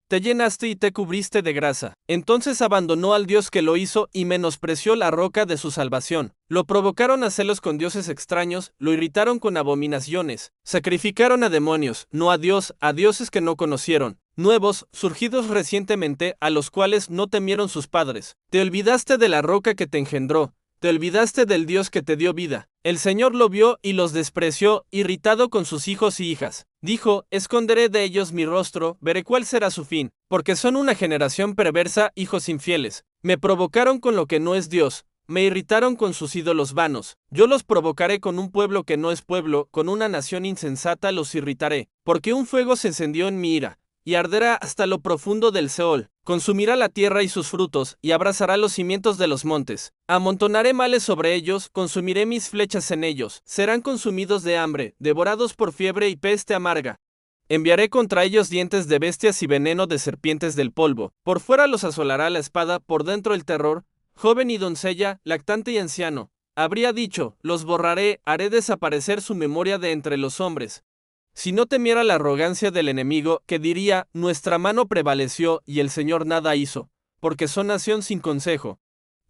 Te llenaste y te cubriste de grasa. Entonces abandonó al Dios que lo hizo y menospreció la roca de su salvación. Lo provocaron a celos con dioses extraños, lo irritaron con abominaciones. Sacrificaron a demonios, no a Dios, a dioses que no conocieron, nuevos, surgidos recientemente, a los cuales no temieron sus padres. Te olvidaste de la roca que te engendró. Te olvidaste del Dios que te dio vida. El Señor lo vio y los despreció, irritado con sus hijos y hijas. Dijo: esconderé de ellos mi rostro, veré cuál será su fin, porque son una generación perversa, hijos infieles. Me provocaron con lo que no es Dios, me irritaron con sus ídolos vanos. Yo los provocaré con un pueblo que no es pueblo, con una nación insensata los irritaré, porque un fuego se encendió en mi ira, y arderá hasta lo profundo del Seol. Consumirá la tierra y sus frutos, y abrazará los cimientos de los montes. Amontonaré males sobre ellos, consumiré mis flechas en ellos. Serán consumidos de hambre, devorados por fiebre y peste amarga. Enviaré contra ellos dientes de bestias y veneno de serpientes del polvo. Por fuera los asolará la espada, por dentro el terror. Joven y doncella, lactante y anciano. Habría dicho: los borraré, haré desaparecer su memoria de entre los hombres. Si no temiera la arrogancia del enemigo, que diría: nuestra mano prevaleció y el Señor nada hizo, porque son nación sin consejo.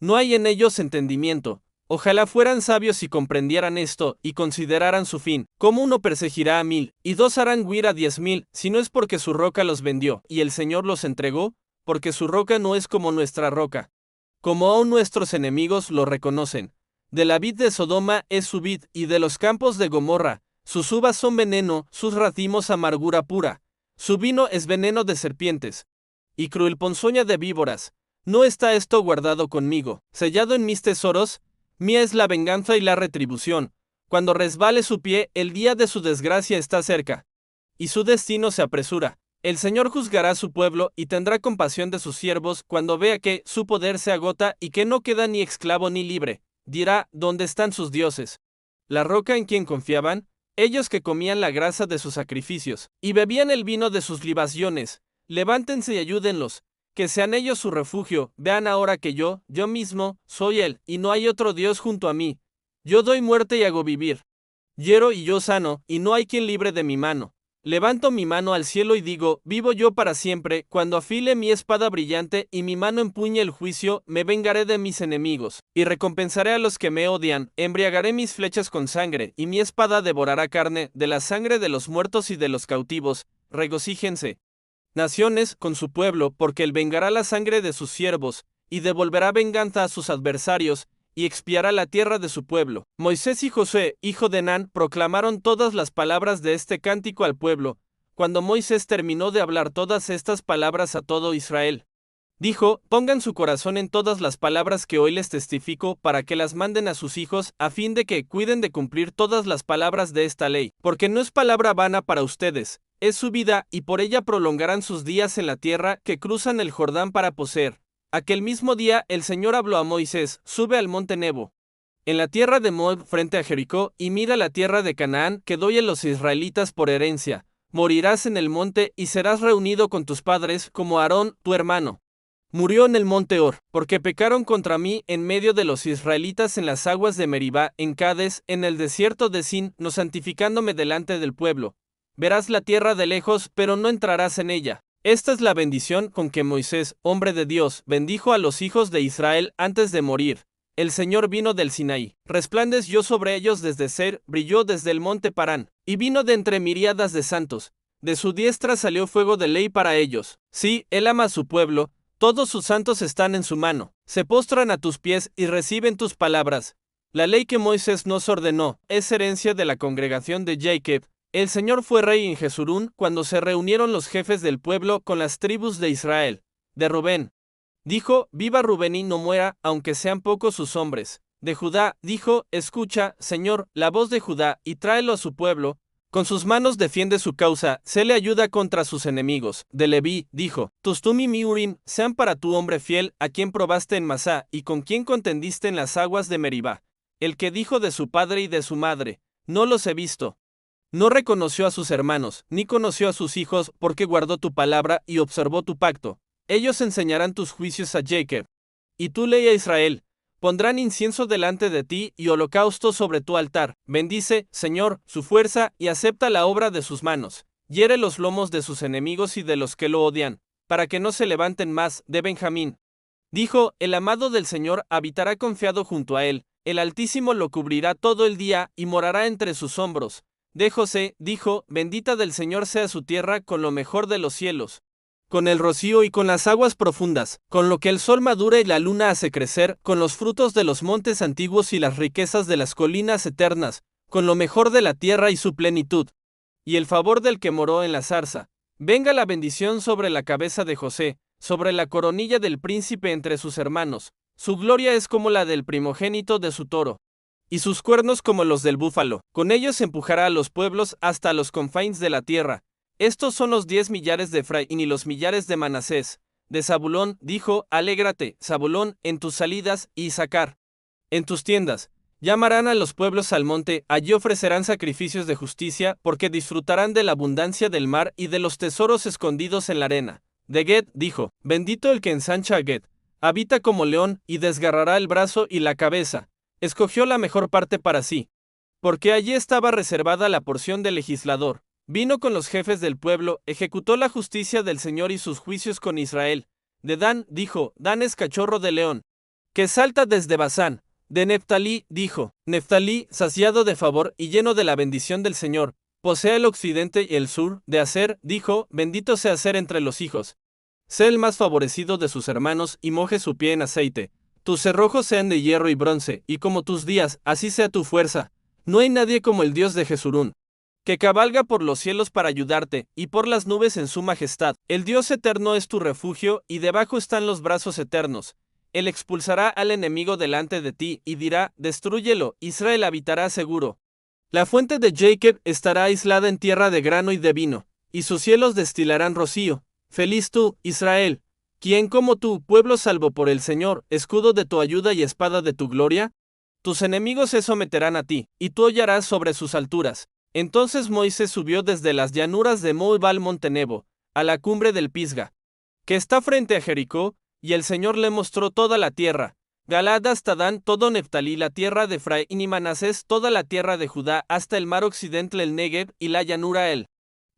No hay en ellos entendimiento. Ojalá fueran sabios y comprendieran esto, y consideraran su fin. ¿Cómo uno perseguirá a 1000, y dos harán huir a 10,000, si no es porque su roca los vendió, y el Señor los entregó? Porque su roca no es como nuestra roca, como aún nuestros enemigos lo reconocen. De la vid de Sodoma es su vid, y de los campos de Gomorra. Sus uvas son veneno, sus racimos amargura pura. Su vino es veneno de serpientes, y cruel ponzoña de víboras. ¿No está esto guardado conmigo, sellado en mis tesoros? Mía es la venganza y la retribución. Cuando resbale su pie, el día de su desgracia está cerca, y su destino se apresura. El Señor juzgará a su pueblo y tendrá compasión de sus siervos cuando vea que su poder se agota y que no queda ni esclavo ni libre. Dirá: ¿dónde están sus dioses? La roca en quien confiaban. Ellos que comían la grasa de sus sacrificios, y bebían el vino de sus libaciones. Levántense y ayúdenlos, que sean ellos su refugio. Vean ahora que yo mismo, soy Él, y no hay otro Dios junto a mí. Yo doy muerte y hago vivir. Hiero y yo sano, y no hay quien libre de mi mano. Levanto mi mano al cielo y digo, vivo yo para siempre, cuando afile mi espada brillante y mi mano empuñe el juicio, me vengaré de mis enemigos, y recompensaré a los que me odian, embriagaré mis flechas con sangre, y mi espada devorará carne, de la sangre de los muertos y de los cautivos, regocíjense naciones con su pueblo, porque él vengará la sangre de sus siervos, y devolverá venganza a sus adversarios, y expiará la tierra de su pueblo. Moisés y Josué, hijo de Nun, proclamaron todas las palabras de este cántico al pueblo. Cuando Moisés terminó de hablar todas estas palabras a todo Israel, dijo, pongan su corazón en todas las palabras que hoy les testifico para que las manden a sus hijos, a fin de que cuiden de cumplir todas las palabras de esta ley, porque no es palabra vana para ustedes, es su vida, y por ella prolongarán sus días en la tierra que cruzan el Jordán para poseer. Aquel mismo día el Señor habló a Moisés, sube al monte Nebo, en la tierra de Moab frente a Jericó, y mira la tierra de Canaán que doy a los israelitas por herencia. Morirás en el monte y serás reunido con tus padres, como Aarón, tu hermano. Murió en el monte Hor, porque pecaron contra mí en medio de los israelitas en las aguas de Meribá, en Cades, en el desierto de Sin, no santificándome delante del pueblo. Verás la tierra de lejos, pero no entrarás en ella. Esta es la bendición con que Moisés, hombre de Dios, bendijo a los hijos de Israel antes de morir. El Señor vino del Sinaí, resplandeció sobre ellos desde Ser, brilló desde el monte Parán, y vino de entre miríadas de santos. De su diestra salió fuego de ley para ellos. Sí, él ama a su pueblo, todos sus santos están en su mano. Se postran a tus pies y reciben tus palabras. La ley que Moisés nos ordenó es herencia de la congregación de Jacob. El Señor fue rey en Jesurún cuando se reunieron los jefes del pueblo con las tribus de Israel. De Rubén dijo, viva Rubén y no muera, aunque sean pocos sus hombres. De Judá dijo, escucha, Señor, la voz de Judá, y tráelo a su pueblo. Con sus manos defiende su causa, se le ayuda contra sus enemigos. De Leví dijo, Tustum y Urim sean para tu hombre fiel, a quien probaste en Masá, y con quien contendiste en las aguas de Meribá. El que dijo de su padre y de su madre, no los he visto. No reconoció a sus hermanos, ni conoció a sus hijos, porque guardó tu palabra y observó tu pacto. Ellos enseñarán tus juicios a Jacob. Y tú ley a Israel. Pondrán incienso delante de ti y holocausto sobre tu altar. Bendice, Señor, su fuerza y acepta la obra de sus manos. Hiere los lomos de sus enemigos y de los que lo odian, para que no se levanten más. De Benjamín dijo, el amado del Señor habitará confiado junto a él. El Altísimo lo cubrirá todo el día y morará entre sus hombros. De José dijo, bendita del Señor sea su tierra con lo mejor de los cielos, con el rocío y con las aguas profundas, con lo que el sol madura y la luna hace crecer, con los frutos de los montes antiguos y las riquezas de las colinas eternas, con lo mejor de la tierra y su plenitud, y el favor del que moró en la zarza. Venga la bendición sobre la cabeza de José, sobre la coronilla del príncipe entre sus hermanos. Su gloria es como la del primogénito de su toro, y sus cuernos como los del búfalo. Con ellos empujará a los pueblos hasta los confines de la tierra. Estos son los 10 millares de Efraín y los millares de Manasés. De Zabulón dijo, alégrate, Zabulón, en tus salidas, y Isacar en tus tiendas. Llamarán a los pueblos al monte, allí ofrecerán sacrificios de justicia, porque disfrutarán de la abundancia del mar y de los tesoros escondidos en la arena. De Ged dijo, bendito el que ensancha a Ged, habita como león, y desgarrará el brazo y la cabeza. Escogió la mejor parte para sí, porque allí estaba reservada la porción del legislador. Vino con los jefes del pueblo, ejecutó la justicia del Señor y sus juicios con Israel. De Dan dijo, Dan es cachorro de león, que salta desde Basán. De Neftalí dijo, Neftalí, saciado de favor y lleno de la bendición del Señor, posee el occidente y el sur. De Aser dijo, bendito sea Aser entre los hijos. Sé el más favorecido de sus hermanos y moje su pie en aceite. Tus cerrojos sean de hierro y bronce, y como tus días, así sea tu fuerza. No hay nadie como el Dios de Jesurún, que cabalga por los cielos para ayudarte, y por las nubes en su majestad. El Dios eterno es tu refugio, y debajo están los brazos eternos. Él expulsará al enemigo delante de ti, y dirá, destrúyelo, Israel habitará seguro. La fuente de Jacob estará aislada en tierra de grano y de vino, y sus cielos destilarán rocío. Feliz tú, Israel. ¿Quién como tú, pueblo salvo por el Señor, escudo de tu ayuda y espada de tu gloria? Tus enemigos se someterán a ti, y tú hollarás sobre sus alturas. Entonces Moisés subió desde las llanuras de Moab al monte Nebo, a la cumbre del Pisga. que está frente a Jericó, y el Señor le mostró toda la tierra, Galaad hasta Dan, todo Neftalí, la tierra de Efraín y Manasés, toda la tierra de Judá, hasta el mar occidental, el Negev y la llanura, el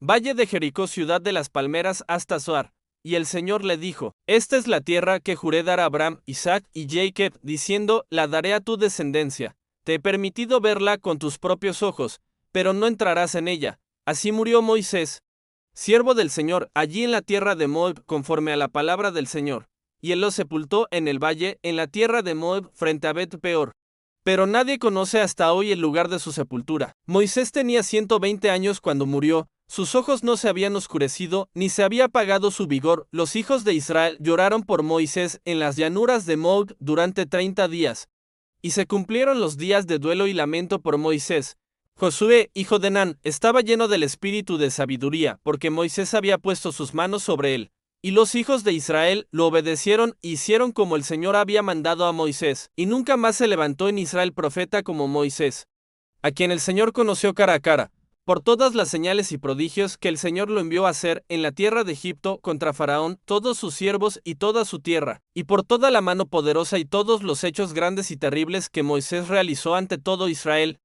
valle de Jericó, ciudad de las palmeras, hasta Zoar. Y el Señor le dijo: Esta es la tierra que juré dar a Abraham, Isaac y Jacob, diciendo: La daré a tu descendencia. Te he permitido verla con tus propios ojos, pero no entrarás en ella. Así murió Moisés, siervo del Señor, allí en la tierra de Moab, conforme a la palabra del Señor. Y él lo sepultó en el valle, en la tierra de Moab, frente a Bet-peor. Pero nadie conoce hasta hoy el lugar de su sepultura. Moisés tenía 120 años cuando murió, sus ojos no se habían oscurecido, ni se había apagado su vigor. Los hijos de Israel lloraron por Moisés en las llanuras de Moab durante 30 días. Y se cumplieron los días de duelo y lamento por Moisés. Josué, hijo de Nun, estaba lleno del espíritu de sabiduría, porque Moisés había puesto sus manos sobre él. Y los hijos de Israel lo obedecieron e hicieron como el Señor había mandado a Moisés, y nunca más se levantó en Israel profeta como Moisés, a quien el Señor conoció cara a cara, por todas las señales y prodigios que el Señor lo envió a hacer en la tierra de Egipto contra Faraón, todos sus siervos y toda su tierra, y por toda la mano poderosa y todos los hechos grandes y terribles que Moisés realizó ante todo Israel,